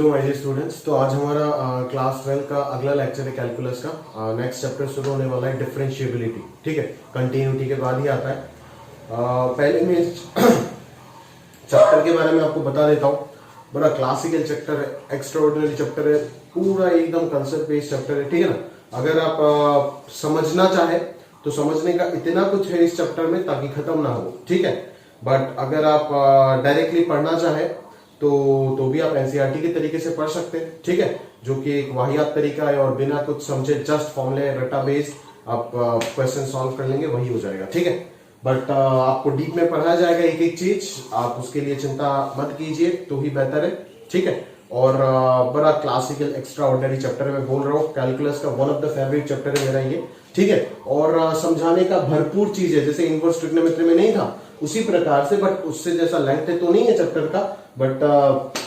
Hello my dear students. तो आज हमारा क्लास 12 का अगला लेक्चर है कैलकुलस का। नेक्स्ट चैप्टर शुरू होने वाला है डिफरेंशिएबिलिटी। ठीक है, कंटिन्यूटी के बाद ही आता है। पहले मैं चैप्टर के बारे में आपको बता देता हूँ। बड़ा क्लासिकल चैप्टर है, एक्स्ट्राऑर्डिनरी चैप्टर है, पूरा एकदम कंसेप्ट बेस्ड चैप्टर है। ठीक है ना। अगर आप समझना चाहे तो समझने का इतना कुछ है इस चैप्टर में ताकि खत्म ना हो। ठीक है, बट अगर आप डायरेक्टली पढ़ना चाहे तो भी आप एनसीईआरटी के तरीके से पढ़ सकते हैं। ठीक है, जो कि एक वाहियात तरीका है और बिना कुछ समझे जस्ट फॉर्मूले रटा बेस्ड आप क्वेश्चन सॉल्व कर लेंगे, वही हो जाएगा। ठीक है, बट आपको डीप में पढ़ाया जाएगा एक एक चीज, आप उसके लिए चिंता मत कीजिए तो ही बेहतर है। ठीक है, और बड़ा क्लासिकल एक्स्ट्रा ऑर्डिनरी चैप्टर मैं बोल रहा हूँ। कैलकुलस का one of the favourite chapter है मेरा ये। ठीक है, और समझाने का भरपूर चीज है, जैसे इनवर्स ट्रिग्नोमेट्री में नहीं था उसी प्रकार से, बट उससे जैसा लेंथ है तो नहीं है चैप्टर का, बट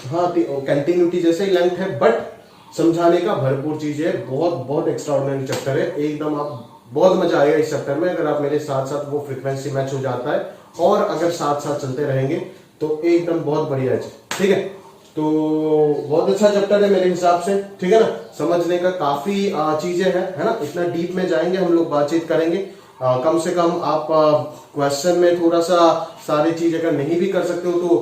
हाँ कंटिन्यूटी जैसे ही लेंथ है, बट समझाने का भरपूर चीज है। बहुत बहुत एक्स्ट्रा ऑर्डिनरी चैप्टर है एकदम। आप बहुत मजा आएगा इस चैप्टर में अगर आप मेरे साथ साथ वो फ्रीक्वेंसी मैच हो जाता है और अगर साथ साथ चलते रहेंगे तो एकदम बहुत बढ़िया है। ठीक है, तो बहुत अच्छा चैप्टर है मेरे हिसाब से। ठीक है ना, समझने का काफी चीजें हैं, है ना। इतना डीप में जाएंगे हम लोग, बातचीत करेंगे। कम से कम आप क्वेश्चन में थोड़ा सा सारी चीज अगर नहीं भी कर सकते हो तो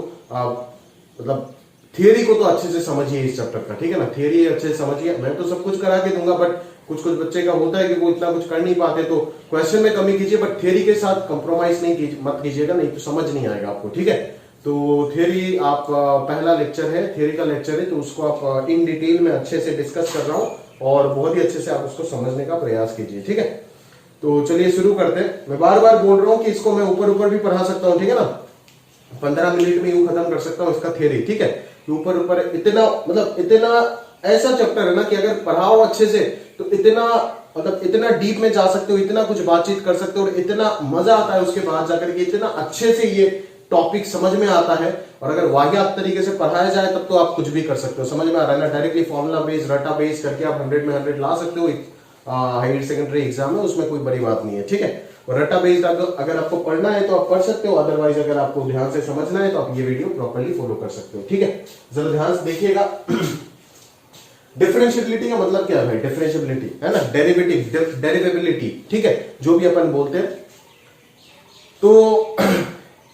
मतलब थियरी को तो अच्छे से समझिए इस चैप्टर का। ठीक है ना, थियरी अच्छे से समझिए। मैं तो सब कुछ करा के दूंगा, बट कुछ कुछ बच्चे का होता है कि वो इतना कुछ कर नहीं पाते, तो क्वेश्चन में कमी कीजिए, बट थियरी के साथ कंप्रोमाइज नहीं मत कीजिएगा, नहीं तो समझ नहीं आएगा आपको। ठीक है, तो थियरी आप पहला लेक्चर है, थियरी का लेक्चर है, तो उसको आप इन डिटेल में अच्छे से डिस्कस कर रहा हूं और बहुत ही अच्छे से आप उसको समझने का प्रयास कीजिए। ठीक है, तो चलिए शुरू करते हैं। मैं बार बार बोल रहा हूं कि इसको मैं ऊपर ऊपर भी पढ़ा सकता हूं। ठीक है ना, 15 मिनट में यूं खत्म कर सकता हूं इसका थियरी। ठीक है, ऊपर ऊपर इतना मतलब इतना ऐसा चैप्टर है ना कि अगर पढ़ाओ अच्छे से तो इतना मतलब इतना डीप में जा सकते हो, इतना कुछ बातचीत कर सकते हो और इतना मजा आता है उसके बाद जाकर के, इतना अच्छे से ये टॉपिक समझ में आता है। और अगर वाहियात तरीके से पढ़ाया जाए तब तो आप कुछ भी कर सकते हो। समझ में आ रहा है ना, डायरेक्टली फॉर्मुला बेस्ड रटा बेस्ड करके आप 100 में 100 ला सकते हो। हायर सेकेंडरी एग्जाम है, उसमें कोई बड़ी बात नहीं है। ठीक है, और रटा बेस्ड अगर आपको पढ़ना है तो आप पढ़ सकते हो, अदरवाइज अगर आपको ध्यान से समझना है तो आप ये वीडियो प्रॉपर्ली फॉलो कर सकते हो। ठीक है, जरा ध्यान से देखिएगा। डिफरेंशिएबिलिटी का मतलब क्या है भाई? डिफरेंशिएबिलिटी है ना, डेरिवेबिलिटी। ठीक है, जो भी अपन बोलते हैं। तो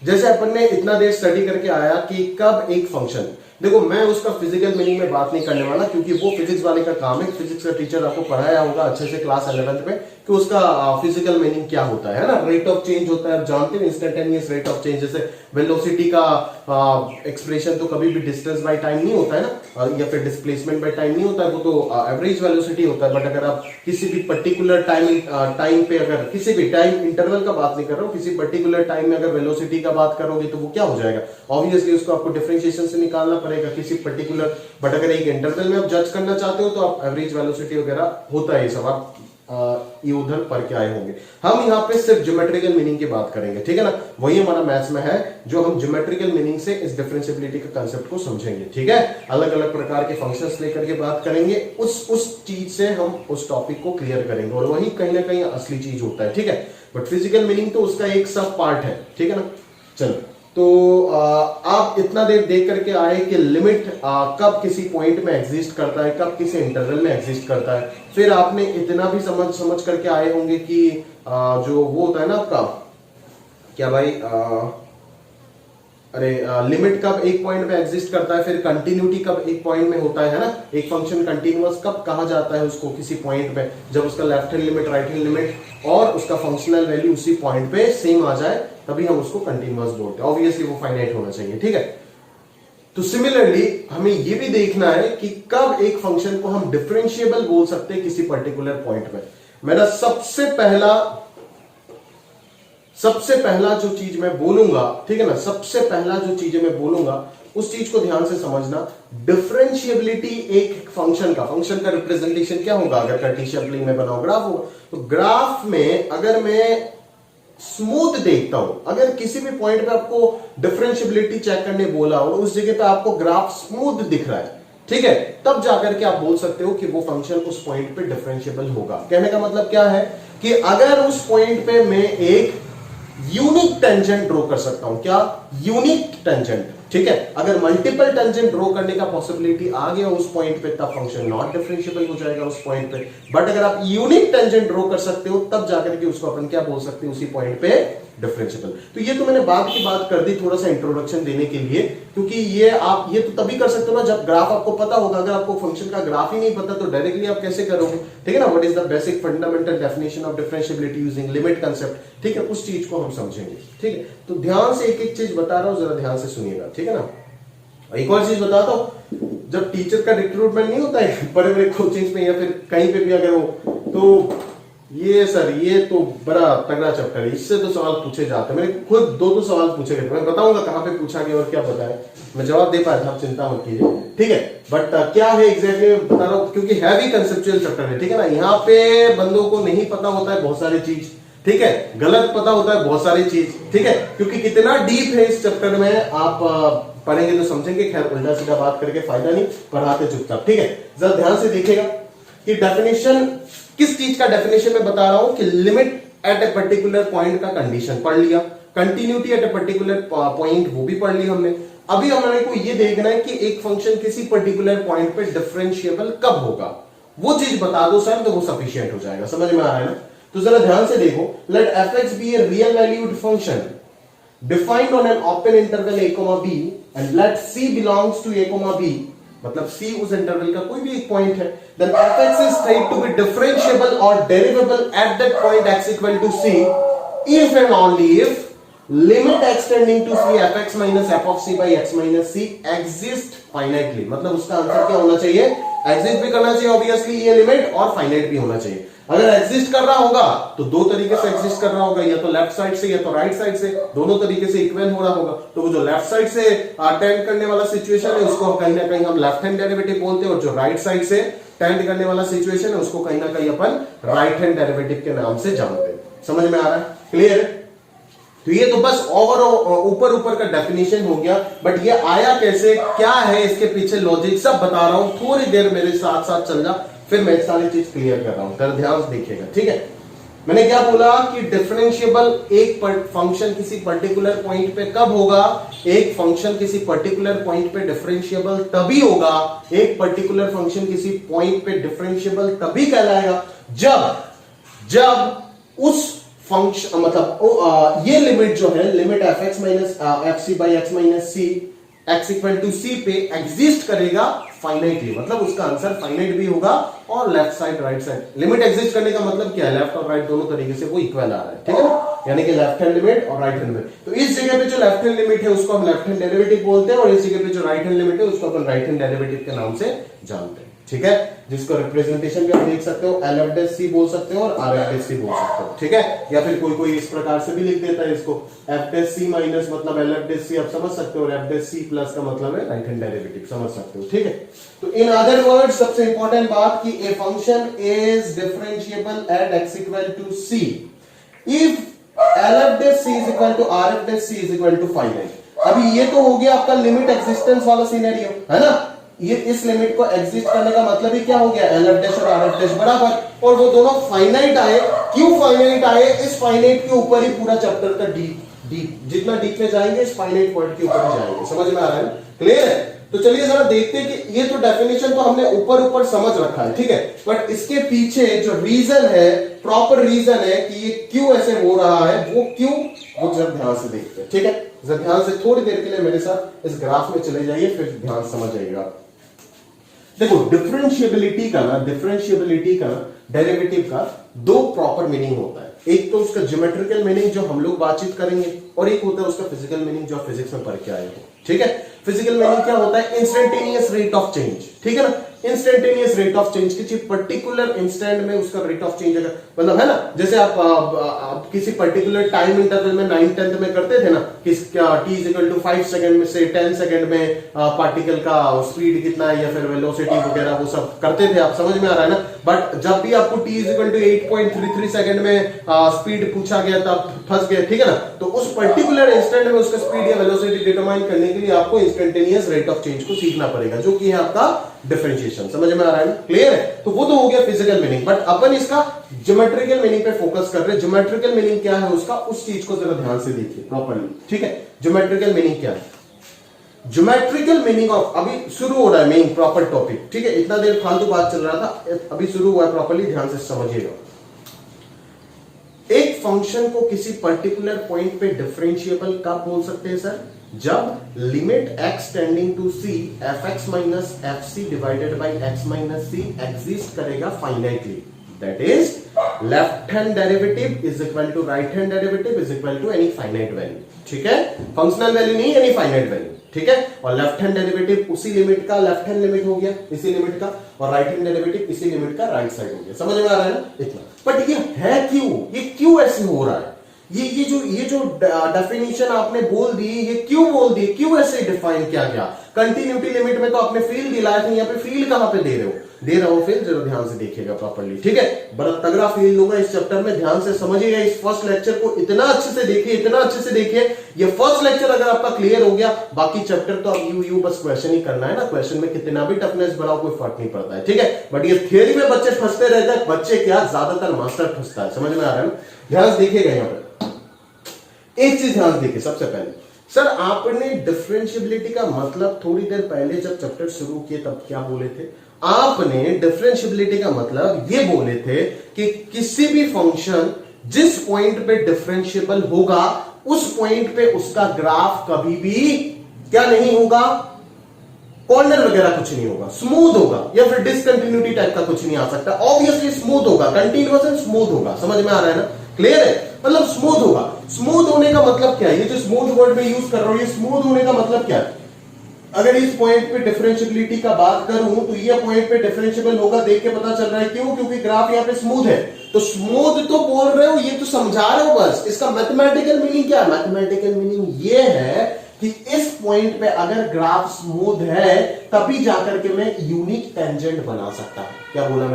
जैसे अपन ने इतना देर स्टडी करके आया कि कब एक फंक्शन, देखो मैं उसका फिजिकल मीनिंग में बात नहीं करने वाला क्योंकि वो फिजिक्स वाले का काम है। फिजिक्स का टीचर आपको पढ़ाया होगा अच्छे से क्लास 11th में कि उसका फिजिकल मीनिंग क्या होता है ना। रेट ऑफ चेंज होता है, आप जानते हैं, इंस्टेंटेनियस रेट ऑफ चेंज। जैसे वेलोसिटी का एक्सप्रेशन तो कभी भी डिस्टेंस बाय टाइम नहीं होता है ना, या फिर डिस्प्लेसमेंट बाय टाइम नहीं होता है, वो तो एवरेज वेलोसिटी होता है। बट अगर आप किसी भी पर्टिकुलर टाइम पे, अगर किसी भी टाइम इंटरवल का बात नहीं कर रहा हूं, किसी पर्टिकुलर टाइम में अगर वेलोसिटी का बात करोगे तो वो क्या हो जाएगा? ऑब्वियसली उसको आपको डिफरेंशिएशन से निकालना पड़ेगा किसी पर्टिकुलर, बट अगर एक इंटरवल में आप जज करना चाहते हो तो आप एवरेज वेलोसिटी वगैरह होता है, सब आप ये उधर पढ़ के आए होंगे। हम यहाँ पे सिर्फ ज्योमेट्रिकल मीनिंग की बात करेंगे। ठीक है ना, वही हमारा मैथ्स में है, जो हम ज्योमेट्रिकल मीनिंग से इस डिफरेंशिएबिलिटी के कांसेप्ट को समझेंगे। ठीक है, अलग अलग प्रकार के फंक्शंस लेकर के बात करेंगे, उस चीज से हम उस टॉपिक को क्लियर करेंगे और वही कहीं ना कहीं असली चीज होता है। ठीक है, बट फिजिकल मीनिंग तो उसका एक सब पार्ट है। ठीक है ना, चलो तो आप इतना देर देख करके आए कि लिमिट कब किसी पॉइंट में एग्जिस्ट करता है, कब किसी इंटरवल में एग्जिस्ट करता है। फिर आपने इतना भी समझ करके आए होंगे कि जो वो होता है ना आपका क्या भाई, लिमिट कब एक पॉइंट में एग्जिस्ट करता है, फिर कंटिन्यूटी कब एक पॉइंट में होता है ना। एक फंक्शन कंटिन्यूअस कब कहा जाता है उसको किसी पॉइंट में, जब उसका left hand limit right hand limit और उसका फंक्शनल वैल्यू उसी पॉइंट पे सेम आ जाए, तभी हम उसको कंटिन्यूअस बोलते हैं। ऑब्वियसली वो फाइनाइट होना चाहिए। ठीक है, तो सिमिलरली हमें ये भी देखना है कि कब एक फंक्शन को हम डिफरेंशिएबल बोल सकते हैं किसी पर्टिकुलर पॉइंट में। मेरा सबसे पहला जो चीज मैं बोलूंगा, ठीक है ना, सबसे पहला जो चीज मैं बोलूंगा उस चीज को ध्यान से समझना। डिफरेंशिएबिलिटी एक फंक्शन का रिप्रेजेंटेशन क्या होगा? अगर कार्टेशियन प्लेन में बनाओ ग्राफ होगा, तो ग्राफ में अगर मैं स्मूथ देखता हूं, अगर किसी भी पॉइंट पे आपको डिफरेंशिएबिलिटी चेक करने बोला और उस जगह पे आपको ग्राफ स्मूथ दिख रहा है, ठीक है, तब जाकर के आप बोल सकते हो कि वो फंक्शन उस पॉइंट पे डिफरेंशिएबल होगा। कहने का मतलब क्या है कि अगर उस पॉइंट पे मैं एक यूनिक टेंजेंट ड्रॉ कर सकता हूं। क्या? Unique tangent. ठीक है, अगर मल्टीपल टेंजेंट ड्रॉ करने का पॉसिबिलिटी आ गया उस पॉइंट पे तब फंक्शन नॉट डिफरेंशिएबल हो जाएगा उस पॉइंट पे। बट अगर आप यूनिक टेंजेंट ड्रॉ कर सकते हो तब जाकर के उसको अपन क्या बोल सकते हैं, उसी पॉइंट पे डिफरेंशिएबल। तो ये तो मैंने बाद की बात कर दी थोड़ा सा इंट्रोडक्शन देने के लिए, क्योंकि ये तो तभी कर सकते हो ना जब ग्राफ आपको पता होगा। अगर आपको फंक्शन का ग्राफ ही नहीं पता तो डायरेक्टली आप कैसे करोगे, ठीक है ना। What is the basic fundamental definition of differentiability using limit concept, ठीक है, उस चीज को हम समझेंगे। ठीक है, तो ध्यान से एक एक चीज बता रहा हूं, जरा ध्यान से सुनिएगा, ठीक है ना। एक और चीज बताता हूं, जब टीचर का रिक्रूटमेंट नहीं होता है बड़े बड़े कोचिंग्स में या फिर कहीं पे भी अगर हो, तो ये सर ये तो बड़ा तगड़ा चैप्टर है, इससे तो सवाल पूछे जाते हैं। मैंने खुद दो सवाल पूछे गए, मैं बताऊंगा कहां पे पूछा गया और क्या पता है, मैं जवाब दे पाया था, आप चिंता मत कीजिए, ठीक है। बट क्या है एग्जैक्टली बता रहा हूं, क्योंकि हैवी कंसेप्चुअल चैप्टर है, ठीक है ना। यहाँ पे बंदों को नहीं पता होता है बहुत सारी चीज, ठीक है, गलत पता होता है बहुत सारी चीज, ठीक है, क्योंकि कितना डीप है इस चैप्टर में, आप पढ़ेंगे तो समझेंगे। खैर उल्टा सीधा बात करके फायदा नहीं, पढ़ाते चुपचाप, ठीक है। जरा ध्यान से देखिएगा कि डेफिनेशन किस चीज का डेफिनेशन में बता रहा हूं, कि limit at a particular point का कंडीशन पढ़ लिया, continuity at a particular point वो भी पढ़ लिया हमने। अभी हमारे को ये देखना है कि एक फंक्शन किसी पर्टिकुलर पॉइंट पे डिफरेंशिएबल कब होगा, वो चीज बता दो सर तो वो सफिशिएंट हो जाएगा। समझ में आ रहा है ना। तो जरा ध्यान से देखो, let fx be a real valued function defined on an open interval a comma b and let c belongs to a comma b, मतलब c उस इंटरवल का कोई भी एक पॉइंट है, then fx is said to be differentiable or derivable at that point x equal to c if and only if limit extending to c fx minus f of c by x minus c exist finitely। मतलब उसका answer क्या होना चाहिए, exist भी करना चाहिए obviously ये limit, और फाइनाइट भी होना चाहिए। अगर एग्जिस्ट कर रहा होगा तो दो तरीके से एग्जिस्ट कर रहा होगा, या तो लेफ्ट साइड से या तो राइट साइड से, दोनों तरीके से इक्वल हो रहा होगा। तो वो जो लेफ्ट साइड से टेंड करने वाला सिचुएशन है उसको कहीं ना कहीं हम लेफ्ट हैंड डेरिवेटिव बोलते हैं, और जो राइट साइड से टेंड करने वाला सिचुएशन है उसको कहीं ना कहीं अपन राइट हैंड डेरिवेटिव के नाम से जानते हैं। समझ में आ रहा है, क्लियर है। तो ये तो बस ऊपर का डेफिनेशन हो गया, बट ये आया कैसे, क्या है इसके पीछे लॉजिक, सब बता रहा हूं। थोड़ी देर मेरे साथ साथ चल जा, फिर मैं सारी चीज क्लियर कर रहा हूं, कर ध्यान से देखिएगा, ठीक है। मैंने क्या बोला कि डिफरेंशिएबल एक फंक्शन किसी पर्टिकुलर पॉइंट पे कब होगा, एक फंक्शन किसी पर्टिकुलर पॉइंट पे डिफरेंशिएबल तभी होगा, एक पर्टिकुलर फंक्शन किसी पॉइंट पे डिफरेंशिएबल तभी कहलाएगा जब उस फंक्शन मतलब ये लिमिट जो है, limit f x minus f c by x minus c x equal to c पे एग्जिस्ट करेगा फाइनाइटली, मतलब उसका आंसर फाइनाइट भी होगा और left side right side. Limit exist करने का मतलब क्या है, लेफ्ट और राइट दोनों तरीके से वो इक्वल आ रहा है, ठीक है ना, यानी कि लेफ्ट हैंड लिमिट और राइट हैंड लिमिट। तो इस जगह पे जो लेफ्ट हैंड लिमिट है उसको हम लेफ्ट हैंड डेरिवेटिव बोलते हैं, और इस जगह पे जो राइट हैंड लिमिट है उसको अपन राइट हैंड डेरिवेटिव के नाम से जानते हैं, ठीक है। जिसको रिप्रेजेंटेशन भी आप देख सकते हो, एल एफ डेस सी बोल सकते हो और आर एफ डेस सी बोल सकते हो, ठीक है। या फिर कोई इस प्रकार से भी लिख देता है इसको, एफ डेस सी माइनस मतलब एल एफ डेस सी, आप समझ सकते हो, और एफ डेस सी प्लस का मतलब है राइट हैंड डेरिवेटिव, समझ सकते हो, ठीक है। तो इन अदर वर्ड्स सबसे इंपॉर्टेंट बात कि a function is differentiable at x equal to c if L F dash c is equal to R F dash c is equal to finite. अभी ये तो हो गया आपका लिमिट एक्जिस्टेंस वाला सिनेरियो, है ना। ये इस लिमिट को एग्जिस्ट करने का मतलब ही क्या हो गया, एल एफ डैश और आर एफ डैश बराबर, और वो दोनों फाइनाइट आए। क्यों फाइनाइट आए, इस फाइनाइट के ऊपर ही पूरा चैप्टर का डीप जितना डीप में जाएंगे इस फाइनाइट पॉइंट के ऊपर ही जाएंगे। समझ में आ रहा है, क्लियर है। तो चलिए जरा देखते हैं कि ये तो डेफिनेशन तो हमने ऊपर समझ रखा है, ठीक है, बट इसके पीछे जो रीजन है, प्रॉपर रीजन है कि ये क्यों ऐसे हो रहा है, वो क्यों, वो जरा ध्यान से देखते हैं, ठीक है। जरा ध्यान से थोड़ी देर के लिए मेरे साथ इस ग्राफ में चले जाइए, फिर ध्यान समझ आएगा। देखो डिफरेंशिएबिलिटी का डेरिवेटिव का दो प्रॉपर मीनिंग होता है। एक तो उसका ज्योमेट्रिकल मीनिंग जो हम लोग बातचीत करेंगे, और एक होता है उसका फिजिकल मीनिंग जो फिजिक्स में पढ़ के आए हो, ठीक है। फिजिकल मीनिंग क्या होता है, इंस्टेंटेनियस रेट ऑफ चेंज, ठीक है ना। इंस्टेंटेनियस रेट ऑफ चेंज किसी पर्टिकुलर इंस्टेंट में उसका रेट ऑफ चेंज अगर मतलब है ना, जैसे आप किसी पर्टिकुलर टाइम इंटरवल में 9/10 में करते थे ना, t is equal to 5 second में से 10 सेकंड में पार्टिकल का स्पीड कितना है या फिर वेलोसिटी वगैरह वो सब करते थे, आप समझ में आ रहा है ना। बट जब भी आपको t is equal to 8.33 second में स्पीड पूछा गया तब फंस गए, ठीक है ना। तो उस पर्टिकुलर इंस्टेंट में उसका स्पीड या वेलोसिटी डिटरमाइन करने के लिए आपको इंस्टेंटेनियस रेट ऑफ चेंज को सीखना पड़ेगा, जो कि है आपका डिफरेंशिएशन। समझ में आ रहा है ना, क्लियर है। तो वो तो हो गया फिजिकल मीनिंग, बट अपन इसका ज्योमेट्रिकल मीनिंग पे फोकस कर रहे हैं। ज्योमेट्रिकल मीनिंग क्या है उसका, उस चीज को जरा ध्यान से देखिए प्रॉपर्ली, ठीक है। ज्योमेट्रिकल मीनिंग क्या है, ज्योमेट्रिकल मीनिंग ऑफ, अभी शुरू हो रहा है मेन प्रॉपर टॉपिक, ठीक है, इतना देर फालतू बात चल रहा था, अभी शुरू हुआ है प्रॉपरली, ध्यान से समझिएगा। एक फंक्शन को किसी पर्टिकुलर पॉइंट पे डिफरेंशिएबल कब बोल सकते हैं सर? जब limit x tending to c fx minus fc divided by x minus c exist करेगा finitely, that is left hand derivative is equal to right hand derivative is equal to any finite value, ठीक है, functional value नहीं, any finite value, ठीक है, और left hand derivative उसी limit का left hand limit हो गया इसी लिमिट का, और राइट हैंड डेरिवेटिव इसी लिमिट का राइट साइड हो गया, समझ में आ रहा है ना इतना। बट ये है क्यों, ये क्यों ऐसे हो रहा है, ये जो डेफिनेशन आपने बोल दी, ये क्यों बोल दी, क्यों ऐसे डिफाइन किया गया? कंटिन्यूटी लिमिट में तो आपने फील्ड दिलाया था, यहाँ पे फील्ड कहां पे दे रहे हो? दे रहा हूं फील्ड, जरा ध्यान से देखिएगा प्रॉपर्ली, ठीक है, बड़ा तगड़ा फील्ड दूंगा इस चैप्टर में, ध्यान से समझिएगा, इस फर्स्ट लेक्चर को इतना अच्छे से देखिए, इतना अच्छे से देखिए, ये फर्स्ट लेक्चर अगर आपका क्लियर हो गया, बाकी चैप्टर तो अब यू बस क्वेश्चन ही करना है ना, क्वेश्चन में कितना भी टफनेस बढ़ाओ कोई फर्क नहीं पड़ता है, ठीक है, बट ये थियरी में बच्चे फंसते रहते हैं, बच्चे क्या ज्यादातर मास्टर फंसता है, समझ में आ रहा है ना, ध्यान से देखिएगा यहाँ पे एक चीज ध्यान देखिए, सबसे पहले सर आपने डिफरेंशिएबिलिटी का मतलब थोड़ी देर पहले जब चैप्टर शुरू किए तब क्या बोले थे? आपने डिफरेंशिएबिलिटी का मतलब ये बोले थे कि किसी भी फंक्शन जिस पॉइंट पे डिफरेंशिएबल होगा उस पॉइंट पे उसका ग्राफ कभी भी क्या नहीं होगा, कॉर्नर वगैरह कुछ नहीं होगा, स्मूथ होगा, या फिर डिसकंटिन्यूटी टाइप का कुछ नहीं आ सकता, ऑब्वियसली स्मूथ होगा, कंटिन्यूअस एंड स्मूथ होगा, समझ में आ रहा है ना, क्लियर है, मतलब स्मूथ होगा। स्मूथ होने का मतलब क्या है, ये जो स्मूथ वर्ड में यूज कर रहा हूं, ये स्मूथ होने का मतलब क्या है? अगर इस पॉइंट पे डिफरेंशिएबिलिटी का बात करूं तो ये पॉइंट पे डिफरेंशिएबल होगा, देख के पता चल रहा है, क्यों? क्योंकि ग्राफ यहाँ पे स्मूथ है, तो स्मूथ तो बोल रहे हो, ये तो समझा रहे हो बस, इसका मैथमेटिकल मीनिंग क्या है? मैथमेटिकल मीनिंग ये है कि इस पॉइंट पे अगर ग्राफ स्मूथ है तभी जाकर के मैं यूनिक टेंजेंट बना सकता हूं। क्या बोला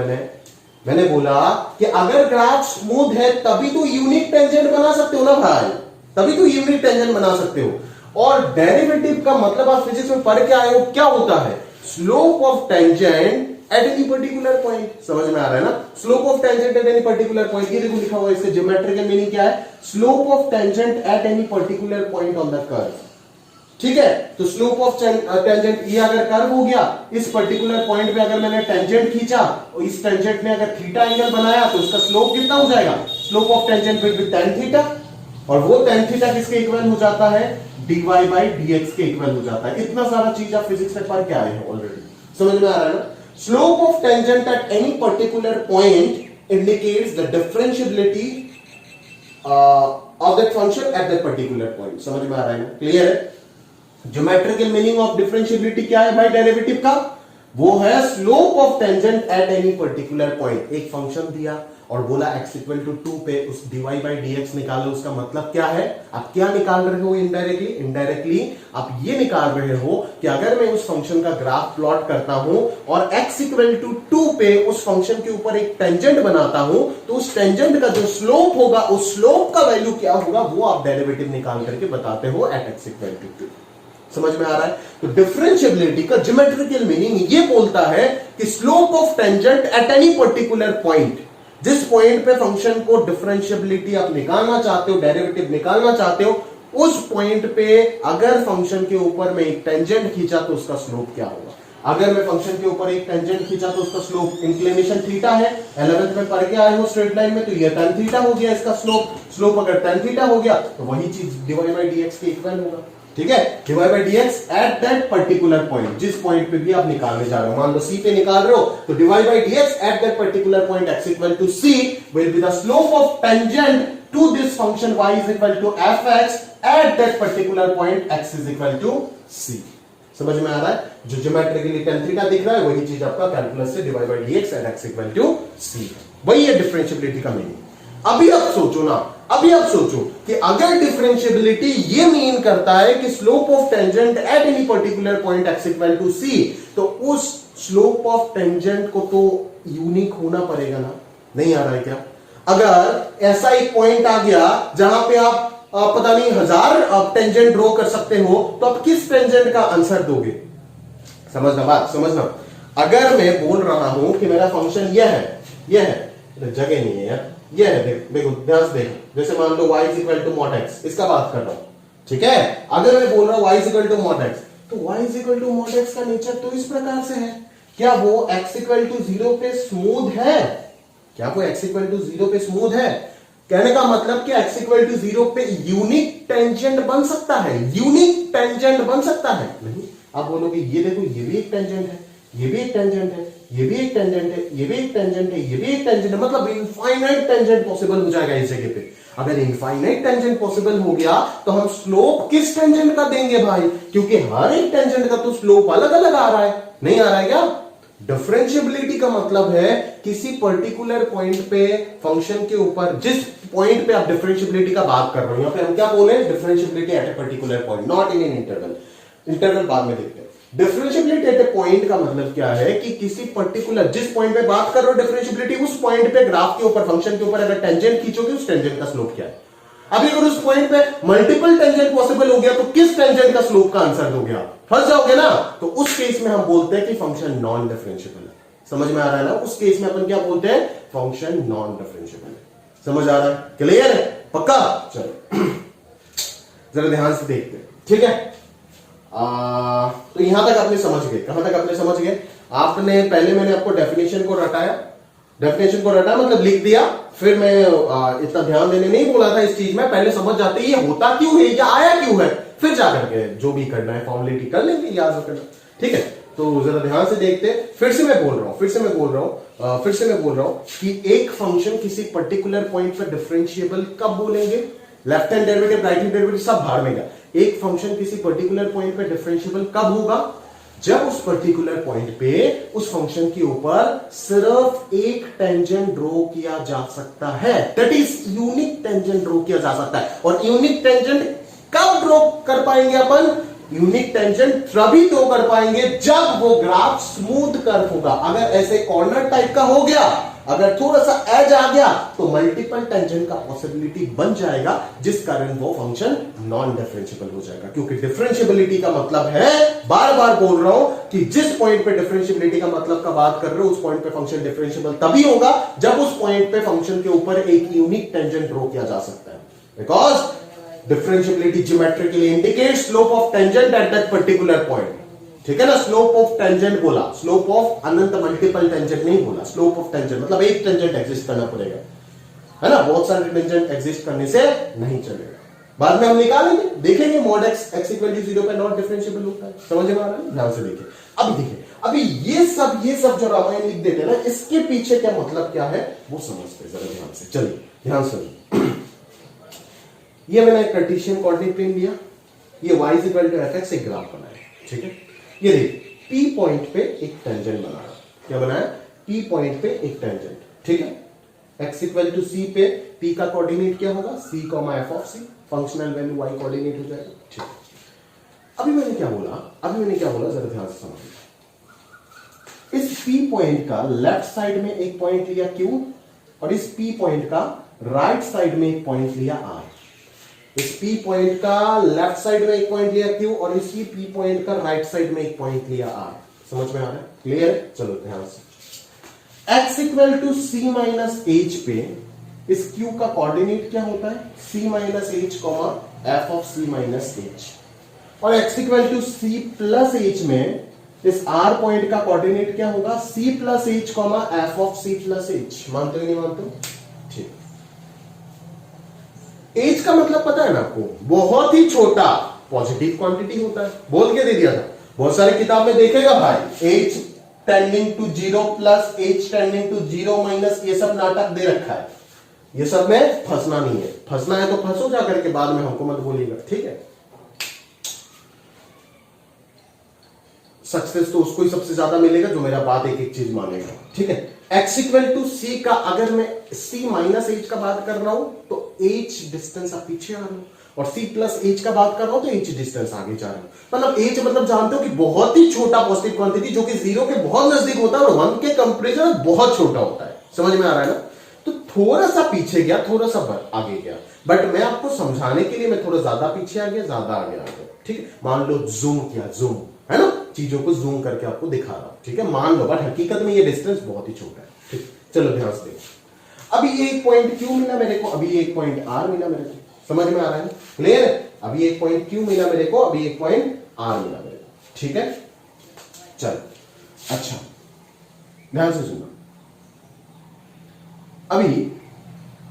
मैंने बोला कि अगर ग्राफ स्मूथ है तभी तो यूनिक टेंजेंट बना सकते हो ना भाई, तभी तो यूनिक टेंजेंट बना सकते हो। और डेरिवेटिव का मतलब आप फिजिक्स में पढ़ के आए हो, क्या होता है? Slope of tangent at any particular point, समझ में आ रहा है ना, slope of tangent at any particular point, ये देखो लिखा हुआ है, इसका ज्योमेट्रिकल मीनिंग क्या है? Slope of tangent at any particular point on the curve, ठीक है, तो स्लोप ऑफ टेंजेंट ये अगर कर्व हो गया, इस पर्टिकुलर पॉइंट पे अगर मैंने टेंजेंट खींचा और इस टेंजेंट ने अगर थीटा एंगल बनाया तो उसका स्लोप कितना हो जाएगा? Slope of tangent will be tan theta, और वो tan थीटा किसके इक्वल हो जाता है? dy बाई dx के इक्वल हो जाता है। इतना सारा चीज आप फिजिक्स में पढ़ के आए हैं ऑलरेडी, समझ में आ रहा है ना। Slope of tangent at any particular point indicates the differentiability of that function at that particular point, समझ में आ रहा है ना, क्लियर है। ज्योमेट्रिकल मीनिंग ऑफ डिफरेंशिएबिलिटी क्या है भाई डेरिवेटिव का? वो है slope of tangent at any particular point. एक फंक्शन दिया और बोला x इक्वल टू 2 पे उस dy बाई dx निकालो, उसका मतलब क्या है? आप क्या निकाल रहे हो? इनडायरेक्टली आप ये निकाल रहे हो कि अगर मैं उस फंक्शन का ग्राफ प्लॉट करता हूं और x इक्वल टू 2 पे उस फंक्शन के ऊपर एक टेंजेंट बनाता हूं, तो उस टेंजेंट का जो स्लोप होगा, उस स्लोप का वैल्यू क्या होगा, वो आप डेरिवेटिव निकाल करके बताते हो एट x इक्वल टू 2। समझ में आ रहा है? तो डिफरेंशिएबिलिटी का ज्योमेट्रिकल मीनिंग ये बोलता है कि slope of tangent at any particular point, जिस पॉइंट पे फंक्शन को डिफरेंशिएबिलिटी आप निकालना चाहते हो, डेरिवेटिव निकालना चाहते हो, उस पॉइंट पे अगर फंक्शन के ऊपर मैं एक टेंजेंट खींचा तो उसका स्लोप क्या होगा? अगर मैं फंक्शन के ऊपर एक टेंजेंट खींचा तो उसका स्लोप इंक्लिनेशन थीटा है, 11th में पढ़ के आए हो स्ट्रेट लाइन में, तो ये tan थीटा हो गया इसका स्लोप अगर tan थीटा हो गया तो वही चीज dy बाई dx के इक्वल होगा, ठीक है, dy by dx at that particular point, जिस पॉइंट पे भी आप निकालने जा रहे हो, मान लो c पे निकाल रहे हो तो dy by dx at that particular point x equal to c will be the slope of tangent to this function y is equal to fx at that particular point x is equal to c। समझ में आ रहा है? जो geometrically tan theta दिख रहा है वही चीज आपका कैलकुलस से dy by dx at x equal to c, वही है डिफरेंशिएबिलिटी का मीनिंग। अभी आप सोचो ना, अभी आप सोचो कि अगर डिफरेंशिएबिलिटी ये मीन करता है कि slope of tangent at any particular point x equal to c, तो उस स्लोप ऑफ टेंजेंट को तो यूनिक होना पड़ेगा ना? नहीं आ रहा है क्या? अगर ऐसा एक पॉइंट आ गया जहां पे आप पता नहीं 1000 टेंजेंट ड्रॉ कर सकते हो, तो आप किस टेंजेंट का आंसर दोगे? समझना बात, समझना। अगर मैं बोल रहा हूं कि मेरा फंक्शन यह है, जगह नहीं है यार, ये है, देखो ध्यान से देखो, जैसे मान लो y is equal to mod x, इसका बात कर रहा हूं, ठीक है। अगर मैं बोल रहा हूं y is equal to mod x, तो y is equal to mod x का नेचर तो इस प्रकार से है। क्या वो x इक्वल टू 0 पे स्मूथ है? क्या वो x इक्वल टू 0 पे स्मूथ है? कहने का मतलब कि x इक्वल टू 0 पे यूनिक टेंजेंट बन सकता है? यूनिक टेंजेंट बन सकता है? नहीं। आप बोलोगे ये देखो, ये भी एक टेंजेंट है, ये भी एक टेंजेंट है, ये भी एक टेंजेंट है, ये भी एक टेंजेंट है, ये भी एक टेंजेंट है, मतलब इनफाइनाइट टेंजेंट पॉसिबल हो जाएगा इस जगह पे। अगर इनफाइनाइट टेंजेंट पॉसिबल हो गया तो हम स्लोप किस टेंजेंट का देंगे भाई? क्योंकि हर एक टेंजेंट का तो स्लोप अलग अलग आ रहा है, नहीं आ रहा है क्या? डिफरेंशिएबिलिटी का मतलब है किसी पर्टिकुलर पॉइंट पे फंक्शन के ऊपर, जिस पॉइंट पे आप डिफरेंशिएबिलिटी का बात कर रहे हो, यहां पे हम क्या बोले? Differentiability at a particular point, not in an interval. Interval बाद में देखते हैं। डिफरेंशिएबिलिटी एट ए पॉइंट का मतलब क्या है कि किसी पर्टिकुलर, जिस पॉइंट पे बात कर रहे हो डिफरेंशिएबिलिटी, उस पॉइंट पे ग्राफ के ऊपर, फंक्शन के ऊपर अगर टेंजेंट खींचोगे उस टेंजेंट का स्लोप क्या है। अभी अगर उस पॉइंट पे मल्टीपल टेंजेंट पॉसिबल हो गया तो किस टेंजेंट का स्लोप का आंसर दोगे आप? फंस जाओगे ना। तो उस केस में हम बोलते हैं कि फंक्शन नॉन डिफरेंशिएबल है। समझ में आ रहा है ना? उस केस में अपन क्या बोलते हैं? फंक्शन नॉन डिफरेंशिएबल है। समझ आ रहा है? क्लियर है? पक्का? चलो जरा ध्यान से देखते हैं, ठीक है। तो यहां तक आपने समझ गए। कहां तक आपने समझ गए? आपने पहले, मैंने आपको डेफिनेशन को रटाया, डेफिनेशन को रटा मतलब लिख दिया, फिर मैं इतना ध्यान देने नहीं बोला था इस चीज में। पहले समझ जाते ये होता क्यों है, या आया क्यों है, फिर जाकर के जो भी करना है फॉर्मुलेटी कर लेंगे, याद रखना, ठीक है। तो जरा ध्यान से देखते। फिर से मैं बोल रहा हूं कि एक फंक्शन किसी पर्टिकुलर पॉइंट पर डिफरेंशिएबल कब बोलेंगे? Left hand derivative, right hand derivative सब बाहर में गया। एक फंक्शन किसी पर्टिकुलर पॉइंट पे डिफरेंशिएबल कब होगा? जब उस पर्टिकुलर पॉइंट पे उस फंक्शन के ऊपर सिर्फ एक टेंजेंट ड्रॉ किया जा सकता है, that is unique tangent draw किया जा सकता है। और यूनिक टेंजेंट कब ड्रॉ कर पाएंगे अपन? यूनिक टेंजेंट तभी ड्रॉ कर पाएंगे जब वो ग्राफ स्मूथ कर्व होगा। अगर ऐसे कॉर्नर टाइप का हो गया, अगर थोड़ा सा एज आ गया, तो मल्टीपल टेंजेंट का पॉसिबिलिटी बन जाएगा, जिस कारण वो फंक्शन नॉन डिफरेंशिएबल हो जाएगा। क्योंकि डिफरेंशिएबिलिटी का मतलब है, बार बार बोल रहा हूं कि जिस पॉइंट पे डिफरेंशिएबिलिटी का मतलब का बात कर रहे हो, उस पॉइंट पे फंक्शन डिफरेंशिएबल तभी होगा जब उस पॉइंट पे फंक्शन के ऊपर एक यूनिक टेंजेंट ड्रॉ किया जा सकता है। Because differentiability geometrically indicates slope of tangent eight that particular point, ठीक है ना। स्लोप ऑफ टेंजेंट बोला, slope of Anant multiple tangent नहीं बोला। स्लोप ऑफ टेंजेंट मतलब एक टेंजेंट एग्जिस्ट करना पड़ेगा, है ना। बहुत सारे टेंजेंट एग्जिस्ट करने से नहीं चलेगा। बाद में हम निकालेंगे, देखेंगे मॉड x इक्वल टू 0 पे नॉट डिफरेंशिएबल होता है। समझ में आ रहा है? ध्यान से देखिए। अभी देखिए, अभी ये सब जो रामायण लिख देते हैं ना, इसके पीछे क्या मतलब क्या है वो समझते हैं जरा ध्यान से। चलिए ध्यान से। ये मैंने एक कार्टेशियन कोऑर्डिनेट प्लेन लिया, ये y इक्वल टू fx एक ग्राफ बनाया, ठीक है। ये देख P पॉइंट पे एक टेंजेंट बनाया। क्या बनाया? P पॉइंट पे एक टेंजेंट, ठीक है। x इक्वल टू c पे P का कोऑर्डिनेट क्या होगा? c, f of c, functional value y coordinate हो जाएगा, ठीक है। अभी मैंने क्या बोला जरा ध्यान से समझिए। इस P पॉइंट का लेफ्ट साइड में एक पॉइंट लिया Q, और इस P पॉइंट का राइट साइड में एक पॉइंट लिया R। इस P पॉइंट का लेफ्ट साइड में एक पॉइंट लिया Q, और इसी P पॉइंट का राइट साइड में एक पॉइंट लिया R। समझ में आ रहा है? क्लियर? चलो ध्यान से। x equal to c minus h पे इस Q का कोऑर्डिनेट क्या होता है? c minus h comma f of c minus h. और x equal to c plus h में इस R पॉइंट का कोऑर्डिनेट क्या होगा? c plus h comma f of c plus h. मानते हो नहीं मानते हो? ठीक। एज का मतलब पता है ना आपको? बहुत ही छोटा पॉजिटिव क्वांटिटी होता है। बोल के दे दिया था, बहुत सारी किताब में देखेगा भाई, h tending to 0 plus h tending to 0 minus, ये सब नाटक दे रखा है। ये सब में फंसना नहीं है, फंसना है तो फंसो जाकर के, बाद में हमको मत बोलिएगा, ठीक है। सक्सेस तो उसको ही सबसे ज्यादा मिलेगा जो मेरा बात एक एक चीज मानेगा, ठीक है। x इक्वल टू c का, अगर मैं c माइनस एच का बात कर रहा हूं तो h डिस्टेंस आप पीछे आ रहे हो, और c प्लस एच का बात कर रहा हूं तो h डिस्टेंस आगे जा रहे हो। मतलब h मतलब जानते हो कि बहुत ही छोटा पॉजिटिव क्वांटिटी जो कि 0 के बहुत नजदीक होता है और 1 के कंपैरिजन में बहुत छोटा होता है। समझ में आ रहा है ना? तो थोड़ा सा पीछे गया, थोड़ा सा आगे गया, बट मैं आपको समझाने के लिए मैं थोड़ा ज्यादा पीछे आ गया, ज्यादा आगे आ गया, ठीक है। मान लो जूम किया, जूम है ना, चीजों को जूम करके आपको दिखा रहा हूं, ठीक है, मान लो, बट हकीकत में ये डिस्टेंस बहुत ही छोटा है, ठीक। चलो ध्यान से देखो। अभी ये एक पॉइंट Q मिला मेरे को, अभी एक पॉइंट R मिला मेरे को। समझ में आ रहा है? क्लियर है? अभी एक पॉइंट Q मिला मेरे को, अभी एक पॉइंट R मिला मेरे को। ठीक है, चल अच्छा ध्यान से सुनना।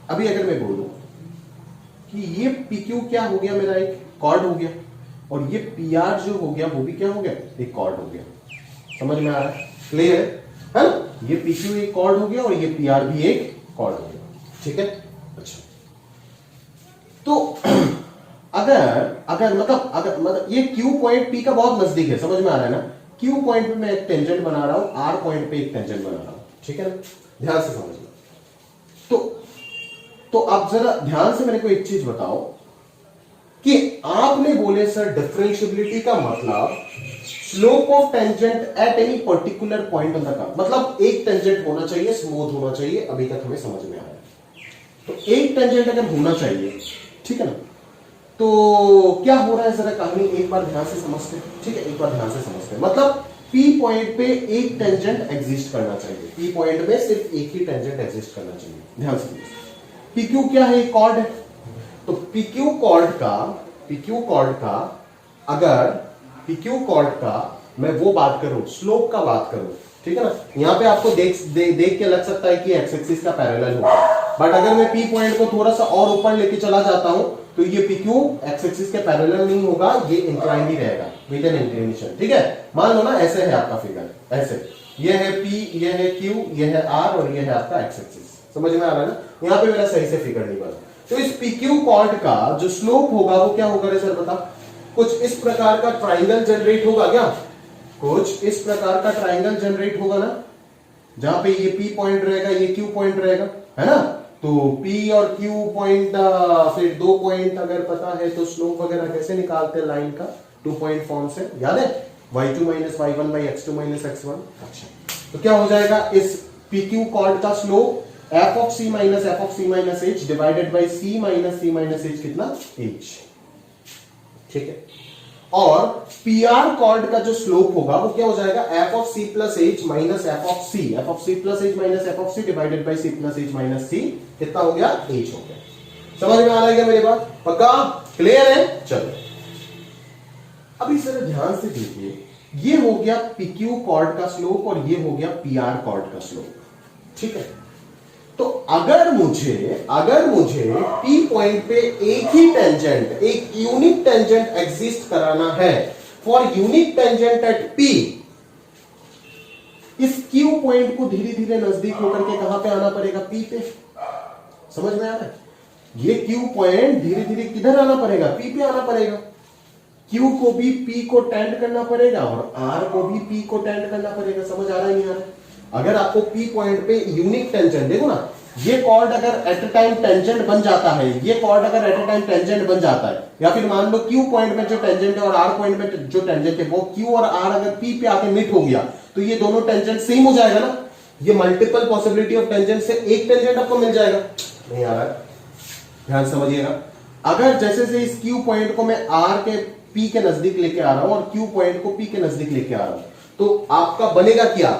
अभी अगर मैं बोलूं कि ये PQ क्या हो गया, मेरा एक कॉर्ड हो गया, और ये PR जो हो गया वो भी क्या हो गया, एक कॉर्ड हो गया। समझ में आ रहा है, क्लियर है ना? ये PQ एक कॉर्ड हो गया और ये PR भी एक कॉर्ड हो गया, ठीक है। अच्छा, तो अगर मतलब ये Q पॉइंट P का बहुत नजदीक है, समझ में आ रहा है ना? Q पॉइंट पे मैं एक टेंजेंट बना रहा हूं, R पॉइंट पे एक टेंजेंट बना रहा हूं, ठीक है ना? ध्यान से समझना। तो आप जरा ध्यान से मेरे को एक चीज बताओ कि आपने बोले सर डिफरेंशिएबिलिटी का मतलब slope of tangent at any particular point on the curve, मतलब एक टेंजेंट होना चाहिए, स्मूथ होना चाहिए। अभी तक हमें समझ में आया, तो एक टेंजेंट अगर होना चाहिए, ठीक है ना? तो क्या हो रहा है, जरा कहानी एक बार ध्यान से समझते हैं, ठीक है? एक बार ध्यान से समझते हैं। मतलब P पॉइंट पे एक टेंजेंट एग्जिस्ट करना चाहिए, P पॉइंट में सिर्फ एक ही टेंजेंट एग्जिस्ट करना चाहिए। ध्यान से समझिए, PQ क्या है, कॉर्ड है। तो PQ कॉर्ड का मैं वो बात करूं, स्लोप का बात करूं, ठीक है ना? यहां पे आपको देख के लग सकता है कि एक्स एक्सिस का पैरेलल होगा, बट अगर मैं P पॉइंट को थोड़ा सा और ऊपर लेके चला जाता हूं तो ये PQ एक्स एक्सिस के पैरेलल नहीं होगा, ये इंक्लाइन ही रहेगा विद एन इंक्लिनेशन, ठीक है? मान लो ना ऐसे है आपका फिगर, ऐसे ये है P, ये है Q, ये है R और ये है आपका एक्स एक्सिस। समझ में आ रहा है ना? यहां पे मेरा सही से फिगर नहीं बना। तो इस PQ कॉर्ड का जो स्लोप होगा वो क्या होगा रे सर, बता? कुछ इस प्रकार का ट्राइंगल जनरेट होगा क्या? कुछ इस प्रकार का ट्राइंगल जनरेट होगा ना, जहां पे ये P पॉइंट रहेगा, ये Q पॉइंट रहेगा, है ना? तो P और Q पॉइंट, फिर दो पॉइंट अगर पता है तो स्लोप वगैरह कैसे निकालते हैं लाइन का, 2 पॉइंट फॉर्म से, याद है? y2 minus y1 by x2 minus x1। अच्छा, तो क्या हो जाएगा, इस PQ कॉर्ड का slope f of c minus h divided by c minus h कितना, h, ठीक है? और PR कॉर्ड का जो स्लोप होगा वो क्या हो जाएगा, f of c plus h minus f of c plus h minus f of c divided by c plus h minus c, कितना हो गया, h हो गया। समझ में आ रहा है क्या मेरी बात? पक्का, क्लियर है? चलो अभी सर ध्यान से देखिए, ये हो गया PQ कॉर्ड का स्लोप और ये हो गया PR कॉर्ड का स्लोप, ठीक है? तो अगर मुझे P पॉइंट पे एक ही टेंजेंट, एक यूनिक टेंजेंट एग्जिस्ट कराना है, for unique tangent eight P, इस Q पॉइंट को धीरे धीरे नजदीक होकर के कहां पे आना पड़ेगा, P पे। समझ में आ रहा है? ये Q पॉइंट धीरे धीरे किधर आना पड़ेगा, P पे आना पड़ेगा। Q को भी P को टेंड करना पड़ेगा और R को भी P को टेंड करना पड़ेगा। समझ आ रहा है नहीं आ रहा है? अगर आपको P पॉइंट पे यूनिक टेंजेंट, देखो ना, ये कॉर्ड अगर एट अ टाइम टेंजेंट बन जाता है, ये कॉर्ड अगर एट अ टाइम टेंजेंट बन जाता है, या फिर मान लो Q पॉइंट में जो टेंजेंट है और R पॉइंट में जो टेंजेंट है, वो Q और R अगर P पे आके मीट हो गया तो ये दोनों टेंजेंट सेम हो जाएगा ना। ये मल्टीपल पॉसिबिलिटी ऑफ टेंजेंट से एक टेंजेंट आपको मिल जाएगा। नहीं आ रहा है, ध्यान समझिएगा। अगर जैसे से इस Q पॉइंट को मैं R के P के नजदीक लेके आ रहा हूं और Q पॉइंट को P के नजदीक लेके आ रहा हूं, तो आपका बनेगा क्या,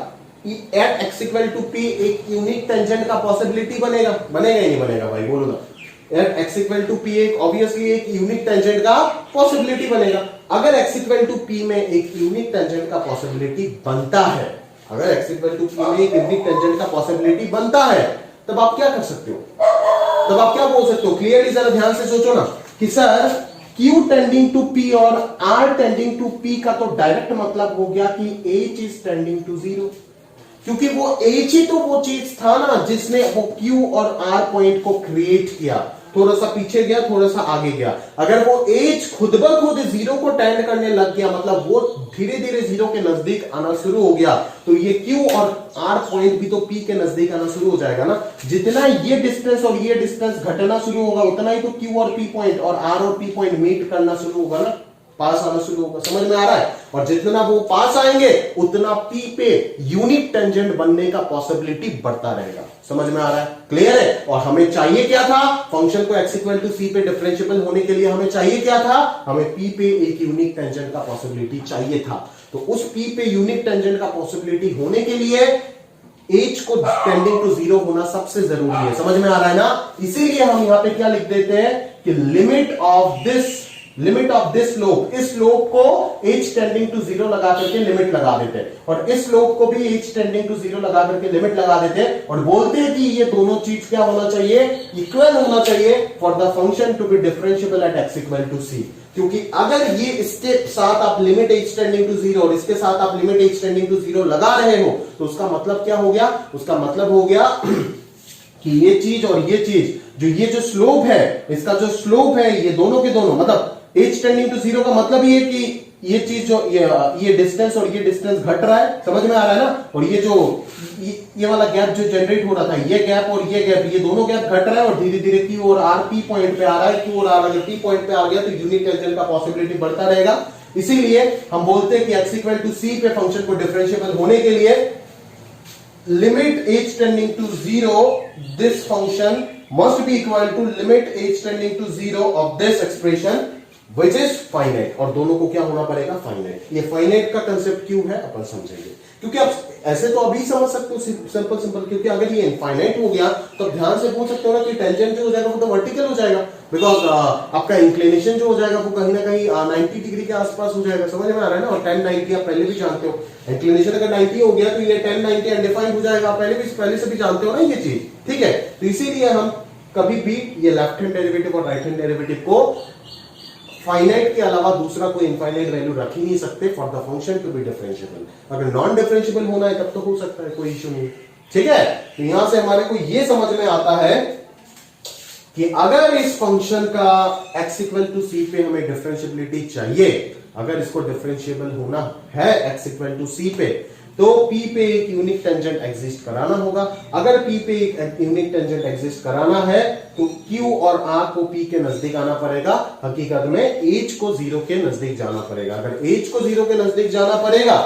at x equal to P एक यूनिक टेंजेंट का पॉसिबिलिटी बनेगा ही नहीं बनेगा भाई, बोलो ना? At x equal to P एक ऑब्वियसली एक यूनिक टेंजेंट का पॉसिबिलिटी बनेगा। अगर x इक्वल टू P में एक यूनिक टेंजेंट का पॉसिबिलिटी बनता है, अगर x इक्वल टू P में एक यूनिक टेंजेंट का पॉसिबिलिटी बनता है, तब आप क्या कर सकते हो, तब आप क्या बोल सकते हो? क्लियरली जरा ध्यान से सोचो ना कि sir Q tending to P और R टेंडिंग टू P का तो डायरेक्ट मतलब हो गया कि H इज टेंडिंग टू 0, क्योंकि वो H ही तो वो चीज था ना जिसने वो Q और R पॉइंट को क्रिएट किया। थोड़ा सा पीछे गया, थोड़ा सा आगे गया, अगर वो H खुद ब खुद 0 को टेंड करने लग गया, मतलब वो धीरे धीरे 0 के नजदीक आना शुरू हो गया, तो ये Q और R पॉइंट भी तो P के नजदीक आना शुरू हो जाएगा ना। जितना ये डिस्टेंस और ये डिस्टेंस घटना शुरू होगा, उतना ही तो Q और P पॉइंट और R और P पॉइंट मीट करना शुरू होगा ना, पास आना शुरू होगा। समझ में आ रहा है? और जितना वो पास आएंगे उतना P पे यूनिक टेंजेंट बनने का पॉसिबिलिटी बढ़ता रहेगा। समझ में आ रहा है? क्लियर है? और हमें चाहिए क्या था, फंक्शन को x इक्वल टू c पे डिफरेंशिएबल होने के लिए हमें चाहिए क्या था, हमें P पे एक यूनिक टेंजेंट का पॉसिबिलिटी चाहिए था। तो उस P पे यूनिक टेंजेंट का पॉसिबिलिटी होने के लिए H को टेंडिंग टू 0 होना सबसे जरूरी है। समझ में आ रहा है ना? इसीलिए हम यहां पे क्या लिख देते हैं कि limit of this limit of this slope, इस स्लोप को h टेंडिंग टू 0 लगा करके लिमिट लगा देते हैं और इस स्लोप को भी h टेंडिंग टू 0 लगा करके लिमिट लगा देते हैं और बोलते हैं कि ये दोनों चीज क्या होना चाहिए, इक्वल होना चाहिए for the function to be differentiable at x equal to c। क्योंकि अगर ये इसके साथ आप लिमिट h टेंडिंग टू 0 और इसके साथ आप लिमिट h टेंडिंग टू 0 लगा रहे हो तो उसका मतलब क्या हो गया, उसका मतलब हो गया कि ये चीज और ये चीज ये जो स्लोप है, इसका जो स्लोप है ये दोनों के दोनों मतलब h टेंडिंग टू 0 का मतलब ये है कि ये चीज जो ये डिस्टेंस और ये डिस्टेंस घट रहा है, समझ में आ रहा है ना, और ये जो ये वाला गैप जो जनरेट हो रहा था, ये गैप और ये गैप, ये दोनों गैप घट रहा है और धीरे धीरे Q और R P पॉइंट पे आ रहा है, Q और R अगर P पॉइंट पे आ गया तो यूनिट टेंजेंट का पॉसिबिलिटी बढ़ता रहेगा। इसीलिए हम बोलते हैं कि x इक्वल टू c पे फंक्शन को डिफरेंशिएबल होने के लिए limit h tending to 0 this function must be equal to limit h tending to 0 of this expression which is finite, और दोनों को क्या होना पड़ेगा, फाइनाइट। ये फाइनाइट का कंसेप्ट क्यों है अपन समझेंगे, क्योंकि आप ऐसे तो अभी समझ सकते हो सिंपल, क्योंकि अगर ये इनफाइनाइट हो गया तो ध्यान से पूछ सकते हो ना कि टेंजेंट जो हो जाएगा वो तो वर्टिकल हो जाएगा, बिकॉज आपका इंक्लिनेशन जो हो जाएगा वो कहीं ना कहीं 90 डिग्री के आसपास हो जाएगा, समझ में आ रहा है ना। और 1090 आप पहले भी जानते हो, इंक्लिनेशन अगर 90 हो गया तो ये 1090 अनडिफाइंड हो जाएगा, पहले से भी जानते हो ना ये चीज, ठीक है। तो इसीलिए हम कभी भी ये लेफ्ट हैंड डेरिवेटिव और राइट हैंड डेरिवेटिव को फाइनाइट के अलावा दूसरा कोई इनफाइनाइट वैल्यू रख ही नहीं सकते for the function to be differentiable. अगर नॉन डिफरेंशिएबल होना है तब तो हो सकता है, कोई इश्यू नहीं, ठीक है। तो यहां से हमारे को ये समझ में आता है कि अगर इस फंक्शन का x इक्वल टू c पे हमें डिफरेंशिएबिलिटी चाहिए, अगर इसको डिफरेंशिएबल होना है x इक्वल टू c पे, तो P पे एक यूनिक टेंजेंट एग्जिस्ट कराना होगा। अगर P पे एक यूनिक टेंजेंट एग्जिस्ट कराना है तो Q और R को P के नजदीक आना पड़ेगा, हकीकत में H को 0 के नजदीक जाना पड़ेगा। अगर H को 0 के नजदीक जाना पड़ेगा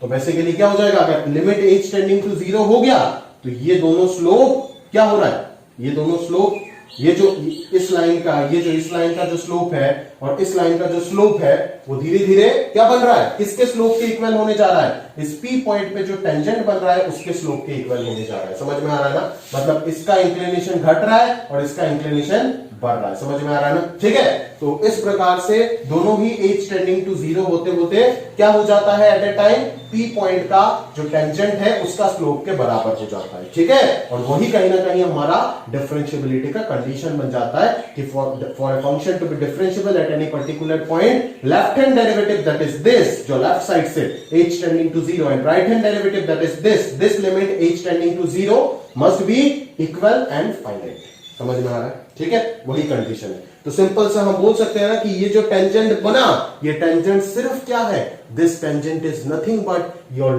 तो बेसिकली क्या हो जाएगा, अगर लिमिट H टेंडिंग टू 0 हो गया तो ये दोनों स्लोप क्या हो रहा है, ये दोनों स्लोप, ये जो इस लाइन का, ये जो इस लाइन का जो स्लोप है और इस लाइन का जो स्लोप है वो धीरे धीरे क्या बन रहा है, किसके स्लोप के इक्वल होने जा रहा है, इस P पॉइंट पे जो टेंजेंट बन रहा है उसके स्लोप के इक्वल होने जा रहा है। समझ में आ रहा है ना, मतलब इसका इंक्लिनेशन घट रहा है और इसका इंक्लिनेशन बढ़ रहा है, समझ में आ रहा है ना, ठीक है। तो इस प्रकार से दोनों ही h टेंडिंग टू 0 होते होते क्या हो जाता है, at a time P point का जो टेंजेंट है उसका स्लोप के बराबर हो जाता है, ठीक है। और वही कहीं ना कहीं हमारा डिफरेंशिएबिलिटी का कंडीशन बन जाता है कि for a function to be differentiable at any particular point, left hand derivative that is this, जो लेफ्ट साइड से h tending to 0 and right hand derivative that is this limit h tending to 0 must be equal and finite. समझ में आ रहा है, ठीक है, वही कंडीशन है। तो सिंपल सा हम बोल सकते हैं ना कि ये जो टेंजेंट बना, ये टेंजेंट सिर्फ क्या है, this tangent is nothing but your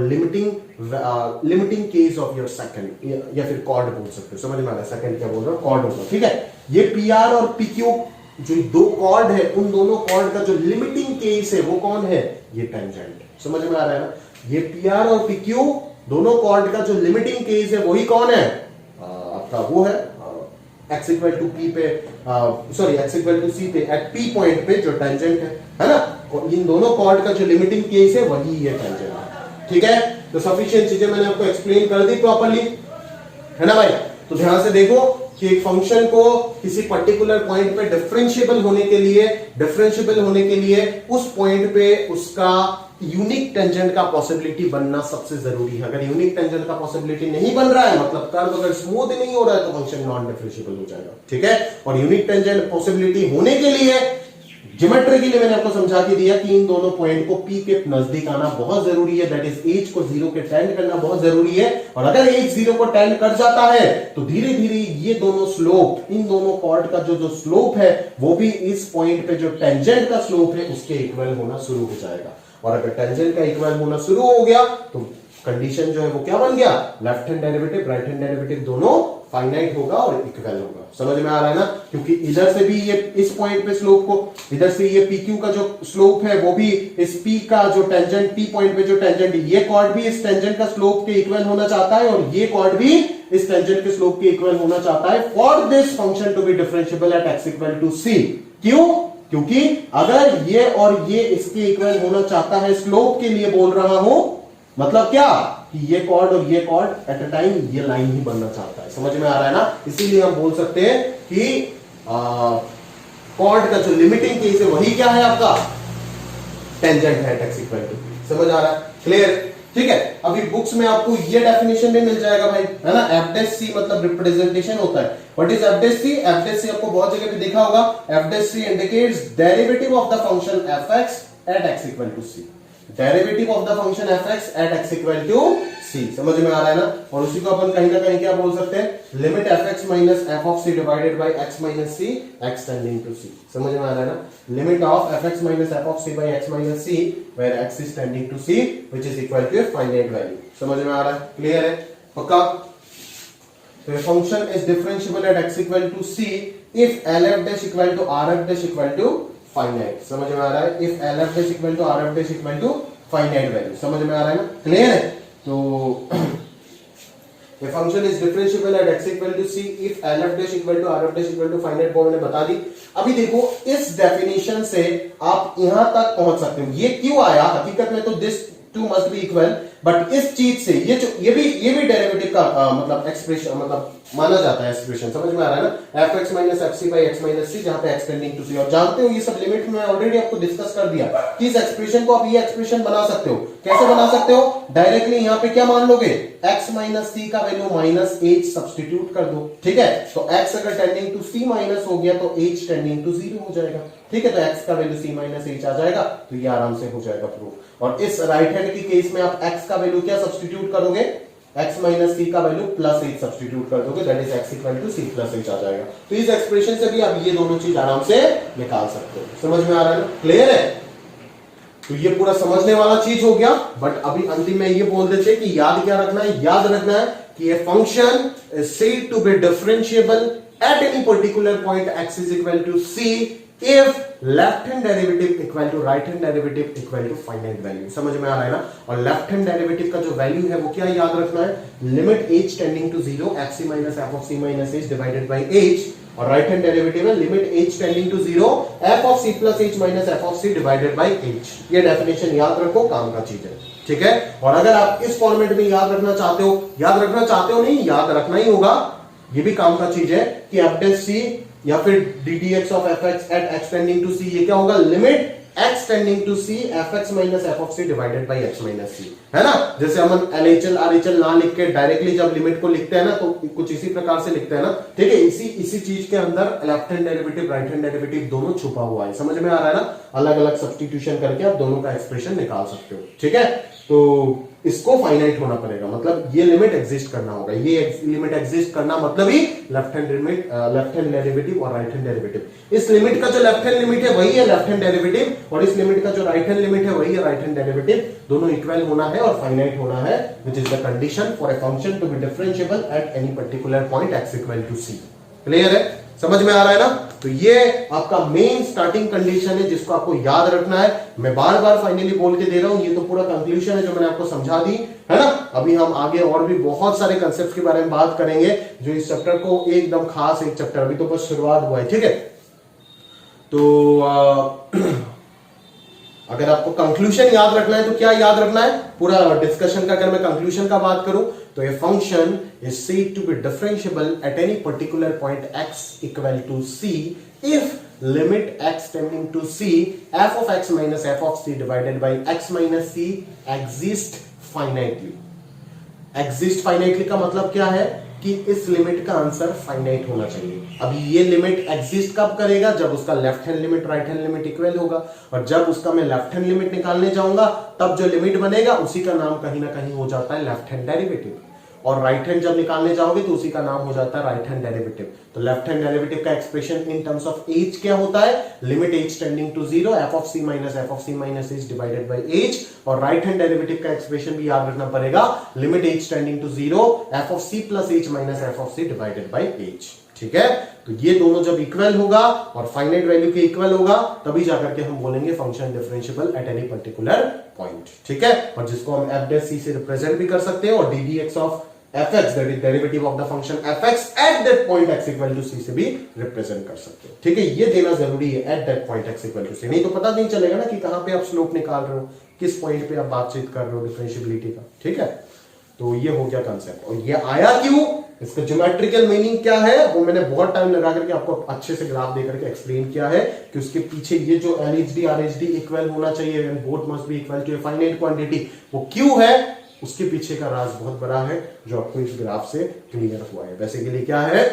limiting case of your second, या फिर कॉर्ड बोल सकते हो, समझ में आ रहा है, सेकंड क्या बोल रहा हूं, कॉर्ड होगा, ठीक है। ये PR और PQ जो दो कॉर्ड है, उन दोनों कॉर्ड का जो लिमिटिंग केस है वो कौन है, ये टेंजेंट, समझ में आ रहा है ना। ये PR और PQ दोनों कॉर्ड का जो लिमिटिंग केस है वही कौन है, आपका वो है x इक्वल टू p पे, sorry x equal to c पे एट p पॉइंट पे जो टेंजेंट है ना, इन दोनों कॉर्ड का जो लिमिटिंग केस है वही ये टेंजेंट है, ठीक है। तो सफिशिएंट चीजें मैंने आपको एक्सप्लेन कर दी प्रॉपर्ली, है ना भाई। तो ध्यान से देखो कि एक फंक्शन को किसी पर्टिकुलर पॉइंट पे डिफरेंशिएबल होने के लिए उस पॉइंट पे उसका यूनिक टेंजेंट का पॉसिबिलिटी बनना सबसे जरूरी है। अगर यूनिक टेंजेंट का पॉसिबिलिटी नहीं बन रहा है, मतलब कर्व अगर स्मूथ नहीं हो रहा है, तो फंक्शन नॉन डिफरेंशिएबल हो जाएगा, ठीक है। और यूनिक टेंजेंट पॉसिबिलिटी होने के लिए ज्योमेट्री के लिए मैंने आपको समझा के दिया कि इन दोनों पॉइंट को P के नजदीक आना बहुत जरूरी है, दैट इज H को 0 के टेंड करना बहुत जरूरी है। और अगर H 0 को टेंड कर जाता है तो धीरे धीरे ये दोनों स्लोप, इन दोनों कॉर्ड का जो स्लोप है वो भी इस पॉइंट पे जो टेंजेंट का स्लोप है उसके इक्वल होना शुरू हो जाएगा। और अगर टेंजेंट का इक्वल होना शुरू हो गया तो कंडीशन जो है वो क्या बन गया, left hand derivative right hand derivative दोनों फाइनाइट होगा और इक्वल होगा। समझ में आ रहा है ना, क्योंकि इधर से भी ये इस पॉइंट पे स्लोप को, इधर से ये PQ का जो स्लोप है वो भी इस P का जो टेंजेंट, P पॉइंट पे जो टेंजेंट, ये कॉर्ड भी इस टेंजेंट का स्लोप के इक्वल होना चाहता है और ये कॉर्ड भी इस टेंजेंट के स्लोप के इक्वल होना चाहता है for this function to be differentiable at x equal to c। क्यों, क्योंकि अगर ये और ये इसके इक्वल होना चाहता है, स्लोप के लिए बोल रहा हूं, मतलब क्या कि ये कॉर्ड और ये कॉर्ड एट अ टाइम ये लाइन ही बनना चाहता है। समझ में आ रहा है ना, इसीलिए हम बोल सकते हैं कि कॉर्ड का जो लिमिटिंग केस है वही क्या है आपका, टेंजेंट है x इक्वल टू, समझ आ रहा है, क्लियर, ठीक है। अभी बुक्स में आपको ये डेफिनेशन भी मिल जाएगा भाई, है ना, एफ डैश सी मतलब रिप्रेजेंटेशन होता है। What is f dash c? F dash c आपको बहुत जगह पे देखा होगा, f dash c indicates derivative of the function f x at x equal to c, derivative of the function f x at x equal to c, समझ में आ रहा है ना। और उसी को अपन कहीं ना कहीं क्या बोल सकते हैं, limit f x minus f of c divided by x minus c x tending to c, समझ में आ रहा है ना, limit of f x minus f of c by x minus c where x is tending to c which is equal to finite value, समझ में आ रहा है, क्लियर है, पक्का। तो function is differentiable at x equal to c if L F dash equal to R F dash equal to finite, समझ में आ रहा है, if L F dash equal to R F dash equal to finite value, समझ में आ रहा है ना, क्लियर है। तो a function is differentiable at x equal to c if l f dash equal to r f dash equal to finite वो मैंने बता दी। अभी देखो इस डेफिनेशन से आप यहां तक पहुंच सकते हो, ये क्यों आया, हकीकत में तो this two must be equal, but इस चीज से ये भी डेरिवेटिव का मतलब एक्सप्रेशन मतलब माना जाता है एक्सप्रेशन, समझ में आ रहा है ना, f x minus f c by x minus c, जहां पे एक्स टेंडिंग टू सी, और जानते हो ये सब लिमिट में ऑलरेडी आपको डिस्कस कर दिया कि इस एक्सप्रेशन को आप ये एक्सप्रेशन बना सकते हो, कैसे बना सकते हो, डायरेक्टली यहां पे क्या मान लोगे, x माइनस सी का वैल्यू माइनस एच सब्सटीट्यूट कर दो, ठीक है, तो x अगर टेंडिंग टू सी माइनस हो गया तो h टेंडिंग टू जीरो हो जाएगा, ठीक है, तो x का वैल्यू c माइनस एच आ जाएगा, तो ये आराम से हो जाएगा प्रूफ। और इस राइट हैंड की केस में आप x का वैल्यू क्या सब्सटीट्यूट करोगे, x माइनस सी का वैल्यू प्लस एच सब्सटीट्यूट कर दोगे, that is x equal to c plus h आ जाएगा। तो इस एक्सप्रेशन से भी आप ये दोनों चीज आराम से निकाल सकते हो, समझ में आ रहा है ना, क्लियर है। तो ये पूरा समझने वाला चीज हो गया, बट अभी अंतिम में ये बोल देते कि याद क्या रखना है, याद रखना है कि ये function is said to be differentiable at any particular point x is equal to c if left hand derivative equal to right hand derivative equal to finite value, समझ में आ रहा है ना। और लेफ्ट हैंड डेरिवेटिव का जो value है वो क्या याद रखना है, limit h tending to zero f c minus f of c minus h divided by h, और राइट हैंड डेरिवेटिव है limit h tending to zero f of c plus h minus f of c divided by h। ये definition याद रखो, काम का चीज है, ठीक है। और अगर आप इस फॉर्मेट में याद रखना चाहते हो, याद रखना चाहते हो नहीं, याद रखना ही होगा, ये भी काम का चीज है कि एफ डैश सी या फिर d d x of f x at x tending to c, ये क्या होगा, limit x tending to c f x minus f of c divided by x minus c, है ना। जैसे हम LHL RHL ना लिख के डायरेक्टली जब लिमिट को लिखते हैं ना, तो कुछ इसी प्रकार से लिखते हैं ना, ठीक है। इसी चीज के अंदर left hand derivative right hand derivative दोनों छुपा हुआ है, समझ में आ रहा है ना, अलग अलग सब्स्टिट्यूशन करके आप दोनों का एक्सप्रेशन निकाल सकते हो, ठीक है। तो इसको फाइनाइट होना पड़ेगा, मतलब ये लिमिट एग्जिस्ट करना होगा, ये लिमिट एग्जिस्ट करना मतलब ही left hand limit, left hand derivative और राइट हैंड डेरिवेटिव। इस लिमिट का जो लेफ्ट हैंड लिमिट है वही है लेफ्ट हैंड डेरिवेटिव, और इस लिमिट का जो राइट हैंड लिमिट है वही है राइट हैंड डेरिवेटिव, दोनों इक्वल होना है और फाइनाइट होना है, which is the condition for a function to be differentiable at any particular point x equal to c, clear है, समझ में आ रहा है ना। तो ये आपका मेन स्टार्टिंग कंडीशन है जिसको आपको याद रखना है। मैं बार बार फाइनली बोल के दे रहा हूं, ये तो पूरा कंक्लूजन है जो मैंने आपको समझा दी, है ना। अभी हम आगे और भी बहुत सारे कंसेप्ट के बारे में बात करेंगे जो इस चैप्टर को एकदम खास एक चैप्टर, अभी तो बस शुरुआत हुआ है, ठीक है। तो अगर आपको कंक्लूजन याद रखना है तो क्या याद रखना है, पूरा डिस्कशन का अगर मैं कंक्लूजन का बात करूं तो ये function is said to be differentiable at any particular point x equal to c if limit x tending to c f of x minus f of c divided by x minus c exist finitely। Exist finitely का मतलब क्या है कि इस limit का answer finite होना चाहिए। अभी ये लिमिट एग्जिस्ट कब करेगा, जब उसका left hand limit right hand limit equal होगा, और जब उसका मैं लेफ्ट हैंड लिमिट निकालने जाऊंगा तब जो लिमिट बनेगा उसी का नाम कहीं ना कहीं हो जाता है लेफ्ट हैंड डेरिवेटिव, और राइट हैंड जब निकालने जाओगे तो उसी का नाम हो जाता है राइट हैंड डेरिवेटिव। तो लेफ्ट हैंड डेरिवेटिव का expression in terms of h क्या होता है, limit h tending to zero f of c minus f of c minus h divided by h, और राइट हैंड डेरिवेटिव का expression भी याद रखना पड़ेगा, limit h tending to zero f of c plus h minus f of c divided by h, ठीक है। तो ये दोनों जब इक्वल होगा और फाइनाइट वैल्यू के इक्वल होगा तभी जाकर के हम बोलेंगे function differentiable at any particular point, ठीक है। और जिसको हम एफ डैश सी से रिप्रेजेंट भी कर सकते हैं, और D d x of fx that is derivative of the function fx at that point x equal to c से भी रिप्रेजेंट कर सकते हो, ठीक है। ये देना जरूरी है at that point x equal to c, नहीं तो पता नहीं चलेगा ना कि कहां पे आप स्लोप निकाल रहे हो, किस पॉइंट पे आप बातचीत कर रहे हो डिफरेंशिएबिलिटी का, ठीक है। तो ये हो गया कंसेप्ट, और ये आया क्यों, इसका ज्योमेट्रिकल मीनिंग क्या है वो मैंने बहुत टाइम लगा करके आपको अच्छे से ग्राफ दे करके एक्सप्लेन किया है कि उसके पीछे ये जो LHD RHD इक्वल होना चाहिए, both must be equal to a finite quantity, वो क्यों है, उसके पीछे का राज बहुत बड़ा है जो आपको इस ग्राफ से क्लियर हुआ है। बेसिकली क्या है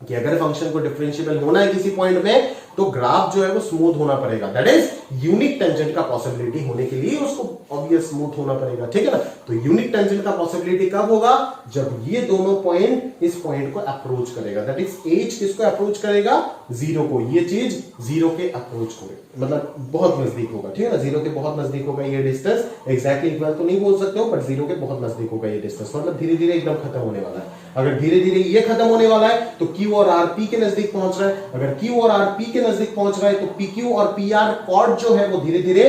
कि अगर फंक्शन को डिफरेंशिएबल होना है किसी पॉइंट में तो ग्राफ जो है वो स्मूथ होना पड़ेगा, दैट इज यूनिक टेंजेंट का पॉसिबिलिटी होने के लिए उसको ऑब्वियस स्मूथ होना पड़ेगा, ठीक है ना। तो यूनिक टेंजेंट का पॉसिबिलिटी कब होगा, जब ये दोनों पॉइंट इस पॉइंट को अप्रोच करेगा, दैट इज एज किसको अप्रोच करेगा, जीरो को, ये चीज जीरो के अप्रोच करेगा, मतलब बहुत नजदीक होगा, ठीक है ना, जीरो के बहुत नजदीक होगा ये डिस्टेंस, एग्जैक्टली इक्वल तो नहीं बोल सकते हो पर जीरो के बहुत नजदीक होगा ये डिस्टेंस, मतलब धीरे धीरे एकदम खत्म होने वाला है। अगर धीरे धीरे ये खत्म होने वाला है तो Q और R P के नजदीक पहुंच रहा है, अगर Q और R P के नजदीक पहुंच रहा है तो PQ और PR कॉर्ड जो है वो धीरे धीरे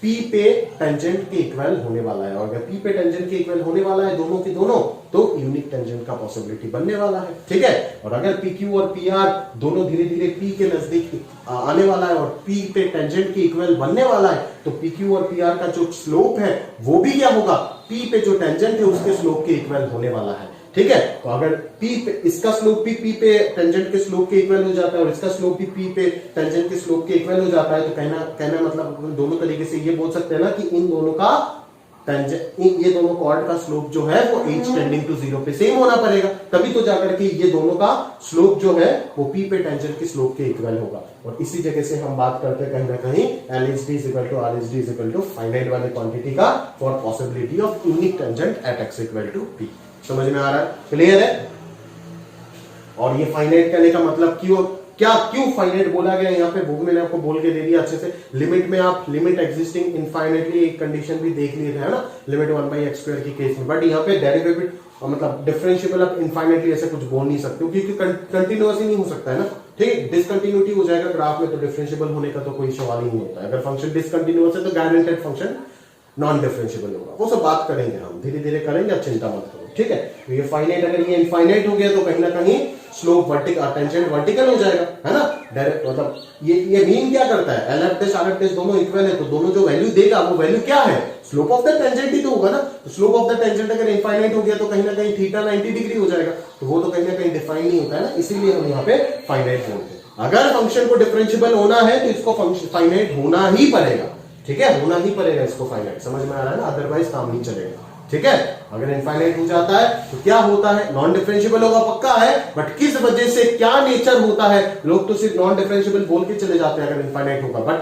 P पे टेंजेंट के इक्वल होने वाला है, और अगर P पे टेंजेंट के इक्वल होने वाला है दोनों के दोनों तो यूनिक टेंजेंट का पॉसिबिलिटी बनने वाला है, ठीक है। और अगर PQ और PR दोनों धीरे धीरे P के नजदीक आने वाला है और P पे टेंजेंट के इक्वल बनने वाला है तो PQ और PR का जो स्लोप है वो भी क्या होगा, P पे जो टेंजेंट है उसके स्लोप के इक्वल होने वाला है, ठीक है। तो अगर P पे इसका स्लोप भी P पे टेंजेंट के स्लोप के इक्वल हो जाता है और इसका स्लोप भी P पे टेंजेंट के स्लोप के इक्वल हो जाता है तो कहना मतलब दोनों तरीके से ये बोल सकते हैं ना कि इन दोनों का ये दोनों कॉर्ड का स्लोप जो है वो h टेंडिंग टू जीरो पे सेम होना पड़ेगा, तभी तो जाकर के ये दोनों का स्लोप जो है वो P पे टेंजेंट के स्लोप के इक्वल होगा। और इसी जगह से हम बात करते हैं कहीं ना कहीं LHD is equal to RHD is equal to finite वाले क्वांटिटी का for possibility of unique tangent at x equal to P। समझ में आ रहा है, क्लियर है। और ये फाइनाइट करने का मतलब क्यों फाइनाइट बोला गया यहाँ पे, वो मैंने आपको बोल के दे दिया अच्छे से। लिमिट में आप लिमिट एग्जिस्टिंग इनफाइनाइटली एक कंडीशन भी देख लिए थे, है ना, लिमिट 1/x² की केस में, बट यहाँ पे डेरिवेटिव मतलब डिफरेंशिएबल आप इनफाइनाइटली ऐसे कुछ बोल नहीं सकते क्योंकि कंटिन्यूअस ही नहीं हो सकता है ना, ठीक है। डिसकंटिन्यूटी हो जाएगा ग्राफ में तो डिफरेंशिएबल होने का तो कोई सवाल ही नहीं होता है। अगर फंक्शन डिसकंटिन्यूअस है तो गारंटेड फंक्शन नॉन डिफरेंशिएबल होगा, वो सब बात करेंगे हम, धीरे धीरे करेंगे, अब चिंता मत करो, ठीक है। तो ये फाइनाइट, अगर ये इनफाइनाइट हो गया तो कहीं ना कहीं स्लोप वर्टिकल टेंजेंट वर्टिकल हो जाएगा, है ना, डायरेक्ट मतलब ये मीन क्या करता है, LF' RF' दोनों इक्वल है तो दोनों जो वैल्यू देगा वो वैल्यू क्या है, स्लोप ऑफ द टेंजेंट ही तो होगा ना। तो स्लोप ऑफ द टेंजेंट अगर इनफाइनाइट हो गया तो कहीं ना कहीं थीटा 90 डिग्री हो जाएगा, तो वो तो कहीं ना कहीं डिफाइन नहीं होता है ना, इसीलिए हम यहाँ पे फाइनाइट बोलते हैं। अगर फंक्शन को डिफरेंशिएबल होना है तो इसको फंक्शन फाइनाइट होना ही पड़ेगा, ठीक है, होना ही पड़ेगा इसको फाइनाइट, समझ में आ रहा है ना, अदरवाइज काम नहीं चलेगा, ठीक है। अगर इनफाइनाइट हो जाता है तो क्या होता है, नॉन डिफरेंशिएबल होगा पक्का है, बट किस वजह से, क्या नेचर होता है, लोग तो सिर्फ नॉन डिफरेंशिएबल बोल के चले जाते हैं अगर इनफाइनाइट होगा, बट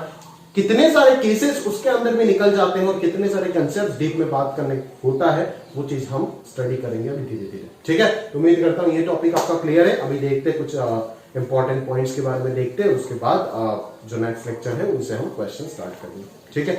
कितने सारे केसेस उसके अंदर में निकल जाते हैं और कितने सारे कंसेप्ट डीप में बात करने होता है, वो चीज हम स्टडी करेंगे अभी धीरे धीरे, ठीक है। तो उम्मीद करता हूं ये टॉपिक आपका क्लियर है। अभी देखते हैं कुछ इंपॉर्टेंट पॉइंट्स के बारे में देखते हैं, उसके बाद जो नेक्स्ट लेक्चर है उनसे हम क्वेश्चन स्टार्ट करेंगे, ठीक है।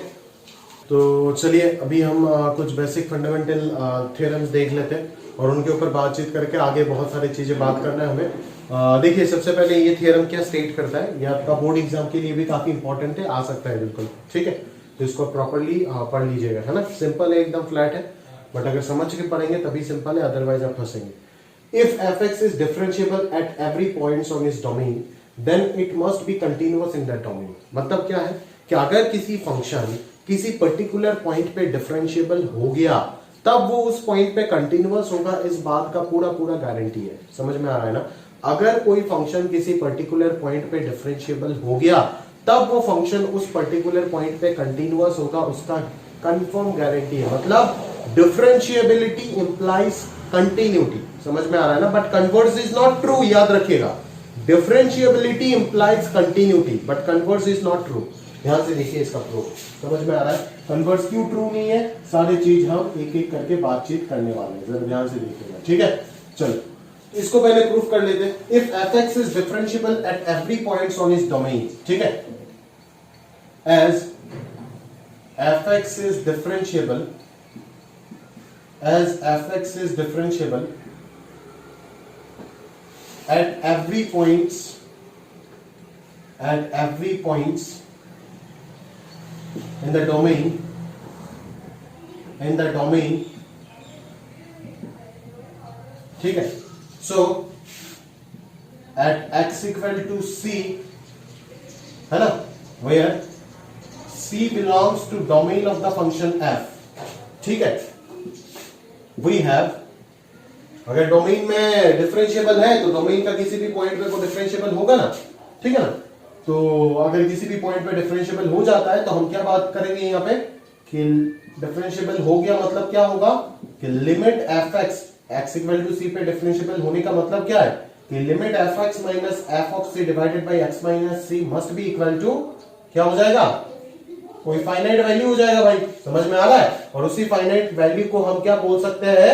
तो चलिए अभी हम कुछ बेसिक फंडामेंटल थ्योरम्स देख लेते हैं और उनके ऊपर बातचीत करके आगे बहुत सारी चीजें बात करना है हमें। देखिए सबसे पहले ये थ्योरम क्या स्टेट करता है, ये आपका बोर्ड एग्जाम के लिए भी काफी इंपॉर्टेंट है, आ सकता है बिल्कुल, ठीक है। तो इसको प्रॉपरली पढ़ लीजिएगा, है ना, सिंपल है, एकदम फ्लैट है, बट अगर समझ के पढ़ेंगे तभी सिंपल है, अदरवाइज आप फंसेंगे। If fx is differentiable at every point on its domain then it must be continuous in that domain। मतलब क्या है कि अगर किसी फंक्शन किसी पर्टिकुलर पॉइंट पे डिफरेंशिएबल हो गया तब वो उस पॉइंट पे कंटिन्यूअस होगा, इस बात का पूरा गारंटी है, समझ में आ रहा है ना। अगर कोई फंक्शन किसी पर्टिकुलर पॉइंट पे डिफरेंशिएबल हो गया तब वो फंक्शन उस पर्टिकुलर पॉइंट पे कंटिन्यूअस होगा, उसका कंफर्म गारंटी है। मतलब डिफरेंशिएबिलिटी इंप्लाइज कंटिन्यूटी, समझ में आ रहा है ना, but converse is not true, याद रखिएगा। Differentiability implies continuity but converse is not true. ध्यान से देखिए इसका प्रूफ, समझ में आ रहा है। कन्वर्स क्यों ट्रू नहीं है, सारी चीज हम एक एक करके बातचीत करने वाले हैं, जरा ध्यान से देखिएगा, ठीक है। चलो इसको पहले प्रूफ कर लेते हैं। If fx is differentiable at every point on its domain, ठीक है, as fx is differentiable at every points in the domain, ठीक है। So at x equal to c, है ना, where c belongs to domain of the function f, ठीक है, we have अगर domain में डिफरेंशिएबल है तो डोमेन का किसी भी पॉइंट पे वो डिफरेंशिएबल होगा ना, ठीक है ना। तो अगर किसी भी पॉइंट पे डिफरेंशिएबल हो जाता है तो हम क्या बात करेंगे यहाँ पे कि डिफरेंशिएबल हो गया मतलब क्या होगा कि limit f x x equal to c पे डिफरेंशिएबल होने का मतलब क्या है कि limit f x minus f of c divided by x minus c must be equal to क्या हो जाएगा, कोई फाइनाइट वैल्यू हो जाएगा भाई, समझ में आ रहा है। और उसी फाइनाइट वैल्यू को हम क्या बोल सकते हैं,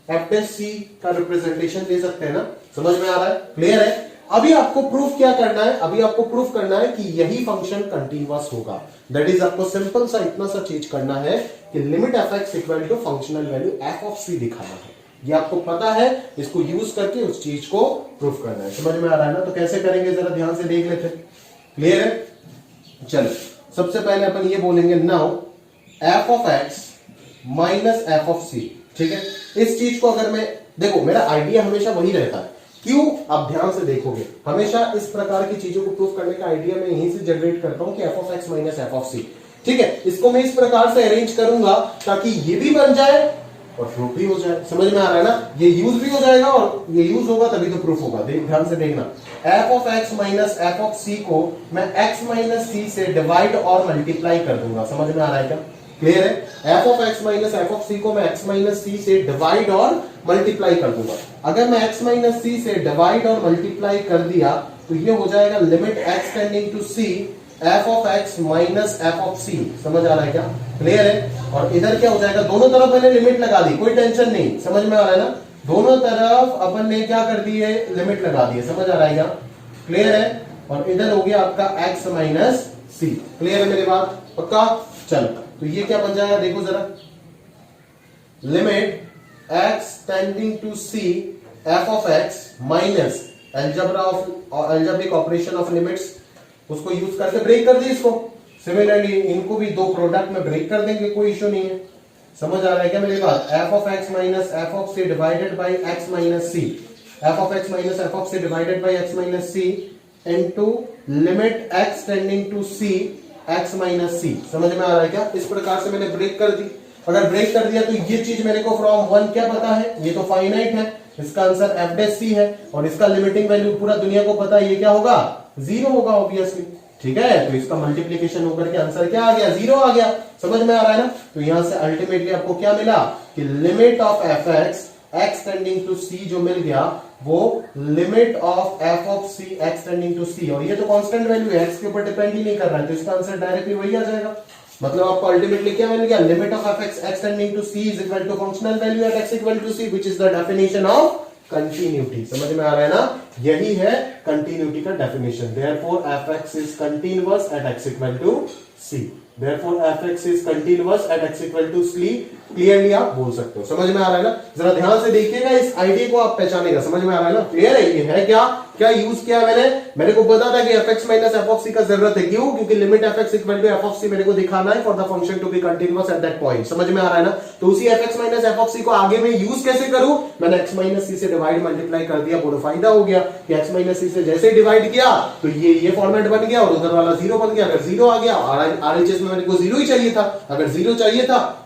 एफ डैश सी का रिप्रेजेंटेशन दे सकते हैं ना, समझ में आ रहा है, क्लियर है। अभी आपको प्रूफ क्या करना है, अभी आपको प्रूफ करना है कि यही फंक्शन कंटीन्यूअस होगा। दैट इज आपको सिंपल सा इतना सा चीज करना है कि limit f x equal to functional value f of c दिखाना है। ये आपको पता है, इसको यूज करके उस चीज को प्रूफ करना है, समझ में आ रहा है ना। तो कैसे करेंगे जरा ध्यान से देख लेते हैं, क्लियर है। चलो सबसे पहले अपन ये बोलेंगे now f of x minus f of c, ठीक है। इस चीज को अगर मैं देखो, मेरा आइडिया हमेशा वही रहता है, क्यों आप ध्यान से देखोगे, हमेशा इस प्रकार की चीजों को प्रूफ करने का आइडिया मैं यहीं से जनरेट करता हूं कि f of x minus f of c, ठीक है। इसको मैं इस प्रकार से अरेंज करूंगा ताकि ये भी बन जाए और प्रूफ भी हो जाए, समझ में आ रहा है ना। ये यूज भी हो जाएगा और ये यूज होगा तभी तो प्रूफ होगा। ध्यान से देखना, f of x minus f of c को मैं एक्स माइनस सी से डिवाइड और मल्टीप्लाई कर दूंगा, समझ में आ रहा है क्या, क्लियर है। F of x minus f of c को मैं एक्स माइनस सी से डिवाइड और मल्टीप्लाई कर दूंगा। अगर मैं एक्स माइनस सी से डिवाइड और मल्टीप्लाई कर दिया तो ये हो जाएगा limit x tending to c f of x minus f of c, समझ आ रहा है क्या, क्लियर है। और इधर क्या हो जाएगा, दोनों तरफ मैंने लिमिट लगा दी, कोई टेंशन नहीं, समझ में आ रहा है ना। दोनों तरफ अपन ने क्या कर दी है, लिमिट लगा दी है, समझ आ रहा है क्या, क्लियर है। और इधर हो गया आपका एक्स माइनस सी, क्लियर है मेरी बात, पक्का। चलो तो ये क्या बन जाएगा, देखो जरा, limit x tending to c f of x minus algebra of algebraic operation of limits, उसको यूज करके ब्रेक कर दी इसको। सिमिलरली इनको भी दो प्रोडक्ट में ब्रेक कर देंगे, कोई इश्यू नहीं है, समझ आ रहा है क्या मेरी बात। F of x minus f of c divided by x minus c, f of x minus f of c divided by x minus c into limit x tending to c x minus c, समझ में आ रहा है क्या। इस प्रकार से मैंने ब्रेक कर दी। अगर ब्रेक कर दिया तो ये चीज मेरे को फ्रॉम वन क्या पता है, ये तो फाइनाइट है, इसका आंसर एफ डैश सी है। और इसका लिमिटिंग वैल्यू पूरा दुनिया को पता है, ये क्या होगा, जीरो होगा ऑब्वियसली, ठीक है। तो इसका मल्टीप्लीकेशन होकर के आंसर क्या आ गया, जीरो आ गया, समझ में आ रहा है ना। तो यहां से अल्टीमेटली आपको क्या मिला कि limit of f x x tending to c जो मिल गया वो limit of f of c x tending to c, और ये तो कांस्टेंट वैल्यू है, एक्स के ऊपर डिपेंड ही नहीं कर रहा है, तो इसका आंसर डायरेक्टली वही आ जाएगा। मतलब आपको अल्टीमेटली क्या मिल गया, limit of f x x tending to c is equal to functional value at x equal to c which is the definition of continuity, समझ में आ रहा है ना, यही है कंटिन्यूटी का definition. Therefore f x is continuous at x equal to c, therefore f x is continuous at x equal to c, clearly आप बोल सकते हो, समझ में आ रहा है ना। जरा ध्यान से देखिएगा, इस आइडिया को आप पहचानेगा, समझ में आ रहा है ना, क्लियर है। ये है क्या क्या यूज किया मैंने, मेरे को पता था कि f x minus f of c का जरूरत है, क्यों, क्योंकि limit f x equal to f of c मेरे को दिखाना है for the function to be continuous at that point, समझ में आ रहा है ना। तो उसी f x minus f of c को आगे में यूज कैसे करूं, मैंने एक्स माइनस सी से डिवाइड मल्टीप्लाई कर दिया, बोलो फायदा हो गया कि एक्स माइनस सी से जैसे डिवाइड किया तो ये फॉर्मेट बन गया और उधर वाला जीरो बन गया। अगर जीरो आ गया, आरएचएस में मेरे को जीरो ही चाहिए था, अगर जीरो चाहिए था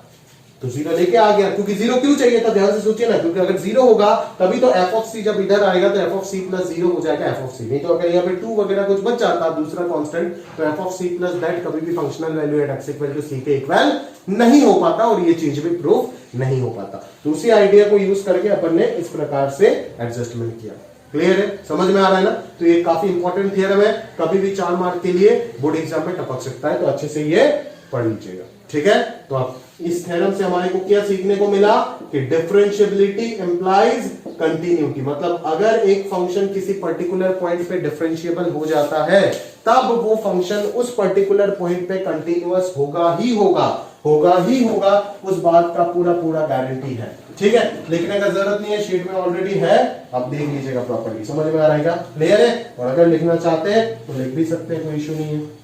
तो जीरो लेके आ गया, क्योंकि जीरो क्यों चाहिए था, ध्यान से सोचिए ना, क्योंकि अगर जीरो होगा तभी तो एफ ऑफ सी जब इधर आएगा तो f of c plus zero हो जाएगा एफ ऑफ सी, नहीं तो अगर यहाँ पे टू वगैरह कुछ बच जाता दूसरा कांस्टेंट तो f of c plus that कभी भी functional value at x equal to c के इक्वल नहीं हो पाता और ये चीज भी प्रूफ नहीं हो पाता। तो उसी आइडिया को यूज करके अपन ने इस प्रकार से एडजस्टमेंट किया, क्लियर है, समझ में आ रहा है ना। तो ये काफी इंपॉर्टेंट थियरम है, कभी भी 4 मार्क के लिए बोर्ड एग्जाम में टपक सकता है, तो अच्छे से ये पढ़ लीजिएगा, ठीक है। तो आप इस थ्योरम से हमारे को क्या सीखने को मिला कि डिफरेंशिएबिलिटी इंप्लाइज कंटिन्यूटी, मतलब अगर एक फंक्शन किसी पर्टिकुलर पॉइंट पे डिफरेंशिएबल हो जाता है तब वो फंक्शन उस पर्टिकुलर पॉइंट पे कंटिन्यूअस होगा ही होगा, होगा ही होगा, उस बात का पूरा पूरा गारंटी है, ठीक है। लिखने का जरूरत नहीं है, शीट में ऑलरेडी है, आप देख लीजिएगा प्रॉपर्ली, समझ में आ रहा है क्या, क्लियर है। और अगर लिखना चाहते हैं तो लिख भी सकते हैं, कोई इश्यू नहीं है।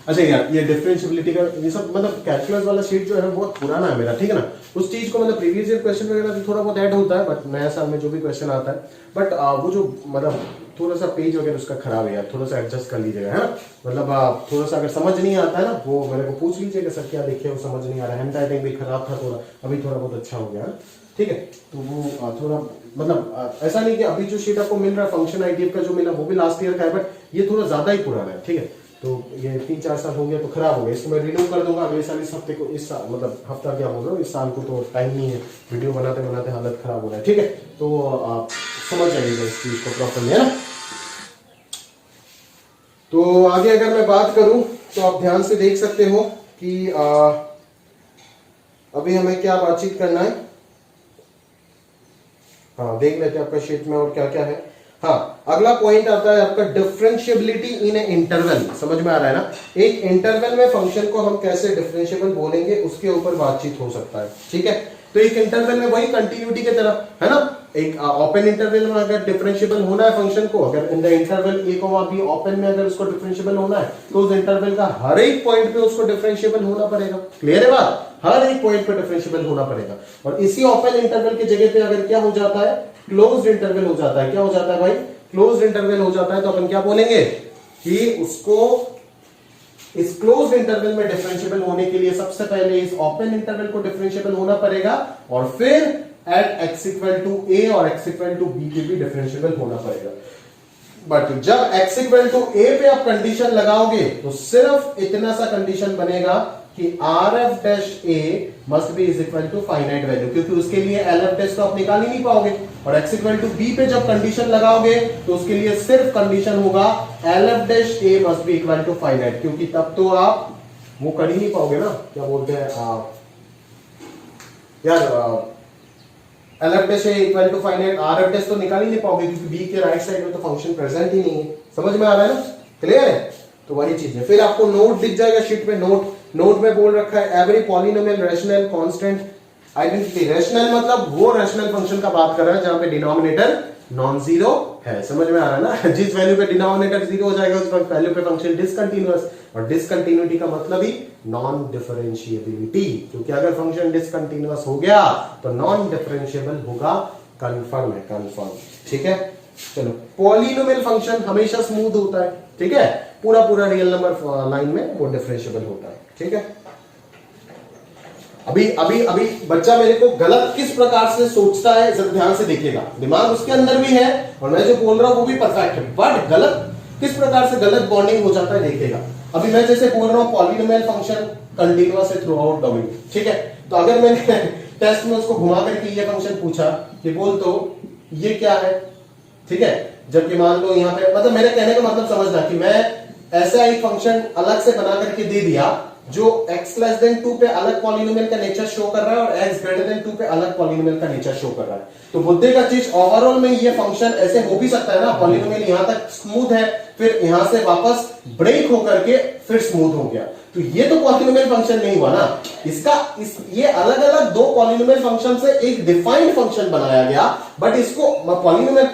अच्छा यार, ये डिफरेंशिएबिलिटी का ये सब मतलब कैलकुलस वाला शीट जो है बहुत पुराना है मेरा, ठीक है ना। उस चीज को मतलब प्रीवियस ईयर क्वेश्चन वगैरह भी थोड़ा बहुत ऐड होता है, बट नया साल में जो भी क्वेश्चन आता है, बट वो जो मतलब थोड़ा सा पेज वगैरह उसका खराब है यार, थोड़ा सा एडजस्ट कर लीजिएगा, है ना। मतलब थोड़ा सा अगर समझ नहीं आता है ना वो मेरे को पूछ लीजिएगा, सर क्या लिखे वो समझ नहीं आ रहा है, हैंड राइटिंग भी खराब था थोड़ा, अभी थोड़ा बहुत अच्छा हो गया है। ठीक है। तो वो थोड़ा मतलब ऐसा नहीं कि अभी जो शीट आपको मिल रहा है फंक्शन आईटीएफ का जो मिला वो भी लास्ट ईयर का है, बट ये थोड़ा ज्यादा ही पुराना है, ठीक है। तो ये 3-4 साल हो गया तो खराब हो गया, इसको मैं रिन्यू कर दूंगा अगले साल इस हफ्ते को, इस साल मतलब हफ्ता क्या बोल रहा हूँ, इस साल को तो टाइम नहीं है, वीडियो बनाते बनाते हालत खराब हो रहा है, ठीक है। तो आप समझ जाइएगा इस चीज को प्रॉपरली, है ना। तो आगे अगर मैं बात करूं तो आप ध्यान से देख सकते हो कि अभी हमें क्या बातचीत करना है। हाँ देख लेते हैं आपका शीट में और क्या क्या है। हाँ अगला पॉइंट आता है आपका डिफरेंशिएबिलिटी इन ए इंटरवल। समझ में आ रहा है ना, एक इंटरवल में फंक्शन को हम कैसे डिफरेंशिएबल बोलेंगे उसके ऊपर बातचीत हो सकता है, ठीक है। तो एक इंटरवल में वही कंटिन्यूटी की तरह है ना, एक ओपन इंटरवल में अगर डिफरेंशिएबल होना है फंक्शन को, अगर इन द इंटरवल ए को बी ओपन में अगर उसको डिफरेंशिएबल होना है तो उस इंटरवल का हर एक पॉइंट पे उसको डिफरेंशिएबल होना पड़ेगा। क्लियर है बात, हर एक पॉइंट पे डिफरेंशिएबल होना पड़ेगा। और इसी ओपन इंटरवल की जगह पे अगर क्या हो जाता है, क्लोज्ड इंटरवल हो जाता है। क्या हो जाता है भाई, क्लोज्ड इंटरवल हो जाता है। तो अपन क्या बोलेंगे कि उसको इस क्लोज्ड इंटरवल में डिफरेंशिएबल होने के लिए सबसे पहले इस ओपन इंटरवल को डिफरेंशिएबल होना पड़ेगा और फिर at x equal to a और x इक्वल टू b के भी डिफरेंशिएबल होना पड़ेगा। बट जब x इक्वल टू a पे आप कंडीशन लगाओगे तो सिर्फ इतना सा कंडीशन बनेगा कि RF dash a must be is equal to finite value, क्योंकि उसके लिए LF डैश तो आप निकाल ही नहीं पाओगे। और x इक्वल टू b पे जब कंडीशन लगाओगे तो उसके लिए सिर्फ कंडीशन होगा LF dash a must be equal to finite, क्योंकि तब तो आप वो कर ही नहीं पाओगे ना, क्या बोलते हैं यार LF dash a equal to finite, RF dash तो निकाल ही नहीं पाओगे क्योंकि b के राइट साइड में तो फंक्शन प्रेजेंट ही नहीं है। समझ में आ रहा है ना, क्लियर है। तो वही चीज है। फिर आपको नोट दिख जाएगा शीट में, नोट में बोल रखा है every polynomial rational constant identity. Rational मतलब वो रैशनल फंक्शन का बात कर रहा है जहां पे डिनोमिनेटर नॉन जीरो है। समझ में आ रहा है ना, जिस वैल्यू पे डिनोमिनेटर जीरो हो जाएगा उस वैल्यू पे फंक्शन डिसकंटीन्यूअस। और डिसकंटिन्यूटी का मतलब ही नॉन डिफरेंशिएबिलिटी, क्योंकि अगर फंक्शन डिसकंटीन्यूअस हो गया तो नॉन डिफरेंशिएबल होगा, कंफर्म है, कंफर्म, ठीक है। चलो पॉलिनोमियल फंक्शन हमेशा स्मूथ होता है, ठीक है, पूरा पूरा रियल नंबर लाइन में वो डिफरेंशिएबल होता है, ठीक है। अभी अभी अभी बच्चा मेरे को गलत किस प्रकार से सोचता है जरा ध्यान से देखिएगा, दिमाग उसके अंदर भी है और मैं जो बोल रहा हूं वो भी परफेक्ट है, बट गलत किस प्रकार से गलत बॉन्डिंग हो जाता है देखिएगा। अभी मैं जैसे बोल रहा हूं पॉलिनोमियल फंक्शन कंटीन्यूअस है थ्रू आउट डोमेन, ठीक है। तो अगर मैंने टेस्ट में उसको घुमा करके ये फंक्शन पूछा कि बोल तो ये क्या है, ठीक है, जबकि मान लो यहाँ पे मतलब मेरे कहने का मतलब समझना कि मैं ऐसा एक फंक्शन अलग से बना करके दे दिया जो x लेस देन 2 पे अलग पॉलिनोमियल का नेचर शो कर रहा है और x ग्रेटर देन 2 पे अलग पॉलिनोमियल का नेचर शो कर रहा है। तो बुद्धि का चीज ओवरऑल में ये फंक्शन ऐसे हो भी सकता है ना, पॉलिनोमियल यहां तक स्मूथ है फिर यहां से वापस ब्रेक होकर के फिर स्मूथ हो गया, तो ये तो पॉलिनोमियल फंक्शन नहीं हुआ ना। ये अलग अलग दो पॉलिनोमियल फंक्शन से एक डिफाइंड फंक्शन बनाया गया, बट इसको पॉलिनोमियल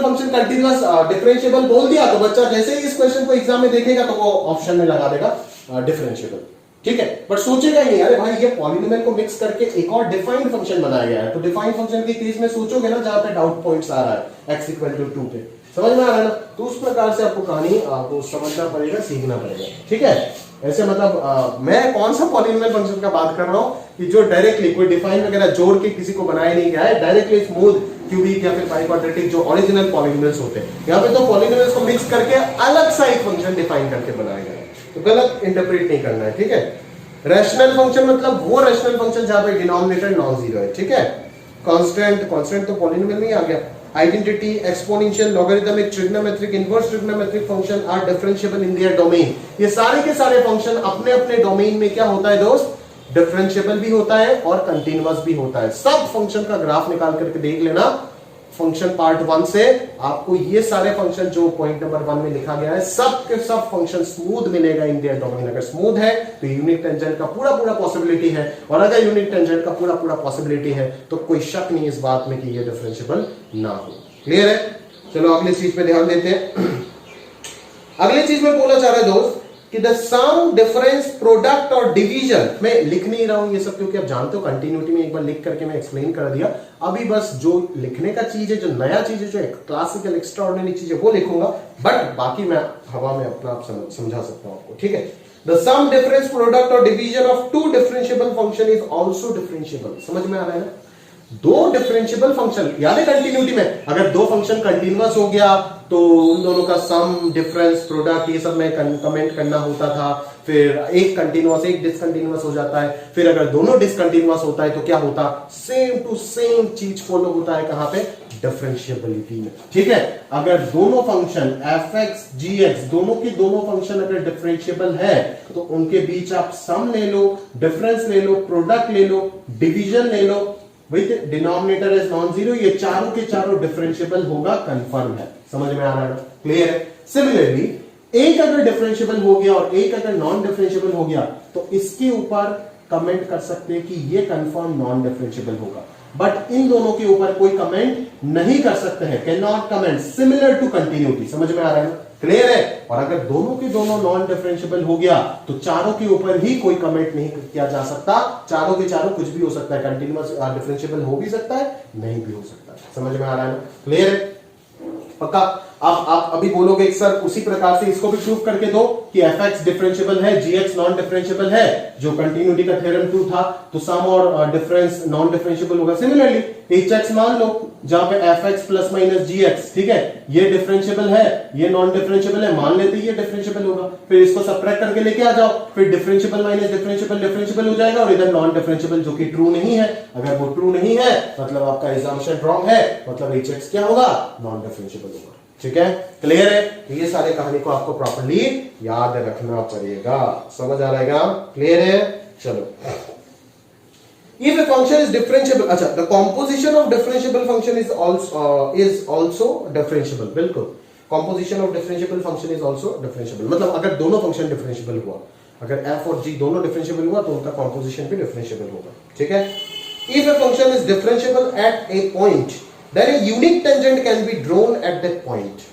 फंक्शन कंटीन्यूअस डिफरेंशिएबल बोल दिया तो बच्चा जैसे ही इस क्वेश्चन को एग्जाम में देखेगा तो वो ऑप्शन में लगा देगा डिफरेंशिएबल, ठीक है, बट सोचेगा ही नहीं अरे भाई ये पॉलिनोमियल को मिक्स करके एक और डिफाइंड फंक्शन बनाया गया है। तो डिफाइंड फंक्शन के केस में सोचोगे ना जहां पे डाउट पॉइंट्स आ रहा है x इक्वल टू 2 पे, समझ में आ रहा है ना। तो उस प्रकार से आपको कहानी आपको समझना पड़ेगा, सीखना पड़ेगा, ठीक है। ऐसे मतलब मैं कौन सा पॉलिनोमियल फंक्शन का बात कर रहा हूं कि जो डायरेक्टली कोई डिफाइन वगैरह जोड़ के किसी को बनाया नहीं गया है, डायरेक्टली स्मूथ क्यूबिक या फिर बाइक्वाड्रेटिक जो ओरिजिनल पॉलिनोमियल्स होते हैं, यहाँ पे तो पॉलिनोमियल्स को मिक्स करके अलग सा एक फंक्शन डिफाइन करके बनाया गया है, तो गलत इंटरप्रेट नहीं करना है, ठीक है। रैशनल फंक्शन मतलब वो रैशनल फंक्शन जहां पे डिनोमिनेटर नॉन जीरो है, ठीक है। कांस्टेंट तो पॉलिनोमियल में आ गया। Identity, exponential, logarithmic, trigonometric, inverse trigonometric function are differentiable in their domain. ये सारे के सारे फंक्शन अपने अपने डोमेन में क्या होता है दोस्त, डिफरेंशिएबल भी होता है और कंटीन्यूअस भी होता है। सब फंक्शन का ग्राफ निकाल करके देख लेना फंक्शन पार्ट 1 से, आपको ये सारे फंक्शन जो पॉइंट नंबर 1 में लिखा गया है सब के सब फंक्शन स्मूथ मिलेगा इन देयर डोमेन। अगर स्मूथ है तो यूनिक टेंजेंट का पूरा पूरा पॉसिबिलिटी है, और अगर यूनिक टेंजेंट का पूरा पूरा पॉसिबिलिटी है तो कोई शक नहीं इस बात में कि ये डिफरेंशिएबल ना हो। क्लियर है। चलो अगली चीज पे ध्यान देते हैं। अगली चीज में बोला जा रहा है दोस्त कि द सम, डिफरेंस, प्रोडक्ट और डिवीजन, मैं लिख नहीं रहा हूं ये सब क्योंकि आप जानते हो कंटिन्यूटी में एक बार लिख करके मैं एक्सप्लेन कर दिया। अभी बस जो लिखने का चीज है, जो नया चीज है, जो क्लासिकल एक्स्ट्राऑर्डिनरी चीज है वो लिखूंगा, बट बाकी मैं हवा में अपना आप समझा सकता हूं आपको, ठीक है। द सम, डिफरेंस, प्रोडक्ट और division of two differentiable function is also differentiable. समझ में आ रहा है ना। दो डिफरेंशियबल फंक्शन, याद है कंटिन्यूटी में अगर दो फंक्शन कंटिन्यूअस हो गया तो उन दोनों का सम, डिफरेंस, प्रोडक्ट, ये सब में कमेंट करना होता था। फिर एक कंटिन्यूअस एक डिसकंटिन्यूअस हो जाता है। फिर अगर दोनों डिसकंटिन्यूअस होता है तो क्या होता, सेम टू सेम चीज फॉलो होता है कहां पे, डिफरेंशियबिलिटी में। ठीक है, अगर दोनों फंक्शन एफ एक्स जी एक्स दोनों के दोनों फंक्शन अगर डिफरेंशियबल है तो उनके बीच आप सम ले लो, डिफरेंस ले लो, प्रोडक्ट ले लो, डिवीजन ले लो, with denominator is non zero, ये चारों के चारों डिफरेंशियबल होगा, कंफर्म है। समझ में आ रहा है ना, क्लियर है। सिमिलरली एक अगर डिफरेंशियबल हो गया और एक अगर नॉन डिफरेंशियबल हो गया तो इसके ऊपर कमेंट कर सकते हैं कि ये कंफर्म नॉन डिफरेंशियबल होगा, बट इन दोनों के ऊपर कोई कमेंट नहीं कर सकते हैं, can not comment, similar to continuity. समझ में आ रहा है ना, क्लियर है। और अगर दोनों के दोनों नॉन डिफरेंशियबल हो गया तो चारों के ऊपर ही कोई कमेंट नहीं किया जा सकता, चारों के चारों कुछ भी हो सकता है, कंटिन्यूअस डिफरेंशियबल हो भी सकता है, नहीं भी हो सकता है। समझ में आ रहा है ना, क्लियर है, पक्का। आप अभी बोलोगे सर उसी प्रकार से इसको भी प्रूव करके दो कि एफ एक्स डिफरेंशियबल है, जी एक्स नॉन डिफरेंशियबल है, जो कंटिन्यूटी का थ्योरम ट्रू था, तो सम और डिफरेंस नॉन डिफरेंशियबल होगा। सिमिलरली एच एक्स मान लो जहां पे एफ एक्स प्लस माइनस जी एक्स, ठीक है, ये डिफरेंशियबल है, ये नॉन डिफरेंशियबल है, मान लेते ये डिफरेंशियबल होगा, फिर इसको सबट्रैक्ट करके लेके आ जाओ, फिर डिफरेंशियबल माइनस डिफरेंशियबल डिफरेंशियल हो जाएगा, और इधर नॉन डिफरेंशियबल जो कि ट्रू नहीं है। अगर वो ट्रू नहीं है मतलब आपका assumption रॉन्ग है, मतलब एच एक्स क्या होगा, नॉन डिफरेंशियबल होगा। ठीक है, क्लियर है। तो ये सारे कहानी को आपको प्रॉपर्ली याद रखना पड़ेगा। समझ आ रहेगा, क्लियर है। चलो, if a function is differentiable, अच्छा, the composition of differentiable function is also differentiable। बिल्कुल, composition of differentiable function is also differentiable, मतलब अगर दोनों फंक्शन डिफरेंशियबल हुआ, अगर f और g दोनों डिफरेंशियबल हुआ तो उनका कॉम्पोजिशन भी डिफरेंशियबल होगा। ठीक है, if a function is differentiable at a point, then a unique tangent can be drawn at that point।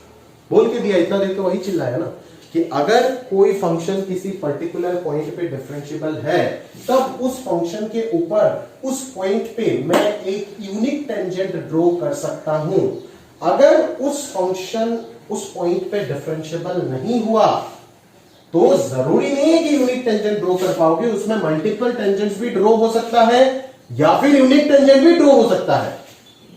बोल के दिया, इतना देर तो वही चिल्लाया ना कि अगर कोई फंक्शन किसी पर्टिकुलर पॉइंट पे डिफरेंशियबल है तब उस फंक्शन के ऊपर उस पॉइंट पे मैं एक यूनिक टेंजेंट ड्रॉ कर सकता हूं। अगर उस फंक्शन उस पॉइंट पे डिफरेंशियबल नहीं हुआ तो जरूरी नहीं है कि यूनिक टेंजेंट ड्रॉ कर पाओगे, उसमें मल्टीपल टेंजेंट्स भी ड्रॉ हो सकता है या फिर यूनिक टेंजेंट भी ड्रॉ हो सकता है।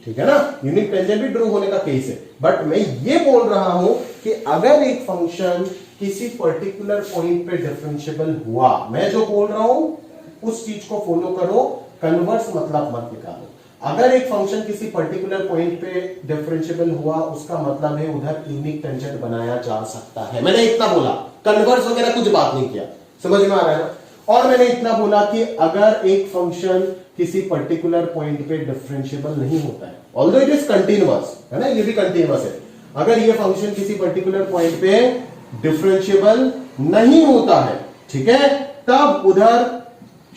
ठीक है ना, यूनिक टेंजेंट भी ड्रॉ होने का केस है। बट मैं ये बोल रहा हूं कि अगर एक फंक्शन किसी पर्टिकुलर पॉइंट पे डिफरेंशियबल हुआ, मैं जो बोल रहा हूं उस चीज को फॉलो करो, कन्वर्स मतलब मत निकालो। अगर एक फंक्शन किसी पर्टिकुलर पॉइंट पे डिफरेंशियबल हुआ उसका मतलब है उधर यूनिक टेंजेंट बनाया जा सकता है। मैंने इतना बोला, कन्वर्स वगैरह कुछ बात नहीं किया। समझ में आ रहा है ना। और मैंने इतना बोला कि अगर एक फंक्शन किसी पर्टिकुलर पॉइंट पे डिफरेंशियबल नहीं होता है, ऑल्दो इट इज कंटिन्यूअस, है ना, ये भी कंटिन्यूअस है, अगर ये फंक्शन किसी पर्टिकुलर पॉइंट पे डिफरेंशियबल नहीं होता है, ठीक है, तब उधर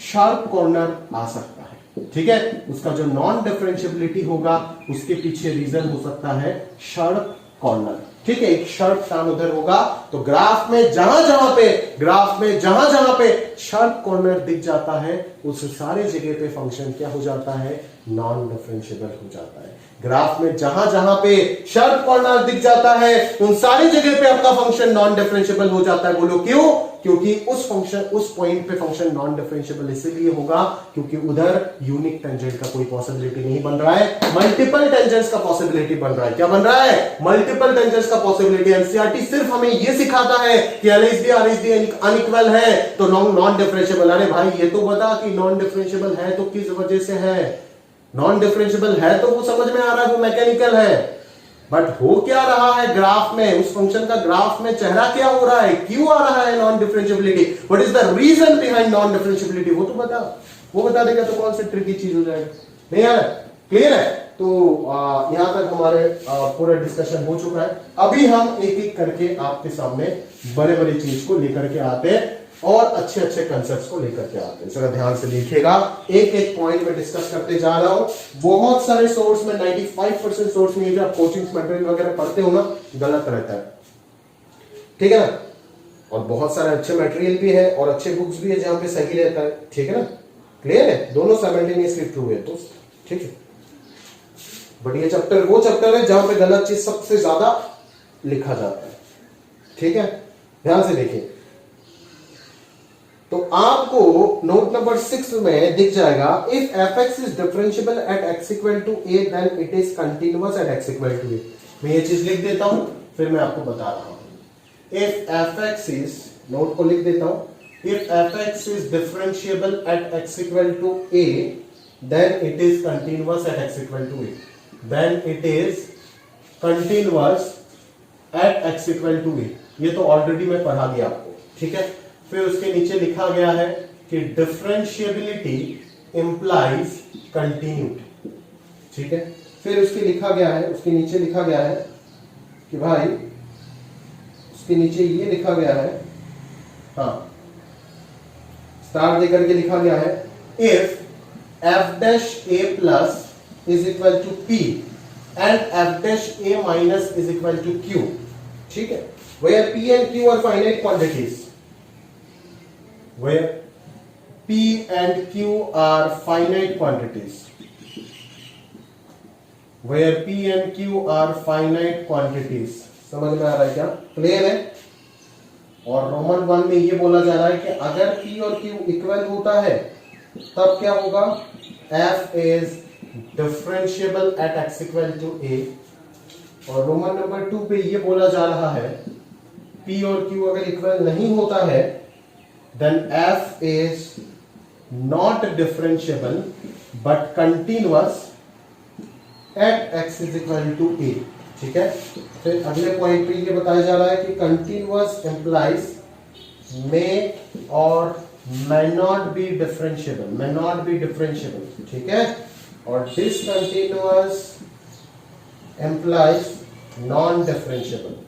शार्प कॉर्नर आ सकता है। ठीक है, उसका जो नॉन डिफरेंशियबिलिटी होगा उसके पीछे रीजन हो सकता है शार्प कॉर्नर। ठीक है, एक शार्प टर्न उधर होगा, तो ग्राफ में जहां जहां पे शार्प कॉर्नर दिख जाता है उस सारे जगह पे फंक्शन क्या हो जाता है, नॉन डिफरेंशियबल हो जाता है। ग्राफ में जहां जहां पे शार्प कॉर्नर दिख जाता है उन सारी जगह पे आपका फंक्शन नॉन डिफरेंशियबल हो जाता है। बोलो क्यों? क्योंकि उस पॉइंट पे फंक्शन नॉन डिफरेंशियबल इसलिए होगा क्योंकि उधर यूनिक टेंजेंट का कोई पॉसिबिलिटी नहीं बन रहा है, मल्टीपल टेंजेंट्स का पॉसिबिलिटी बन रहा है। क्या बन रहा है? मल्टीपल टेंजेंट्स का पॉसिबिलिटी। एनसीईआरटी सिर्फ हमें यह सिखाता है कि एलएचडी आरएचडी अनइक्वल है तो नॉन डिफरेंशियबल। अरे भाई ये तो बता कि नॉन डिफरेंशियबल है तो किस वजह से है, नॉन डिफरेंशियबल है तो वो समझ में आ रहा है, वो मैकेनिकल है, बट हो क्या रहा है ग्राफ में, उस फंक्शन का ग्राफ में चेहरा क्या हो रहा है, क्यों आ रहा है non differentiability, what is the reason behind non differentiability, वो तो बता, वो बता देगा तो कौन सी ट्रिकी चीज हो जाएगा। नहीं आ रहा, क्लियर है? तो यहां तक हमारे पूरा डिस्कशन हो चुका है। अभी हम एक एक करके आपके सामने बड़े बड़े चीज को लेकर के आते हैं और अच्छे अच्छे कंसेप्ट्स को लेकर के आते हैं। जरा ध्यान से देखिएगा, एक एक पॉइंट में डिस्कस करते जा रहा हूं। बहुत सारे सोर्स में 95% सोर्स में जो आप कोचिंग मटेरियल वगैरह पढ़ते हो ना, गलत रहता है, ठीक है ना, और बहुत सारे अच्छे मटेरियल भी है और अच्छे बुक्स भी है जहां पे सही रहता है। ठीक है ना, क्लियर है? दोनों साइमल्टेनियसली ट्रू है तो ठीक है। बट ये चैप्टर वो चैप्टर है जहां पे गलत चीज सबसे ज्यादा लिखा जाता है। ठीक है, ध्यान से देखिए। तो आपको नोट नंबर 6 में दिख जाएगा, if f x is differentiable at x equal to a then it is continuous at x equal to a. मैं ये चीज लिख देता हूं, फिर मैं आपको बता रहा हूं। If f x is, note को लिख देता हूं, if f x is differentiable at x equal to a then it is continuous at x equal to a, then it is continuous at x equal to a. ये तो already मैं पढ़ा दिया आपको, ठीक है। फिर उसके नीचे लिखा गया है कि डिफरेंशिएबिलिटी इंप्लाइज कंटिन्यूटी, ठीक है। फिर उसके लिखा गया है, उसके नीचे लिखा गया है कि भाई, उसके नीचे ये लिखा गया है, हाँ, स्टार देकर के लिखा गया है, if f dash a plus is equal to p and f dash a minus is equal to q, ठीक है, where p and q are finite quantities, where P and Q are finite quantities, where P and Q are finite quantities। समझ में आ रहा है क्या? Clear है? और रोमन 1 में ये बोला जा रहा है कि अगर P और Q इक्वल होता है तब क्या होगा? F is differentiable at x equal to A। और रोमन नंबर 2 पे ये बोला जा रहा है P और Q अगर इक्वल नहीं होता है then f is not differentiable but continuous at x is equal to a, ठीक है। फिर अगले पॉइंट पे ये बताया जा रहा है कि continuous implies may or may not be differentiable, may not be differentiable, ठीक है। और discontinuous implies non differentiable,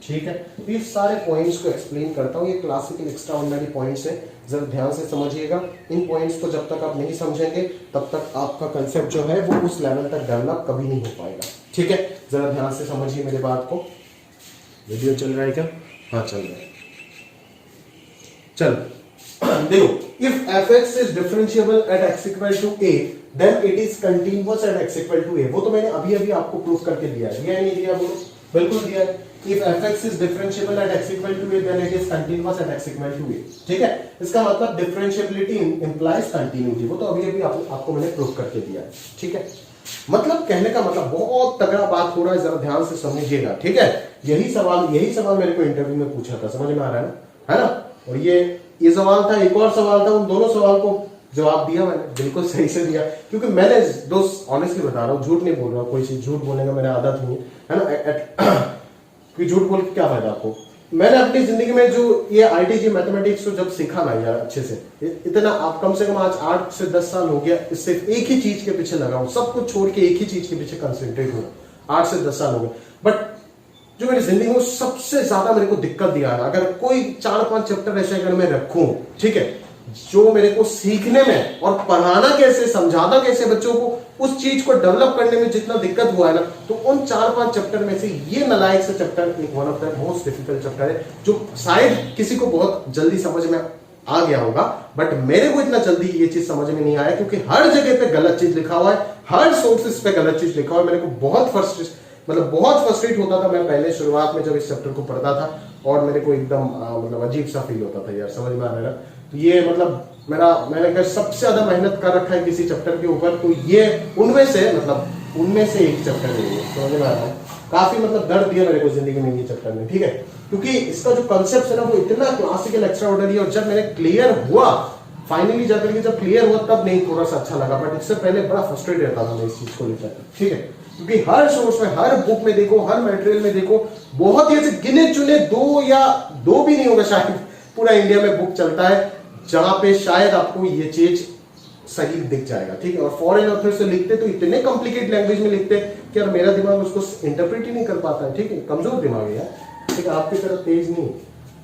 ठीक है। तो ये सारे पॉइंट्स को एक्सप्लेन करता हूं, ये क्लासिकल एक्स्ट्रा ऑर्डिनरी पॉइंट्स है, जरा ध्यान से समझिएगा। इन पॉइंट्स को जब तक आप नहीं समझेंगे तब तक आपका कंसेप्ट जो है वो उस लेवल तक डेवलप कभी नहीं हो पाएगा, ठीक है। जरा ध्यान से समझिए मेरे बात को। वीडियो चल रहा है क्या? हाँ चल रहा है। चल देखो, if f x is differentiable at x equal to a then it is continuous at x equal to a. वो तो मैंने अभी अभी आपको प्रूफ करके दिया है, दिया नहीं दिया? बोलो, बिल्कुल दिया है। If f(x) is differentiable at x equal to a, then it is continuous at x equal to a, ठीक है। इसका मतलब डिफरेंशिएबिलिटी इंप्लाइज कंटिन्यूटी, वो तो अभी अभी आपको मैंने प्रूफ करके दिया है, ठीक है। मतलब कहने का मतलब बहुत तगड़ा बात हो रहा है, जरा ध्यान से समझिएगा, ठीक है। यही सवाल मेरे को इंटरव्यू में पूछा था, समझ में आ रहा है ना? और ये सवाल था, एक और सवाल था, उन दोनों सवाल को जवाब दिया मैंने, बिल्कुल सही से दिया, क्योंकि मैंने दोस्त ऑनेस्टली बता रहा हूँ, झूठ नहीं बोल रहा हूँ, कोई चीज झूठ बोलने का मेरा आदत नहीं है ना, कि झूठ बोल के क्या फायदा आपको। मैंने अपनी जिंदगी में जो ये आईटीजी मैथमेटिक्स को जब सीखा ना यार अच्छे से, इतना आप कम से कम आज 8 से 10 साल हो गया, इससे एक ही चीज के पीछे लगा हूं, सब कुछ छोड़ के एक ही चीज के पीछे कंसंट्रेट हूं, 8 से 10 साल हो गए। बट जो मेरी जिंदगी में सबसे ज्यादा मेरे को दिक्कत दिया है, अगर कोई 4-5 चैप्टर ऐसे अगर मैं रखूं, ठीक है, जो मेरे को सीखने में और पढ़ाना कैसे, समझाना कैसे बच्चों को, उस चीज को डेवलप करने में जितना दिक्कत हुआ है ना, तो उन 4-5 चैप्टर में से ये नालायक से चैप्टर एक one of the most difficult chapter है, जो शायद किसी को बहुत जल्दी समझ में आ गया होगा, बट मेरे को इतना जल्दी ये चीज समझ में नहीं आया, क्योंकि हर जगह पे गलत चीज लिखा हुआ है, हर सोर्सेस पे गलत चीज लिखा हुआ है। मेरे को बहुत फ्रस्ट्रेट होता था मैं पहले शुरुआत में जब इस चैप्टर को पढ़ता था, और मेरे को एकदम मतलब अजीब सा फील होता था यार, समझ में आ रहा है। तो ये मतलब मैंने कहा सबसे ज्यादा मेहनत कर रखा है किसी चैप्टर के ऊपर, तो ये उनमें से एक चैप्टर है ये, समझ में आ रहा है। काफी मतलब दर्द दिया मेरे को जिंदगी में ये चैप्टर में, ठीक है, क्योंकि इसका जो कंसेप्ट है ना वो इतना क्लासिकल एक्स्ट्रा ऑर्डिनरी, और जब मैंने क्लियर हुआ फाइनली जाकर के, जब क्लियर हुआ तब नहीं थोड़ा सा अच्छा लगा, बट इससे पहले बड़ा फ्रस्ट्रेट रहता था मैं इस चीज को लेकर, ठीक है। क्योंकि हर सोर्स में, हर बुक में देखो, हर मटेरियल में देखो, बहुत ही ऐसे गिने चुने 2 भी नहीं होगा शायद पूरा इंडिया में बुक चलता है जहां पे शायद आपको ये चीज सही दिख जाएगा, ठीक है। और फॉरेन ऑथर से लिखते तो इतने कॉम्प्लिकेट लैंग्वेज में लिखते कि यार मेरा दिमाग उसको इंटरप्रेट ही नहीं कर पाता है, ठीक है, कमजोर दिमाग है यार, ठीक है, आपकी तरह तेज नहीं।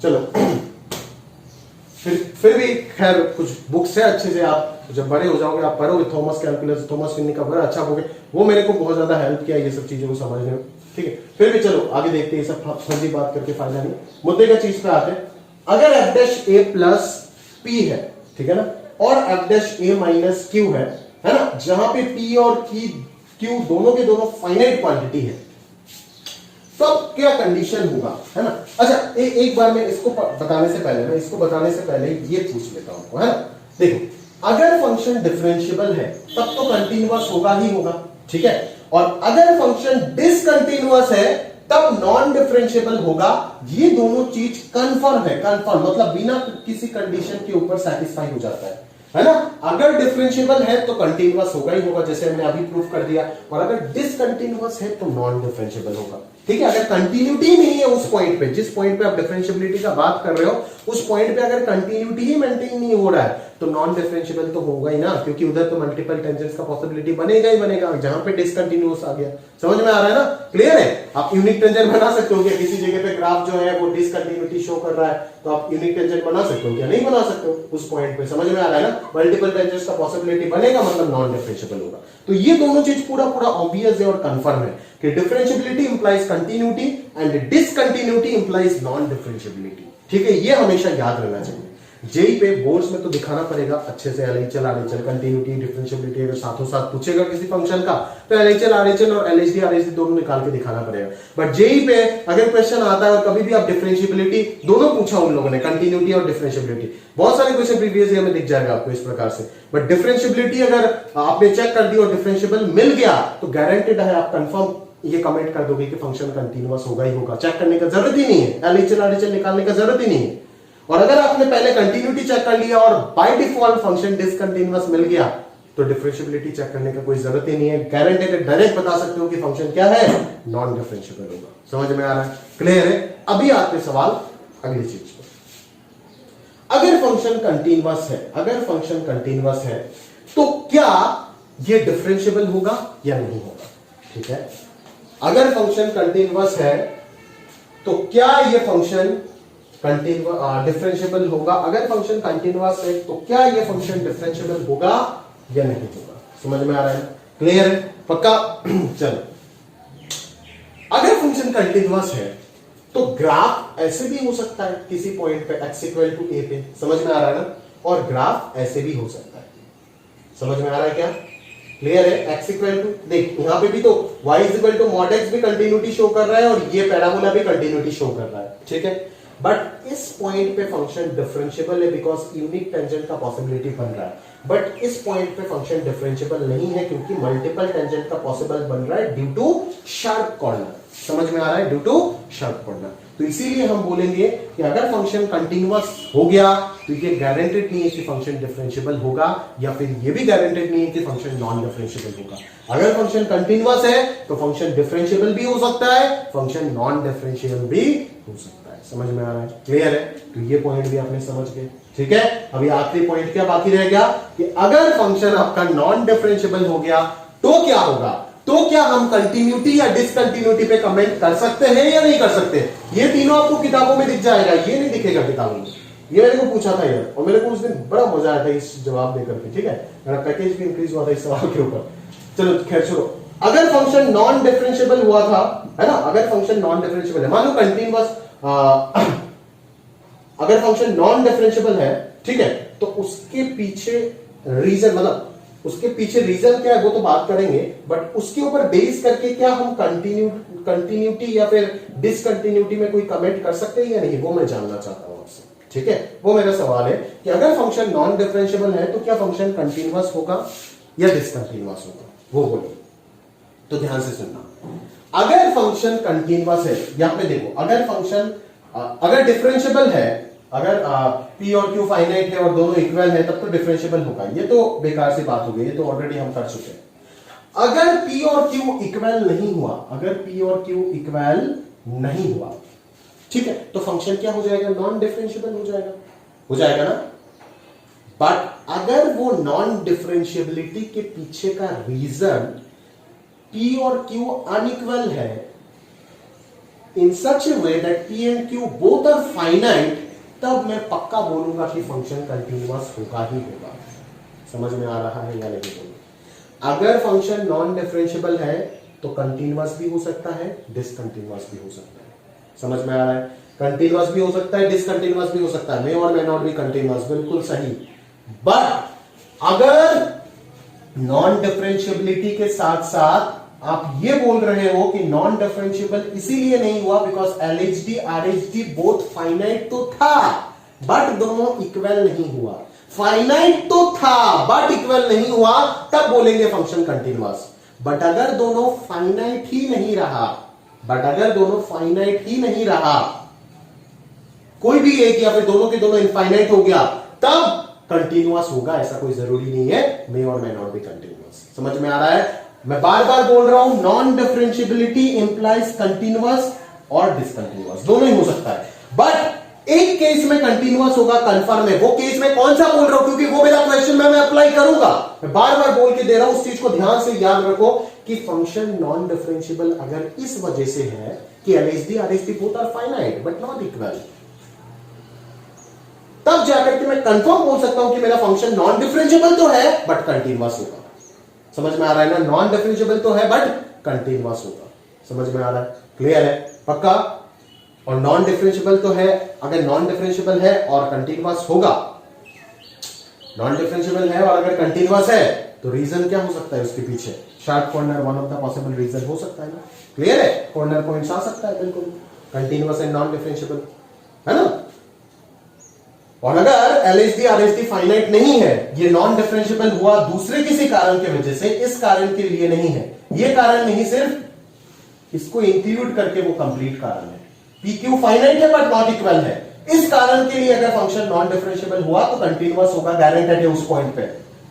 चलो फिर भी खैर कुछ बुक्स है अच्छे से, आप जब बड़े हो जाओगे आप पढ़ोगे, थॉमस कैलकुलस, थॉमस फिन्नी का बड़ा अच्छा बुक है, वो मेरे को बहुत ज्यादा हेल्प किया ये सब चीजों को समझने में, ठीक है। फिर भी चलो आगे देखते हैं, ये सब फर्जी बात करके फायदा नहीं, मुद्दे का चीज पे आते हैं। अगर F dash a plus P है, ठीक है ना, और F dash a minus Q है ना, जहां पे पी और क्यू दोनों के दोनों फाइनाइट क्वांटिटी है, तब क्या कंडीशन होगा, है ना। अच्छा एक बार मैं इसको बताने से पहले ये पूछ लेता हूं, है ना। देखो अगर फंक्शन डिफरेंशिएबल है तब तो कंटिन्यूअस होगा ही होगा, ठीक है। और अगर फंक्शन डिसकंटिन्यूअस है तब नॉन डिफरेंशिएबल होगा। ये दोनों चीज कंफर्म है, कंफर्म मतलब बिना किसी कंडीशन के ऊपर सेटिस्फाई हो जाता है ना। अगर डिफरेंशिएबल है तो कंटिन्यूअस होगा ही होगा, जैसे हमने अभी प्रूव कर दिया। और अगर डिसकंटिन्यूअस है तो नॉन डिफरेंशिएबल होगा, ठीक है। अगर कंटिन्यूटी नहीं है उस पॉइंट पे, जिस पॉइंट पे आप डिफरेंशिएबिलिटी का बात कर रहे हो, उस पॉइंट पे अगर कंटिन्यूटी ही मेंटेन नहीं हो रहा है तो नॉन डिफरेंशिएबल तो होगा ही ना, क्योंकि उधर तो मल्टीपल टेंजेंट्स का पॉसिबिलिटी बनेगा ही बनेगा जहां पे डिसकंटिन्यूअस आ गया। समझ में आ रहा है ना, क्लियर है। आप यूनिक टेंजेंट बना सकते हो क्या, किसी जगह पे ग्राफ जो है वो डिसकंटिन्यूटी शो कर रहा है तो आप यूनिक टेंजेंट बना सकते हो क्या, नहीं बना सकते हो उस पॉइंट पे। समझ में आ रहा है ना, मल्टीपल टेंजेंट्स का पॉसिबिलिटी बनेगा मतलब नॉन डिफरेंशिएबल होगा। तो ये दोनों चीज पूरा ऑब्वियस है और कंफर्म है कि differentiability implies continuity and discontinuity implies non differentiability, ठीक है। ये हमेशा याद रहना चाहिए। जेई पे बोर्ड्स में तो दिखाना पड़ेगा अच्छे से, एलएचएल आरएचएल कंटिन्यूटी डिफरेंशिएबिलिटी अगर साथों साथ पूछेगा किसी फंक्शन का तो एलएचएल आरएचएल और एलएचडी आरएचडी दोनों निकाल के दिखाना पड़ेगा। बट जेई पे अगर क्वेश्चन आता है और कभी भी आप डिफरेंशिएबिलिटी दोनों पूछा उन लोगों ने, कंटिन्यूटी और डिफरेंशिएबिलिटी, बहुत सारे क्वेश्चन प्रीवियस ईयर में दिख जाएगा आपको इस प्रकार से। बट डिफरेंशिएबिलिटी अगर आपने चेक कर दी और डिफरेंशिएबल मिल गया तो गारंटेड है आप कंफर्म ये कमेंट कर दोगे कि फंक्शन कंटीन्यूअस होगा ही होगा, चेक करने का जरूरत ही नहीं है, एलएचएल आरएचएल निकालने का जरूरत ही नहीं है। और अगर आपने पहले कंटिन्यूटी चेक कर लिया और बाय डिफॉल्ट फंक्शन डिसकंटीन्यूअस मिल गया तो डिफरेंशिएबिलिटी चेक करने का कोई जरूरत ही नहीं है, गारंटेड डायरेक्ट बता सकते हो कि फंक्शन क्या है, नॉन डिफरेंशिएबल होगा। समझ में आ रहा है, क्लियर है। अभी आते सवाल अगली चीज पर। अगर फंक्शन कंटीन्यूअस है तो क्या ये डिफरेंशिएबल होगा या नहीं होगा, ठीक है। अगर फंक्शन कंटीन्यूअस है तो क्या ये फंक्शन डिफरेंशिएबल होगा। अगर फंक्शन कंटीन्यूअस है तो क्या ये फंक्शन डिफरेंशिएबल होगा या नहीं होगा। समझ में आ रहा है, क्लियर है, पक्का। चलो, अगर फंक्शन कंटीन्यूअस है तो ग्राफ ऐसे भी हो सकता है किसी पॉइंट पे x इक्वल टू a पे, समझ में आ रहा है ना। और ग्राफ ऐसे भी हो सकता है, समझ में आ रहा है क्या, क्लियर है। x इक्वल टू, देख यहां पे भी तो y equal to mod x भी कंटिन्यूटी शो कर रहा है और ये पैराबोला भी कंटिन्यूटी शो कर रहा है, ठीक है। बट इस पॉइंट पे फंक्शन डिफरेंशिएबल है बिकॉज यूनिक टेंजेंट का पॉसिबिलिटी बन रहा है। बट इस पॉइंट पे फंक्शन डिफरेंशिएबल नहीं है क्योंकि मल्टीपल टेंजेंट का पॉसिबल बन रहा है ड्यू टू शार्प कॉर्नर। समझ में आ रहा है, ड्यू टू शार्प कॉर्नर। तो इसीलिए हम बोलेंगे कि अगर फंक्शन कंटीन्यूअस हो गया तो ये गारंटेड नहीं है कि फंक्शन डिफरेंशिएबल होगा, या फिर ये भी गारंटेड नहीं है कि फंक्शन नॉन डिफरेंशिएबल होगा। अगर फंक्शन कंटीन्यूअस है तो फंक्शन डिफरेंशिएबल भी हो सकता है, फंक्शन नॉन डिफरेंशिएबल भी हो सकता है। समझ में आ रहा है, क्लियर है। तो ये पॉइंट भी आपने समझ गए, ठीक है। अभी आखिरी पॉइंट क्या बाकी रह गया कि अगर फंक्शन आपका नॉन डिफरेंशिएबल हो गया तो क्या होगा। तो क्या हम कंटिन्यूटी या डिसकंटिन्यूटी पे कमेंट कर सकते हैं या नहीं कर सकते। ये तीनों आपको किताबों में दिख जाएगा, ये नहीं दिखेगा किताबों में। ये मेरे को पूछा था यार, और मेरे को उस दिन बड़ा मजा आया था इस जवाब देकर के, ठीक है। मेरा पैकेज भी इंक्रीज हुआ था इस सवाल के ऊपर। चलो खैर छोड़ो। अगर फंक्शन नॉन डिफरेंशिएबल हुआ था, है ना, अगर फंक्शन नॉन डिफरेंशिएबल है, मान लो कंटिन्यूअस, अगर फंक्शन नॉन डिफरेंशिएबल है, ठीक है, तो उसके पीछे रीजन, मतलब उसके पीछे रीजन क्या है वो तो बात करेंगे, बट उसके ऊपर बेस करके क्या हम कंटिन्यूटी या फिर डिसकंटिन्यूटी में कोई कमेंट कर सकते हैं या नहीं, वो मैं जानना चाहता हूं आपसे, ठीक है। वो मेरा सवाल है कि अगर फंक्शन नॉन डिफरेंशिएबल है तो क्या फंक्शन कंटिन्यूअस होगा या डिसकंटिन्यूअस होगा, वो बोलिए। तो ध्यान से सुनना। अगर फंक्शन कंटिन्यूअस है, यहां पे देखो, अगर फंक्शन अगर डिफरेंशिएबल है, अगर p और q फाइनाइट है और दोनों इक्वल है तब तो डिफरेंशिएबल होगा। ये तो बेकार सी बात हो गई, ये तो ऑलरेडी हम कर चुके हैं। अगर p और q इक्वल नहीं हुआ, अगर p और q इक्वल नहीं हुआ, ठीक है, तो फंक्शन क्या हो जाएगा, नॉन डिफरेंशिएबल हो जाएगा ना। बट अगर वो नॉन डिफरेंशिएबिलिटी के पीछे का रीजन p और q अनइक्वल है in such a way that p and q both are finite, तब मैं पक्का बोलूंगा कि फंक्शन कंटीन्यूअस होगा ही होगा। समझ में आ रहा है या नहीं बोलूंगा। अगर फंक्शन नॉन डिफरेंशिएबल है तो कंटीन्यूअस भी हो सकता है, डिसकंटीन्यूअस भी हो सकता है। समझ में आ रहा है, कंटीन्यूअस भी हो सकता है, डिसकंटीन्यूअस भी हो सकता है, मे और मे नॉट भी कंटीन्यूअस, बिल्कुल सही। बट अगर नॉन डिफरेंशिएबिलिटी के साथ साथ आप ये बोल रहे हो कि नॉन डिफरेंशिएबल इसीलिए नहीं हुआ because LHD RHD both finite तो था बट दोनों इक्वल नहीं हुआ। फाइनाइट तो था बट इक्वल नहीं हुआ, तब बोलेंगे फंक्शन कंटिन्यूअस। बट अगर दोनों फाइनाइट ही नहीं रहा, कोई भी एक या फिर दोनों के दोनों इनफाइनाइट हो गया, तब कंटिन्यूअस होगा। ऐसा कोई जरूरी नहीं है, मे और मे नॉट बी कंटिन्यूअस। समझ में आ रहा है? मैं बार बार बोल रहा हूं, नॉन डिफरेंशिएबिलिटी इंप्लाइज कंटिन्यूअस और डिसकंटिन्यूअस, दोनों ही हो सकता है। बट एक केस में कंटिन्यूअस होगा, कंफर्म है। वो केस में कौन सा बोल रहा हूं, क्योंकि वो मेरा क्वेश्चन मैं अप्लाई करूंगा। मैं बार बार बोल के दे रहा हूं, उस चीज को ध्यान से याद रखो कि फंक्शन नॉन डिफरेंशिएबल अगर इस वजह से है कि LHD RHD both are finite but not equal, तब जाकर के मैं कंफर्म बोल सकता हूं कि मेरा फंक्शन नॉन डिफरेंशिएबल तो है बट कंटिन्यूअस होगा। समझ में आ रहा है ना? नॉन डिफरेंशिएबल तो है बट कंटिन्यूअस होगा। समझ में आ रहा है? क्लियर है? पक्का? और नॉन डिफरेंशिएबल तो है, अगर नॉन डिफरेंशिएबल है और कंटिन्यूअस होगा, नॉन डिफरेंशिएबल है और अगर कंटिन्यूअस है, तो रीजन क्या हो सकता है उसके पीछे? Sharp corner one of the possible reason हो सकता है ना? क्लियर है? कॉर्नर पॉइंट्स आ सकता है बिल्कुल, कंटिन्यूअस एंड नॉन डिफरेंशिएबल, है ना? और अगर एलएचडी आरएचडी फाइनाइट नहीं है, ये नॉन डिफरेंशिएबल हुआ दूसरे किसी कारण की वजह से, इस कारण के लिए नहीं है, ये कारण नहीं, सिर्फ इसको इंक्लूड करके वो कंप्लीट कारण है। PQ फाइनाइट है बट नॉट इक्वल है, इस कारण के लिए अगर फंक्शन नॉन डिफरेंशिएबल हुआ तो कंटिन्यूअस होगा, गारंटेड है उस पॉइंट पे।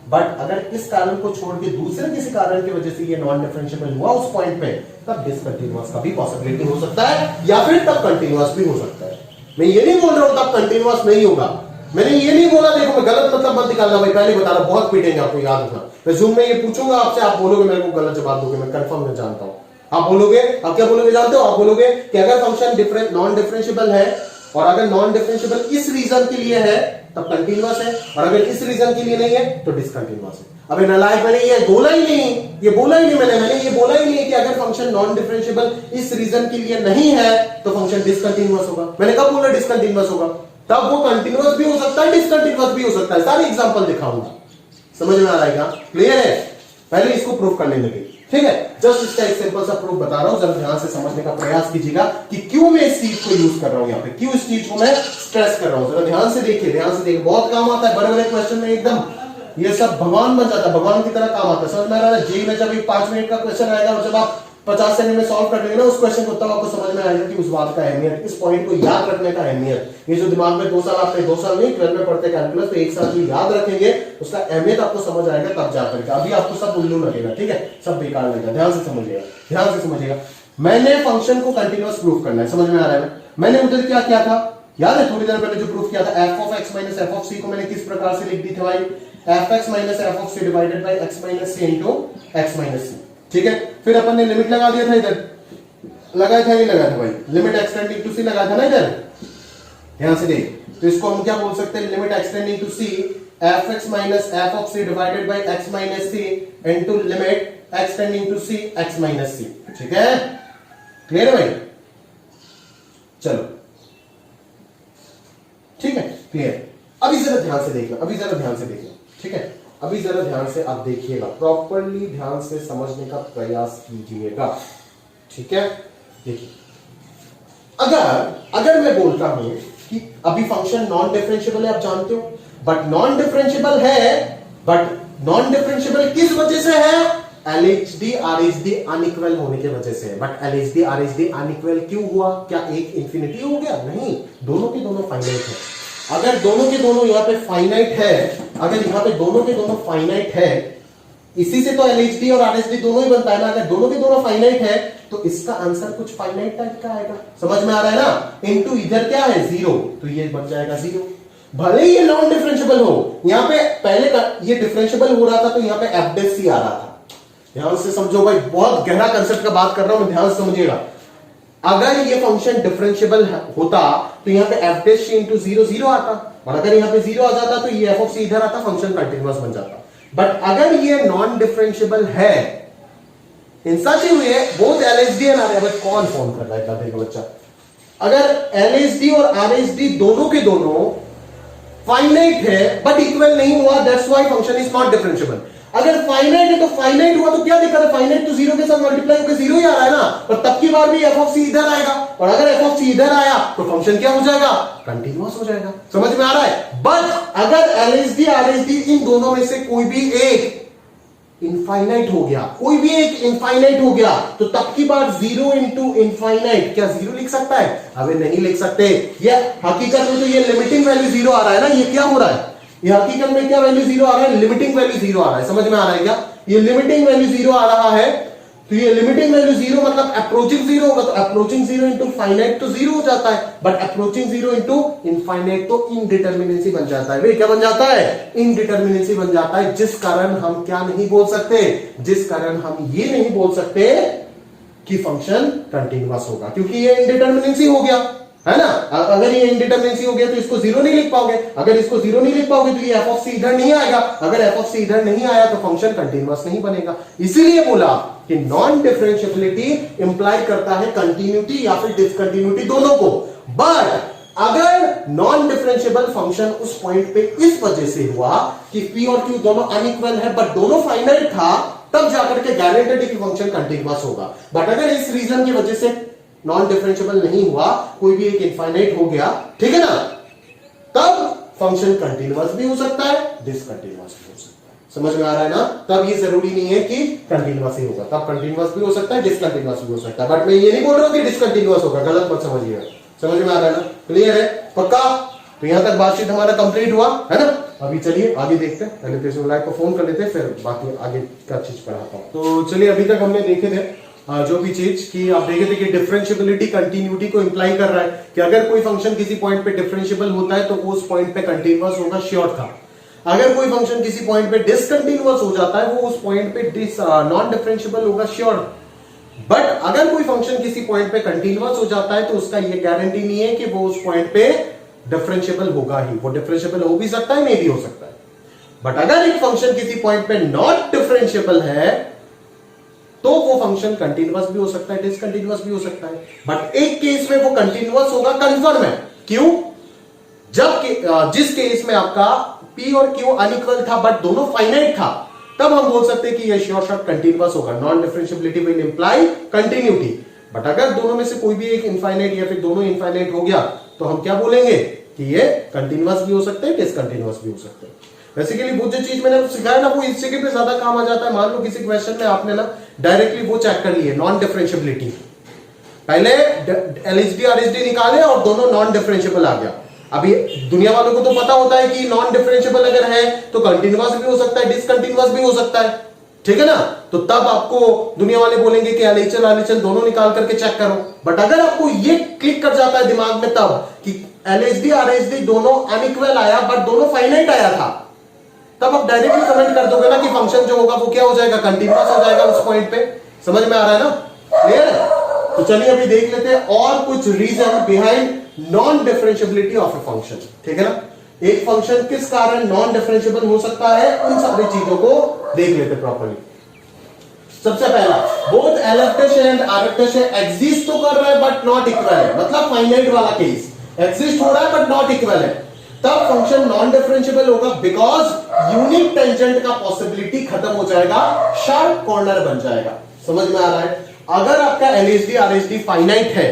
बट अगर इस कारण को छोड़ के दूसरे किसी कारण की वजह से ये नॉन डिफरेंशिएबल हुआ उस पॉइंट पे, तब डिसकंटिन्यूअस का भी पॉसिबिलिटी हो सकता है, या फिर तब कंटिन्यूअस भी हो सकता है। मैं ये नहीं बोल रहा हूं तब कंटिन्यूअस नहीं होगा, मैंने ये नहीं बोला, देखो मैं गलत मतलब मत निकालना भाई, पहले बता रहा, बहुत पीटेंगे आपको, याद रखना। मैं जूम में ये पूछूंगा आपसे, आप बोलोगे मेरे को गलत जवाब दोगे, मैं कंफर्म में जानता हूं। आप बोलोगे, आप क्या बोलोगे जानते हो? आप बोलोगे कि अगर फंक्शन नॉन डिफरेंशिएबल है और अगर नॉन डिफरेंशिएबल इस रीजन के लिए है तब कंटिन्यूअस है, और अगर इस रीजन के लिए नहीं है तो डिसकंटिन्यूअस है। अबे नालायक, मैंने ये बोला ही नहीं, मैंने ये बोला ही नहीं कि अगर फंक्शन नॉन डिफरेंशिएबल इस रीजन के लिए नहीं है तो फंक्शन डिसकंटिन्यूअस होगा। मैंने कब बोला डिसकंटिन्यूअस होगा? तब वो कंटिन्यूअस भी हो सकता है, डिसकंटिन्यूअस भी हो सकता है। सारे एग्जांपल दिखाऊंगा, समझ में आ रहा है क्या? क्लियर है? पहले इसको प्रूफ करने लगे, ठीक है? जस्ट इसका एक सिंपल सा प्रूफ बता रहा हूं, जरा ध्यान से समझने का प्रयास कीजिएगा कि क्यों मैं इस चीज को यूज कर रहा हूं, यहाँ पे क्यों इस चीज को मैं स्ट्रेस कर रहा हूं। जरा ध्यान से देखिए, बहुत काम आता है बड़े बड़े क्वेश्चन में, एकदम ये सब भगवान बन जाता है, भगवान की तरह काम आता है। समझ में आ रहा है? जेई में जब 5 मिनट का क्वेश्चन आएगा और जब आप 50 सेकंड में सॉल्व कर लेंगे ना उस क्वेश्चन को, तब आपको समझ में आएगा कि उस बात का अहमियत, इस पॉइंट को याद रखने का अहमियत। ये जो दिमाग में 2 साल आपने 2 साल नहीं 12 में पढ़ते कैलकुलस, तो 1 साल जो याद रखेंगे उसका अहमियत आपको समझ आएगा तब जाकर के। अभी आपको सब उल्लू लगेगा, ठीक है? सब बेकार लगेगा। ध्यान से समझिएगा। मैंने फंक्शन को कंटिन्यूअस प्रूफ करना है, समझ में आ रहा है? मैंने उधर क्या किया था याद है? थोड़ी देर पहले जो प्रूफ किया था, f of x minus f of c को मैंने किस प्रकार से लिख दी थी भाई? fx minus f of c divided by x minus c into x minus c, ठीक है? फिर अपन ने लिमिट लगा दिया था, इधर लगाया था, नहीं लगाया था भाई? लिमिट एक्सटेंडिंग टू सी लगाया था ना इधर, ध्यान से देख। तो इसको हम क्या बोल सकते हैं? Limit x tending to c fx minus f of c divided by x minus c into limit x tending to c x minus c, ठीक है? क्लियर है भाई? चलो ठीक है, क्लियर। अभी जरा ध्यान से देखिए, ठीक है? अभी जरा ध्यान से आप देखिएगा, प्रॉपरली ध्यान से समझने का प्रयास कीजिएगा, ठीक है? देखिए, अगर मैं बोलता हूं कि अभी फंक्शन नॉन डिफरेंशिएबल है, आप जानते हो, बट नॉन डिफरेंशिएबल है, बट नॉन डिफरेंशिएबल किस वजह से है? एलएचडी आरएचडी अनइक्वल होने की वजह से। बट एलएचडी आरएचडी अनइक्वल क्यों हुआ? क्या एक इंफिनिटी हो गया? नहीं, दोनों के दोनों फाइनाइट है। अगर दोनों के दोनों यहाँ पे फाइनाइट है, अगर यहाँ पे दोनों के दोनों फाइनाइट है, इसी से तो एलएचडी और आरएचडी दोनों ही बनता है ना। अगर दोनों के दोनों फाइनाइट है तो इसका आंसर कुछ फाइनाइट टाइप का आएगा, समझ में आ रहा है ना? इनटू इधर क्या है? 0, तो ये बन जाएगा 0। भले ही ये नॉन डिफरेंशिएबल हो, यहाँ पे पहले ये डिफरेंशिएबल हो रहा था तो यहाँ पे एफडेसी आ रहा था। ध्यान से समझो भाई, बहुत गहरा कंसेप्ट का बात कर रहा हूं, ध्यान से समझिएगा। अगर ये फंक्शन डिफरेंशिएबल होता तो यहाँ पे एफ डैश इंटू 0 0 आता, और अगर यहाँ पे 0 आ जाता तो ये एफ ऑफ सी इधर आता, फंक्शन कंटिन्यूअस बन जाता। बट अगर ये नॉन डिफरेंशिएबल है, इन सच ए way both LHD and RHD, कौन फोन कर रहा है दादे का बच्चा? अगर एलएचडी और आरएचडी दोनों के दोनों फाइनाइट है बट इक्वल नहीं हुआ, that's why function is not differentiable. अगर फाइनाइट है तो फाइनाइट हुआ तो क्या दिक्कत है, फाइनाइट तो जीरो के साथ मल्टीप्लाई होकर जीरो ही आ रहा है ना, और तब की बार भी एफ ऑफ सी इधर आएगा, और अगर एफ ऑफ सी इधर आया तो फंक्शन क्या हो जाएगा, कंटिन्यूअस हो जाएगा। समझ में आ रहा है। बट अगर एलएसडी आरएसडी इन दोनों में से कोई भी एक इनफाइनाइट हो गया, कोई भी एक इनफाइनाइट हो गया, तो तब की बार जीरो इंटू इनफाइनाइट, क्या जीरो लिख सकता है, अबे नहीं लिख सकते। ये हकीकत में तो ये लिमिटिंग वैल्यू जीरो आ रहा है ना, ये क्या हो रहा है, ये हकीकत में क्या वैल्यू जीरो आ रहा है, लिमिटिंग वैल्यू जीरो आ रहा है। समझ में आ रहा है क्या, ये लिमिटिंग वैल्यू जीरो आ रहा है, तो ये लिमिटिंग वैल्यू जीरो मतलब अप्रोचिंग जीरो होगा, तो अप्रोचिंग जीरो इंटू फाइनाइट तो जीरो हो जाता है, but approaching zero into infinite तो इनडिटर्मिनेसी बन जाता है। वे क्या बन जाता है, इनडिटर्मिनेसी बन जाता है, जिस कारण हम क्या नहीं बोल सकते, जिस कारण हम ये नहीं बोल सकते कि फंक्शन कंटिन्यूअस होगा, क्योंकि ये इनडिटर्मिनेसी हो गया है ना। अगर ये इनडिटर्मिनेसी हो गया तो इसको जीरो नहीं लिख पाओगे, अगर इसको जीरो नहीं लिख पाओगे तो ये एफ ऑफ सी इधर नहीं आएगा, अगर एफ ऑफ सी इधर नहीं आया तो फंक्शन कंटिन्यूअस नहीं बनेगा। इसीलिए बोला कि नॉन डिफरेंशिएबिलिटी इंप्लाई करता है कंटिन्यूटी या फिर डिसकंटिन्यूटी दोनों को। बट अगर नॉन डिफरेंशिएबल फंक्शन उस पॉइंट पे इस वजह से हुआ कि पी और क्यू दोनों अनइक्वल है बट दोनों फाइनाइट था, तब जाकर के गारंटेड है कि फंक्शन कंटिन्यूअस होगा। बट अगर इस रीजन की वजह से नॉन डिफरेंशिएबल नहीं हुआ, कोई भी एक इनफाइनाइट हो गया, ठीक है ना, तब फंक्शन कंटिन्यूअस भी हो सकता है, डिसकंटिन्यूअस भी हो सकता है। समझ में आ रहा है ना। तब ये जरूरी नहीं है कि कंटिन्यूअस ही होगा, तब कंटिन्यूअस भी हो सकता है, डिसकंटिन्यूअस भी हो सकता है। बट मैं ये नहीं बोल रहा हूं कि डिसकंटिन्यूअस होगा, गलत मत समझिएगा। समझ में आ रहा है ना, क्लियर है, पक्का। तो यहां तक बातचीत हमारा कंप्लीट हुआ है ना। अभी चलिए आगे देखते हैं, पहले पेशेंट लाइव को फोन कर लेते हैं, फिर बाकी आगे का चीज पढ़ाता हूं। तो चलिए, अभी तक हमने देखे थे जो भी चीज कि आप देखे थे कि डिफरेंशिएबिलिटी कंटिन्यूटी को इंप्लाई कर रहा है कि अगर कोई फंक्शन किसी पॉइंट पे डिफरेंशिएबल होता है तो वो उस पॉइंट पे कंटिन्यूअस होगा, श्योर था। अगर कोई फंक्शन किसी पॉइंट पे डिसकंटिन्यूअस हो जाता है वो उस पॉइंट पे नॉन डिफरेंशिएबल होगा, श्योर। बट अगर कोई फंक्शन किसी पॉइंट पे कंटिन्यूअस हो जाता है तो उसका ये गारंटी नहीं है कि वो उस पॉइंट पे डिफरेंशिएबल होगा ही। वो डिफरेंशिएबल हो भी सकता है, नहीं भी हो सकता है। बट अगर एक फंक्शन किसी पॉइंट पे नॉट डिफरेंशिएबल है तो वो फंक्शन कंटिन्यूअस भी हो सकता है, डिसकंटिन्यूअस भी हो सकता है। बट एक केस में वो कंटिन्यूअस होगा, कंफर्म है। क्यों? जब जिस केस में आपका P और Q अनइक्वल था बट दोनों फाइनाइट था, तब हम बोल सकते हैं कि ये श्योर शॉट कंटिन्यूअस होगा। Non differentiability will imply continuity. But अगर दोनों में से कोई भी एक इनफाइनाइट या फिर दोनों इनफाइनाइट हो गया तो हम क्या बोलेंगे कि ये कंटिन्यूअस भी हो सकते हैं, डिसकंटिन्यूअस भी हो सकते हैं। बेसिकली वो जो चीज मैंने सिखाया ना, वो इस जगह पे ज्यादा काम आ जाता है। मान लो किसी क्वेश्चन में आपने ना डायरेक्टली वो चेक कर लिए, नॉन डिफरेंशिएबिलिटी, पहले एलएचडी आरएचडी निकाले और दोनों नॉन डिफरेंशिएबल आ गया। अभी दुनिया वालों को तो पता होता है कि नॉन डिफरेंशिएबल अगर है तो कंटिन्यूअस भी हो सकता है, डिसकंटिन्यूअस भी हो सकता है, ठीक है ना। तो तब आपको दुनिया वाले बोलेंगे कि एलएचएल आरएचएल दोनों निकाल करके चेक करो। बट अगर आपको ये क्लिक कर जाता है दिमाग में तब कि एलएचडी आरएचडी दोनों अनइक्वल आया बट दोनों फाइनाइट आया था, तब आप डायरेक्टली कमेंट कर दोगे ना कि फंक्शन जो होगा वो क्या हो जाएगा, कंटिन्यूअस हो जाएगा उस पॉइंट पे। समझ में आ रहा है ना, क्लियर है। तो चलिए अभी देख लेते हैं और कुछ reason behind non differentiability of a function, ठीक है ना। एक फंक्शन किस कारण नॉन डिफरेंशिएबल हो सकता है, उन सारी चीजों को देख लेते प्रॉपर्ली। सबसे पहला, both LFT and RFT exist तो कर रहा है बट नॉट इक्वल है, मतलब फाइनाइट वाला केस एग्जिस्ट हो रहा है बट नॉट इक्वल है, तब फंक्शन नॉन डिफरेंशिएबल होगा बिकॉज यूनिक टेंजेंट का पॉसिबिलिटी खत्म हो जाएगा, शार्प कॉर्नर बन जाएगा। समझ में आ रहा है। अगर आपका एलएचडी आरएचडी फाइनाइट है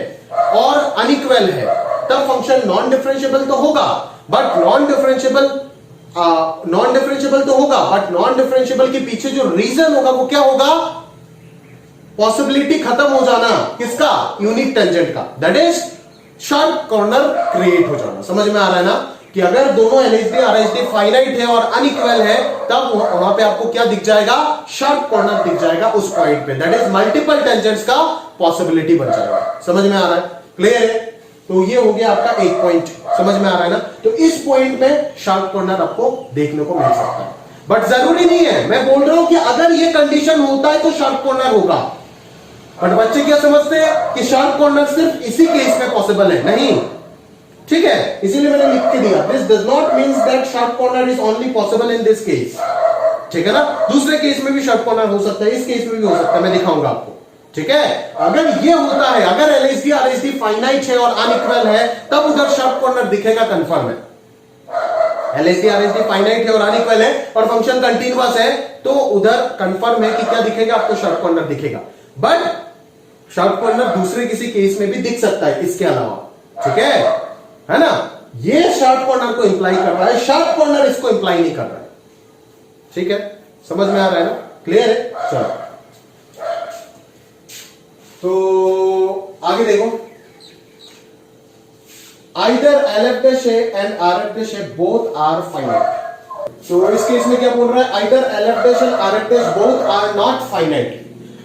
और अनइक्वल है तब फंक्शन नॉन डिफरेंशिएबल तो होगा, बट नॉन डिफरेंशिएबल तो होगा, बट नॉन डिफरेंशिएबल के पीछे जो रीजन होगा वो क्या होगा, पॉसिबिलिटी खत्म हो जाना, किसका, यूनिक टेंजेंट का, that is sharp corner create हो जाना। समझ में आ रहा है ना कि अगर दोनों एलएचडी आरएचडी फाइनाइट है और अनइक्वल है तब वहां पे आपको क्या दिख जाएगा, शार्प कॉर्नर दिख जाएगा उस पॉइंट पे, दैट इज मल्टीपल टेंजेंट्स का पॉसिबिलिटी बन जाएगा। समझ में आ रहा है, क्लियर है। तो ये हो गया आपका एक पॉइंट, समझ में आ रहा है ना। तो इस पॉइंट में शार्प कॉर्नर आपको देखने को मिल सकता है, बट जरूरी नहीं है। मैं बोल रहा हूं कि अगर ये कंडीशन होता है तो शार्प कॉर्नर होगा, बट बच्चे क्या समझते हैं कि शार्प कॉर्नर सिर्फ इसी केस में पॉसिबल है, नहीं, ठीक है। इसीलिए मैंने लिख के दिया, this does not means that sharp corner is only possible in this case, ठीक है ना। दूसरे केस में भी शार्प कॉर्नर हो सकता है, इस केस में भी हो सकता है, मैं दिखाऊंगा आपको, ठीक है। अगर ये होता है, अगर एलएचडी आरएचडी फाइनाइट है और अनइक्वल है तब उधर शार्प कॉर्नर दिखेगा, कंफर्म है। एलएचडी आरएचडी फाइनाइट है और अनइक्वल है और फंक्शन कंटिन्यूअस है, तो उधर कंफर्म है कि क्या दिखेगा आपको, शार्प कॉर्नर दिखेगा। बट शार्प कॉर्नर दूसरे किसी केस में भी दिख सकता है इसके अलावा, ठीक है ना। ये शार्प कॉर्नर को इंप्लाई कर रहा है, शार्प कॉर्नर इसको इंप्लाई नहीं कर रहा है, ठीक है, समझ में आ रहा है ना, क्लियर है। चलो तो आगे देखो, either LF dash and RF dash both are finite। तो इस केस में क्या बोल रहा है, either LF dash and RF dash both are not finite।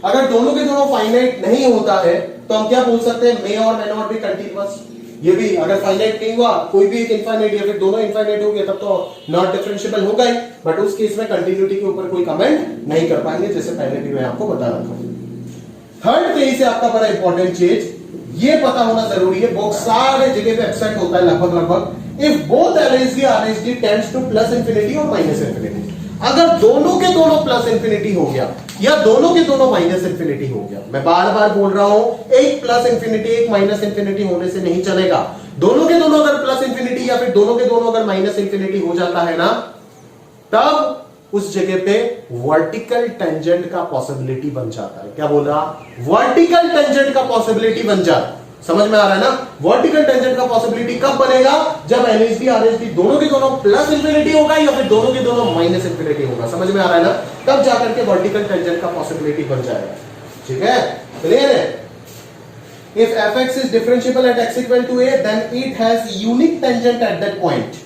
अगर दोनों के दोनों फाइनाइट नहीं होता है तो हम क्या बोल सकते हैं, मे और मे नॉट बी कंटिन्यूअस। ये भी अगर फाइनाइट नहीं हुआ, कोई भी एक इनफाइनाइट या फिर दोनों इनफाइनाइट हो गया, तब तो नॉट डिफरेंशिएबल होगा ही, बट उस केस में कंटिन्यूटी के ऊपर कोई कमेंट नहीं कर पाएंगे, जैसे पहले भी मैं आपको बता रखा हूं। थर्ड पेज से आपका बड़ा इंपॉर्टेंट चीज ये पता होना जरूरी है, बॉक्स सारे जगह पे एक्सेप्ट होता है लगभग if both LHD RHD tends two plus infinity और माइनस इंफिनिटी। अगर दोनों के दोनों प्लस इंफिनिटी हो गया या दोनों के दोनों माइनस इंफिनिटी हो गया, मैं बार बार बोल रहा हूं, एक प्लस इंफिनिटी एक माइनस इंफिनिटी होने से नहीं चलेगा। दोनों के दोनों अगर प्लस इंफिनिटी या फिर दोनों के दोनों अगर माइनस इंफिनिटी हो जाता है ना, तब उस जगह पे वर्टिकल टेंजेंट का पॉसिबिलिटी बन जाता है। क्या बोल रहा, वर्टिकल टेंजेंट का पॉसिबिलिटी बन जाता है। समझ में आ रहा है ना, वर्टिकल टेंजेंट का पॉसिबिलिटी कब बनेगा, जब एलएचडी आरएचडी दोनों के दोनों प्लस इंफिनिटी होगा या फिर दोनों के दोनों माइनस इंफिनिटी होगा। समझ में आ रहा है ना, तब जाकर के वर्टिकल टेंजेंट का पॉसिबिलिटी बन जाएगा, ठीक है, क्लियर है। If fx is differentiable at x equal to a then it has unique tangent at that point।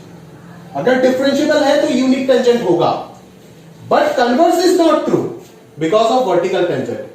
अगर डिफरेंशिएबल है तो यूनिक टेंजेंट होगा, but converse is not true because of vertical tangent.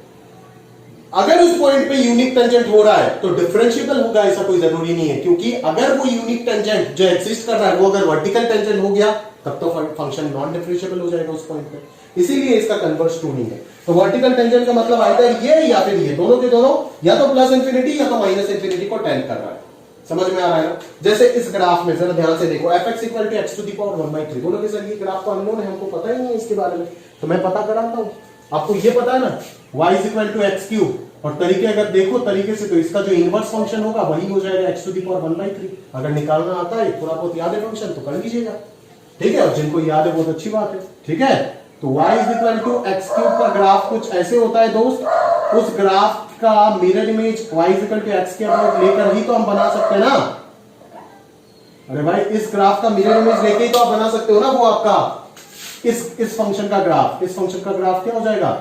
अगर उस पॉइंट पे unique tangent हो रहा है तो डिफरेंशिएबल होगा, ऐसा कोई जरूरी नहीं है, क्योंकि अगर वो यूनिक टेंजेंट जो एग्जिस्ट कर रहा है वो अगर वर्टिकल टेंजेंट हो गया तब तो फंक्शन नॉन डिफरेंशिएबल हो जाएगा उस पॉइंट पे, इसीलिए इसका कन्वर्स ट्रू नहीं है। तो वर्टिकल टेंजेंट का मतलब आइदर ये या फिर ये, दोनों के दोनों या तो प्लस इंफिनिटी या तो माइनस इंफिनिटी को टेंड कर रहा है। समझ में आ रहा है ना, जैसे इस ग्राफ में जरा ध्यान से देखो, fx equal to x to the power 1/3। बोलोगे सर ये ग्राफ तो अननोन है, हमको पता ही नहीं है इसके बारे में, तो मैं पता कराता हूं। आपको ये पता है ना y equal to x cube, और तरीके अगर देखो तरीके से तो इसका जो इनवर्स फंक्शन होगा वही हो जाएगा x टू द पावर 1/3। अगर निकालना आता है, थोड़ा बहुत याद है फंक्शन तो कर लीजिएगा, ठीक है, और जिनको याद है बहुत अच्छी बात है, ठीक है। तो y equal to x cube का ग्राफ कुछ ऐसे होता है दोस्त, उस ग्राफ का mirror image y equal to x के अबाउट लेकर ही तो हम बना सकते हैं ना। अरे भाई इस ग्राफ का मिरर इमेज लेके ही तो आप बना सकते हो ना, वो आपका इस फंक्शन का ग्राफ, इस फंक्शन का ग्राफ क्या हो जाएगा,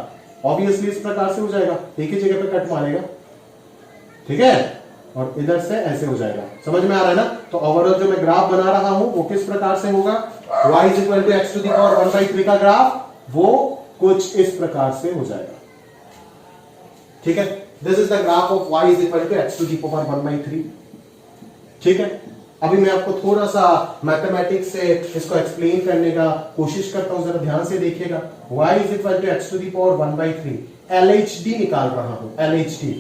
ऑब्वियसली इस प्रकार से हो जाएगा, एक ही जगह पे कट मारेगा, ठीक है, और इधर से ऐसे हो जाएगा। समझ में आ रहा है ना। तो ओवरऑल जो मैं ग्राफ बना रहा हूं वो किस प्रकार से होगा, y equal to x to the power 1/3 का ग्राफ वो कुछ इस प्रकार से हो जाएगा, ठीक है। This is the graph of y equal to x to the power 1/3, ठीक है। अभी मैं आपको थोड़ा सा मैथमेटिक्स से इसको एक्सप्लेन करने का कोशिश करता हूं, जरा ध्यान से देखिएगा। y equal to x to the power 1/3 LHD निकाल रहा हूं, LHD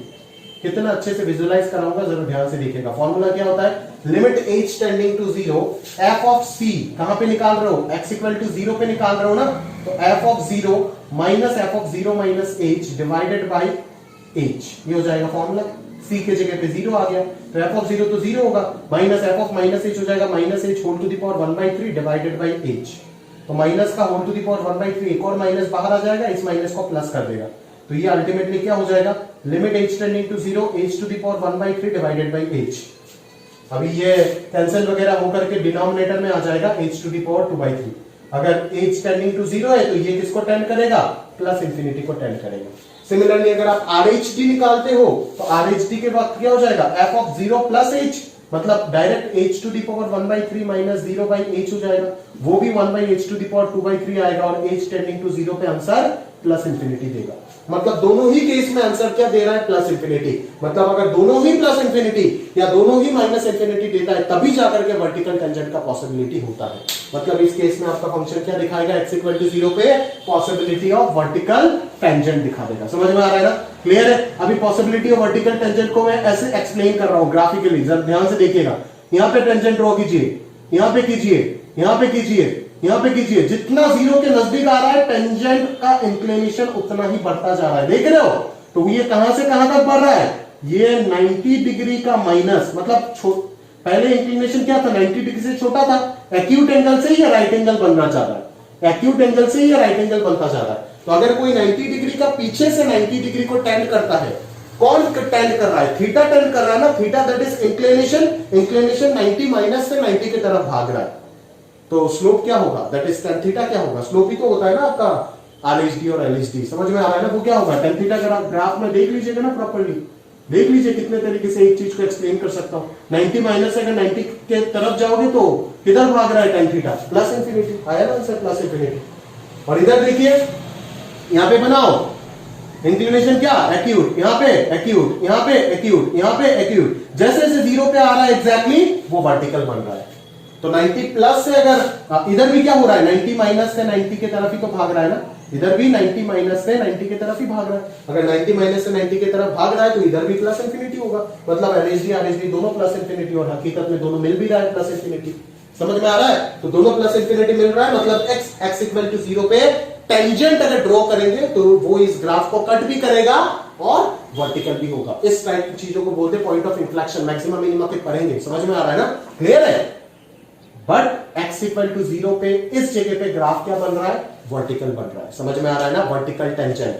कितना अच्छे से विजुअलाइज कराऊंगा, जरा ध्यान से देखिएगा। फॉर्मूला क्या होता है, limit h tending to 0 f of c, कहां पे निकाल रहे हो, x इक्वल टू 0 पे निकाल रहे हो ना, तो f of 0 minus f of 0 minus h divided by h, ये हो जाएगा फॉर्मूला। c के जगह पे 0 आ गया तो f ऑफ 0 तो 0 होगा, minus f of minus h हो जाएगा minus h whole to the power 1/3 divided by h। तो माइनस का होल टू द पावर 1/3, एक और माइनस बाहर आ जाएगा, इस माइनस को प्लस कर देगा, तो ये अल्टीमेटली क्या हो जाएगा, limit h tending to 0 h to the power 1/3 divided by h। अभी ये कैंसिल वगैरह होकर के डिनोमिनेटर में आ जाएगा h टू द पावर 2/3। अगर h टेंडिंग टू 0 है तो ये किसको टेंड करेगा, प्लस इंफिनिटी को टेंड करेगा। सिमिलरली अगर आप RHD निकालते हो तो RHD के वक्त क्या हो जाएगा, f ऑफ 0 प्लस h, मतलब direct h to the power 1/3 minus 0/h हो जाएगा, वो भी 1/h टू द पावर 2/3 आएगा, और h टेंडिंग टू 0 पे आंसर प्लस इंफिनिटी देगा। मतलब दोनों ही केस में आंसर क्या दे रहा है, प्लस इंफिनिटी। मतलब अगर दोनों ही प्लस इंफिनिटी या दोनों ही माइनस इंफिनिटी देता है तभी जाकर के वर्टिकल टेंजेंट का पॉसिबिलिटी होता है। मतलब इस केस में आपका फंक्शन क्या दिखाएगा, x इक्वल टू 0 पे पॉसिबिलिटी ऑफ वर्टिकल टेंजेंट दिखा देगा। समझ में आ रहा है ना, क्लियर है। अभी पॉसिबिलिटी ऑफ वर्टिकल टेंजेंट को मैं ऐसे एक्सप्लेन कर रहा हूं ग्राफिकली, जरा ध्यान से देखिएगा। यहां पे टेंजेंट ड्रॉ कीजिए, यहां पे कीजिए, यहां पे कीजिए, यहां पे कीजिए, जितना 0 के नजदीक आ रहा है टेंजेंट का इंक्लिनेशन उतना ही बढ़ता जा रहा है, देख रहे हो। तो ये कहां से कहां तक बढ़ रहा है, ये 90 डिग्री का माइनस, मतलब पहले इंक्लिनेशन क्या था, 90 डिग्री से छोटा था, एक्यूट एंगल से ये राइट एंगल बनना चाह रहा है, एक्यूट एंगल से ये राइट एंगल बनता जा रहा है। तो अगर कोई 90 डिग्री का पीछे से 90 डिग्री को टेंड करता है, कौन टेंड कर रहा है, थीटा टेंड कर रहा है ना, theta that is inclination, inclination 90 minus से 90 की तरफ भाग रहा है, तो स्लोप क्या होगा, दैट इज tan थीटा। क्या होगा, स्लोप ही तो होता है ना आपका RHD और LHD, समझ में आ रहा है ना, वो क्या होगा tan थीटा। ग्राफ में देख लीजिएगा ना प्रॉपर्ली, देख लीजिए कितने तरीके से एक चीज को एक्सप्लेन कर सकता हूं। 90 माइनस से अगर 90 के तरफ जाओगे तो किधर भाग रहा है tan थीटा, प्लस इंफिनिटी, आया ना आंसर प्लस इंफिनिटी। और इधर देखिए, यहां पे बनाओ इंक्लिनेशन क्या, एक्यूट, यहां पे एक्यूट, यहां पे एक्यूट, यहां पे एक्यूट, जैसे जैसे 0 पे आ रहा है एग्जैक्टली वो वर्टिकल बन रहा है। तो 90 प्लस से अगर इधर भी क्या हो रहा है, 90 माइनस से 90 की तरफ ही तो भाग रहा है ना, इधर भी 90 माइनस से 90 की तरफ ही भाग रहा है। अगर 90 माइनस से 90 की तरफ भाग रहा है तो इधर भी प्लस इंफिनिटी होगा, मतलब LHD RHD दोनों प्लस इंफिनिटी, और हकीकत में दोनों मिल भी रहा है प्लस इंफिनिटी, समझ में आ रहा है। तो दोनों प्लस इंफिनिटी मिल रहा है, मतलब x इक्वल टू 0 पे टेंजेंट अगर ड्रॉ करेंगे तो वो इस ग्राफ को कट भी करेगा और वर्टिकल भी होगा। इस टाइप की चीजों को बोलते हैं point of inflection, maximum minimum के पढ़ेंगे, समझ में आ रहा है ना, क्लियर है। बट x इक्वल टू 0 पे इस जगह पे ग्राफ क्या बन रहा है, वर्टिकल बन रहा है, समझ में आ रहा है ना, वर्टिकल टेंजेंट।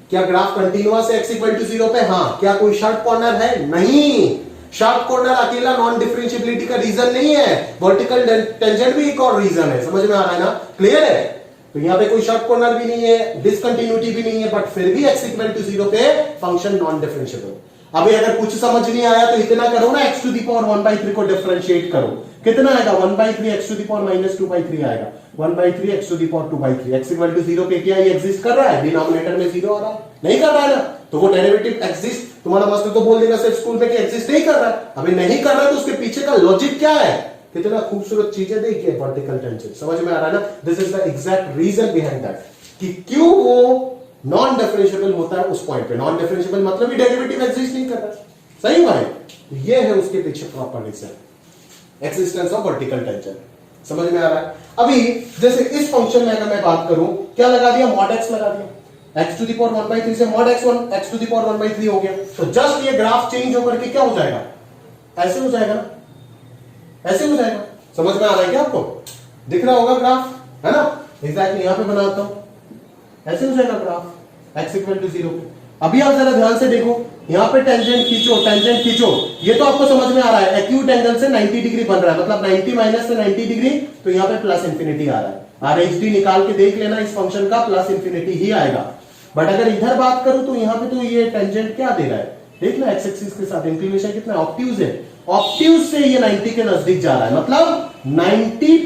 क्या ग्राफ कंटिन्यूअस है x इक्वल टू 0 पे, हाँ। क्या कोई शार्प कॉर्नर है, नहीं। शार्प कॉर्नर अकेला नॉन डिफरेंशिएबिलिटी का रीजन नहीं है, वर्टिकल टेंजेंट भी एक और रीजन है, समझ में आ रहा है ना, क्लियर है। तो यहां पे कोई शार्प कॉर्नर भी नहीं है, डिसकंटिन्यूटी भी नहीं है, बट फिर भी x इक्वल टू 0 पे फंक्शन नॉन डिफरेंशिएबल। अभी अगर कुछ समझ नहीं आया तो इतना करो ना, x टू द पावर 1/3 को डिफरेंशिएट करो, कितना आएगा, 1/3 x to the power minus 2/3 आएगा, 1/3 x to the power 2/3। x equal to 0 पे क्या ये एग्जिस्ट कर रहा है, डिनोमिनेटर में 0 आ रहा है, नहीं कर रहा है ना, तो वो डेरिवेटिव एग्जिस्ट, तुम्हारा मास्टर तो बोल देगा सिर्फ स्कूल में कि एग्जिस्ट नहीं कर रहा है। अभी नहीं कर रहा है तो उसके पीछे का लॉजिक क्या है, कितना खूबसूरत चीजें देखिए, वर्टिकल टेंजेंट, समझ में आ रहा है ना। This is the exact reason behind that कि क्यों वो नॉन डिफरेंशिएबल होता है उस पॉइंट पे। नॉन डिफरेंशिएबल मतलब ही डेरिवेटिव एग्जिस्ट नहीं कर रहा, सही भाई। ये है उसके पीछे proper reason, existence of vertical tangent, समझ में आ रहा है। अभी जैसे इस फंक्शन में अगर मैं बात करूं, क्या लगा दिया, मॉड x लगा दिया, x टू द पावर 1/3 से mod x to the power 1/3 हो गया, तो जस्ट ये ग्राफ चेंज होकर के क्या हो जाएगा, ऐसे हो जाएगा ना, ऐसे हो जाएगा, समझ में आ रहा है क्या आपको, दिख रहा होगा ग्राफ, है ना, एग्जैक्टली यहां पे बनाता हूं, ऐसे हो जाएगा ग्राफ x इक्वल टू 0 पे। अभी आप जरा ध्यान से देखो, यहां पे टेंजेंट खींचो, टेंजेंट खींचो, ये तो आपको समझ में आ रहा है, एक्यूट एंगल से 90 डिग्री बन रहा है, मतलब 90 माइनस से 90 डिग्री, तो यहां पे प्लस इंफिनिटी आ रहा है। RHD निकाल के देख लेना, इस फंक्शन का प्लस इंफिनिटी ही आएगा। बट अगर इधर बात करूं तो यहां पे तो ये टेंजेंट क्या दे रहा है, देख लो x एक्सिस के साथ इंक्लिनेशन कितना ऑब्ट्यूज है, ऑब्ट्यूज से ये 90 के नजदीक जा रहा है, मतलब 90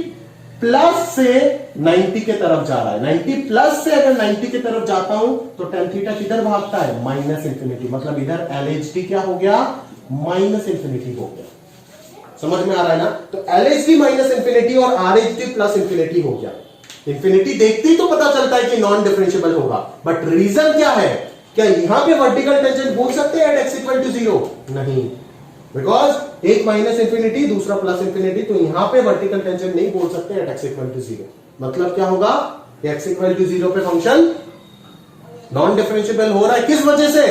प्लस से 90 के तरफ जा रहा है। 90 प्लस से अगर 90 की तरफ जाता हूं तो tan थीटा किधर भागता है, माइनस इंफिनिटी, मतलब इधर LHD क्या हो गया, माइनस इंफिनिटी हो गया, समझ में आ रहा है ना। तो LHD माइनस इंफिनिटी और RHD प्लस इंफिनिटी हो गया। इंफिनिटी देखते ही तो पता चलता है कि नॉन डिफरेंशिएबल होगा, बट रीजन क्या है, क्या यहां पे वर्टिकल टेंजेंट बोल सकते हैं एट x इक्वल टू 0, नहीं, बिकॉज एक माइनस इंफिनिटी दूसरा प्लस इंफिनिटी, तो यहां पे वर्टिकल टेंजेंट नहीं बोल सकते एट x इक्वल टू 0। मतलब क्या होगा, x इक्वल टू 0 पे फंक्शन नॉन डिफरेंशिएबल हो रहा है, किस वजह से,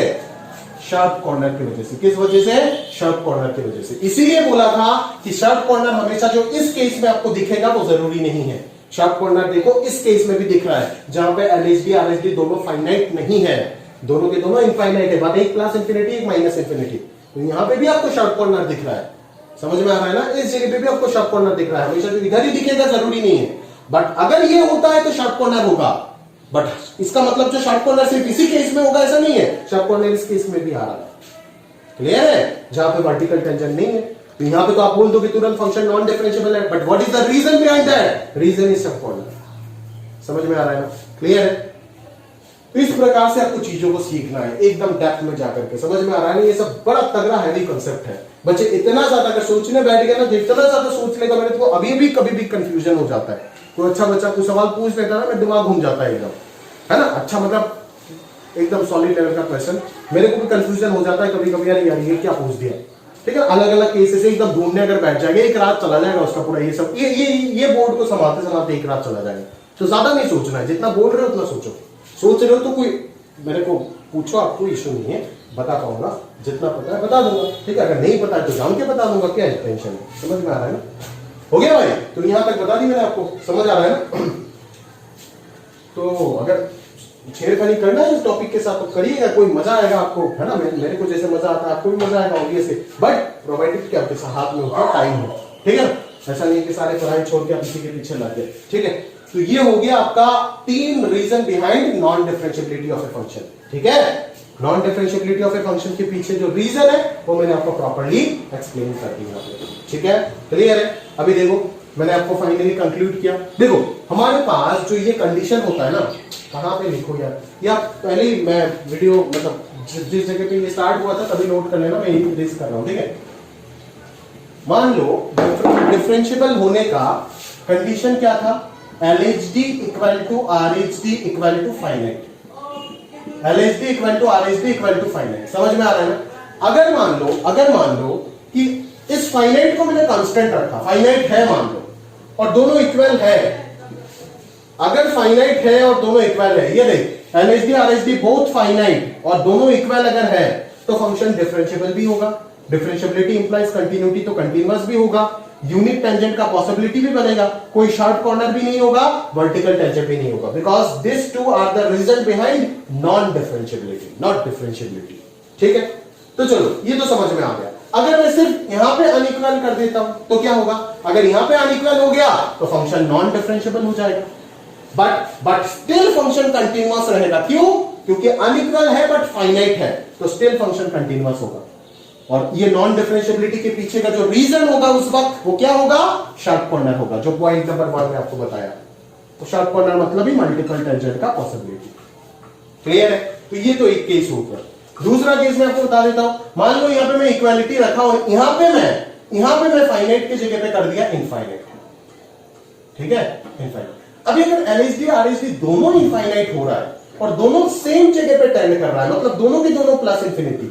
शार्प कॉर्नर की वजह से। किस वजह से, शार्प कॉर्नर की वजह से। इसीलिए बोला था कि शार्प कॉर्नर हमेशा जो इस केस में आपको दिखेगा वो जरूरी नहीं है। शार्प कॉर्नर देखो इस केस में भी दिख रहा है, जहां पे LHD RHD दोनों फाइनाइट नहीं है, दोनों के दोनों इनफाइनाइट है, बात एक प्लस इंफिनिटी एक माइनस इंफिनिटी, तो यहां पे भी आपको शार्प कॉर्नर दिख रहा है, समझ में आ रहा है ना। इस जगह पे भी आपको शार्प कॉर्नर दिख रहा है, हमेशा जो इधर ही दिखेगा जरूरी नहीं है, बट अगर ये होता है तो शार्प कॉर्नर होगा, बट इसका मतलब जो शार्प कॉर्नर सिर्फ इसी केस में होगा ऐसा नहीं है, शार्प कॉर्नर इस केस में भी आ रहा है, क्लियर है, जहां पे वर्टिकल टेंजेंट नहीं है। तो यहां पे तो आप बोल दो कि तुरंत फंक्शन नॉन डिफरेंशिएबल है, but what is the reason behind that, reason is sharp corner, समझ में आ रहा है ना, क्लियर है। तो इस प्रकार से आपको चीजों को सीखना है एकदम डेप्थ में जाकर के, समझ में आ रहा है ना, ये सब बड़ा तगड़ा हैवी कांसेप्ट है। बच्चे इतना ज्यादा अगर सोचने बैठ गए ना, जितना ज्यादा सोच लेगा मेरे को अभी भी कभी भी कंफ्यूजन हो जाता है। कोई अच्छा बच्चा कोई सवाल पूछ लेता है ना, मेरा दिमाग घूम जाता है एकदम, है ना, अच्छा मतलब एकदम सॉलिड लेवल का क्वेश्चन, मेरे को भी कंफ्यूजन हो जाता है कभी कभी, यार ये क्या पूछ दिया, ठीक है। अलग अलग केसेस एकदम ढूंढने अगर बैठ जाएंगे, एक रात चला जाएगा उसका पूरा, ये सब ये बोर्ड को संभालते संभालते एक रात चला जाएगा। तो ज्यादा नहीं सोचना है, जितना बोल रहे हो उतना सोचो, सोच रहे हो तो कोई मेरे को पूछो, आपको इशू नहीं है, बता पाऊंगा, जितना पता है बता दूंगा, ठीक है। अगर नहीं पता है तो जान के बता दूंगा, क्या है टेंशन, समझ में आ रहा है ना? हो गया भाई? तो यहां तक बता दी मैंने आपको, समझ आ रहा है ना? तो अगर छेड़खानी करना है इस टॉपिक के साथ तो करिएगा, कोई मजा आएगा आपको, है ना? मेरे को जैसे मजा आता है आपको भी मजा आएगा ऑब्वियसली, बट प्रोवाइडेड क्या आपके हाथ में होता है, टाइम हो, ठीक है। ऐसा नहीं कि सारे पढ़ाई छोड़ के आप इसी के पीछे लग गए, ठीक है। तो ये हो गया आपका 3 reason behind non differentiability of a function, ठीक है। Non differentiability of a function के पीछे जो रीजन है वो मैंने आपको प्रॉपर्ली एक्सप्लेन कर दिया, ठीक है, क्लियर है। अभी देखो मैंने आपको फाइनली कंक्लूड किया। देखो हमारे पास जो ये कंडीशन होता है ना, कहां पे लिखो यार, या पहले ही मैं वीडियो मतलब जिस जगह पे ये स्टार्ट हुआ था तभी नोट कर लेना, मैं यही रेज कर रहा हूं, ठीक है। मान लो डिफरेंशिएबल होने का कंडीशन क्या था, LHD equal to RHD equal to finite, LHD equal to RHD equal to finite, समझ में आ रहा है ना? अगर मान लो कि इस फाइनाइट को मैंने कांस्टेंट रखा, फाइनाइट है मान लो, और दोनों इक्वल है, अगर फाइनाइट है और दोनों इक्वल है, ये देख LHD RHD बोथ फाइनाइट और दोनों इक्वल अगर है तो फंक्शन डिफरेंशिएबल भी होगा। डिफरेंशिएबिलिटी इंप्लाइज कंटिन्यूटी, तो कंटीन्यूअस भी होगा, यूनिक टेंजेंट का पॉसिबिलिटी भी बनेगा, कोई शार्प कॉर्नर भी नहीं होगा, वर्टिकल टेंजेंट भी नहीं होगा, because this two are the reason behind non differentiability, not differentiability, ठीक है। तो चलो ये तो समझ में आ गया। अगर मैं सिर्फ यहां पे अनइक्वल कर देता हूं तो क्या होगा, अगर यहां पे अनइक्वल हो गया तो फंक्शन नॉन डिफरेंशिएबल हो जाएगा, बट स्टिल फंक्शन कंटीन्यूअस रहेगा। क्यों? क्योंकि अनइक्वल है बट फाइनाइट है, तो स्टिल फंक्शन कंटीन्यूअस होगा। और ये नॉन डिफरेंशिएबिलिटी के पीछे का जो रीजन होगा उस वक्त वो क्या होगा, शार्प कॉर्नर होगा, जो पॉइंट नंबर 1 में आपको बताया। तो शार्प कॉर्नर मतलब ही मल्टीपल टेंजेंट का पॉसिबिलिटी, क्लियर है। तो ये तो एक केस होगा। दूसरा केस मैं आपको बता देता हूं, मान लो यहां पे मैं इक्वालिटी रखा और यहां पे मैं फाइनाइट की जगह पे कर दिया इनफाइनाइट, ठीक है, इनफाइनाइट। अभी अगर LHD RHD दोनों इनफाइनाइट हो रहा है और दोनों सेम जगह पे टेंड कर रहा है, मतलब दोनों के दोनों प्लस इंफिनिटी,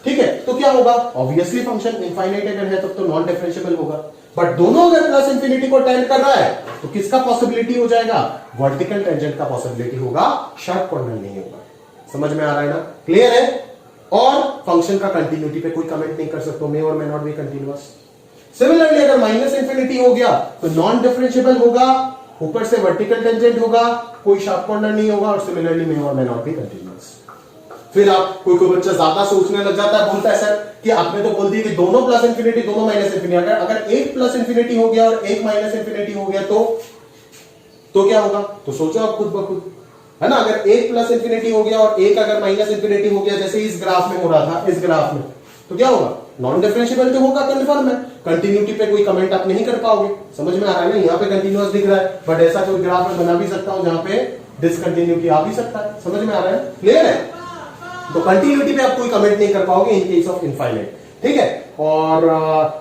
ठीक है, तो क्या होगा, ऑब्वियसली फंक्शन इनफाइनाइट अगर है तब तो नॉन डिफरेंशिएबल होगा, बट दोनों अगर प्लस इंफिनिटी को टेंड कर रहा है तो किसका पॉसिबिलिटी हो जाएगा, वर्टिकल टेंजेंट का पॉसिबिलिटी होगा, शार्प कॉर्नर नहीं होगा। समझ में आ रहा है ना, क्लियर है। और फंक्शन का कंटिन्यूटी पे कोई कमेंट नहीं कर सकते, मे और may not be continuous. Similarly अगर माइनस इंफिनिटी हो गया तो नॉन डिफरेंशिएबल होगा, ऊपर से वर्टिकल टेंजेंट होगा, कोई शार्प कॉर्नर नहीं होगा, और सिमिलरली मे और मे नॉट बी कंटिन्यूअस। फिर आप कोई बच्चा ज्यादा सोचने लग जाता है, बोलता है सर कि आपने तो बोल दिया कि दोनों प्लस इंफिनिटी दोनों माइनस इंफिनिटी, अगर एक प्लस इंफिनिटी हो गया और एक माइनस इंफिनिटी हो गया तो क्या होगा, तो सोचो आप खुद ब खुद, है ना। अगर एक प्लस इंफिनिटी हो गया और एक अगर माइनस इंफिनिटी हो गया, जैसे इस ग्राफ में हो रहा था, इस ग्राफ में, तो क्या होगा, नॉन डिफरेंशिएबल तो होगा, कंफर्म है। कंटिन्यूटी पे कोई कमेंट आप नहीं कर पाओगे, समझ में आ रहा है ना। यहाँ पे कंटिन्यूअस दिख रहा है, बट ऐसा कोई ग्राफ में बना भी सकता हूं जहां पे डिसकंटिन्यूटी आ भी सकता है, समझ में आ रहा है, क्लियर है। तो कंटिन्यूटी पे आप कोई कमेंट नहीं कर पाओगे इन केस ऑफ इनफाइनाइट, ठीक है। और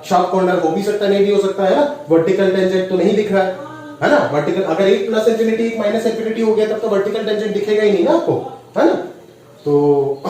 शार्प कॉर्नर हो भी सकता है, नहीं भी हो सकता है ना। वर्टिकल टेंजेंट तो नहीं दिख रहा है ना। वर्टिकल अगर एक प्लस इंफिनिटी एक माइनस इंफिनिटी हो गया तब तो वर्टिकल टेंजेंट दिखेगा ही नहीं ना आपको, है ना। तो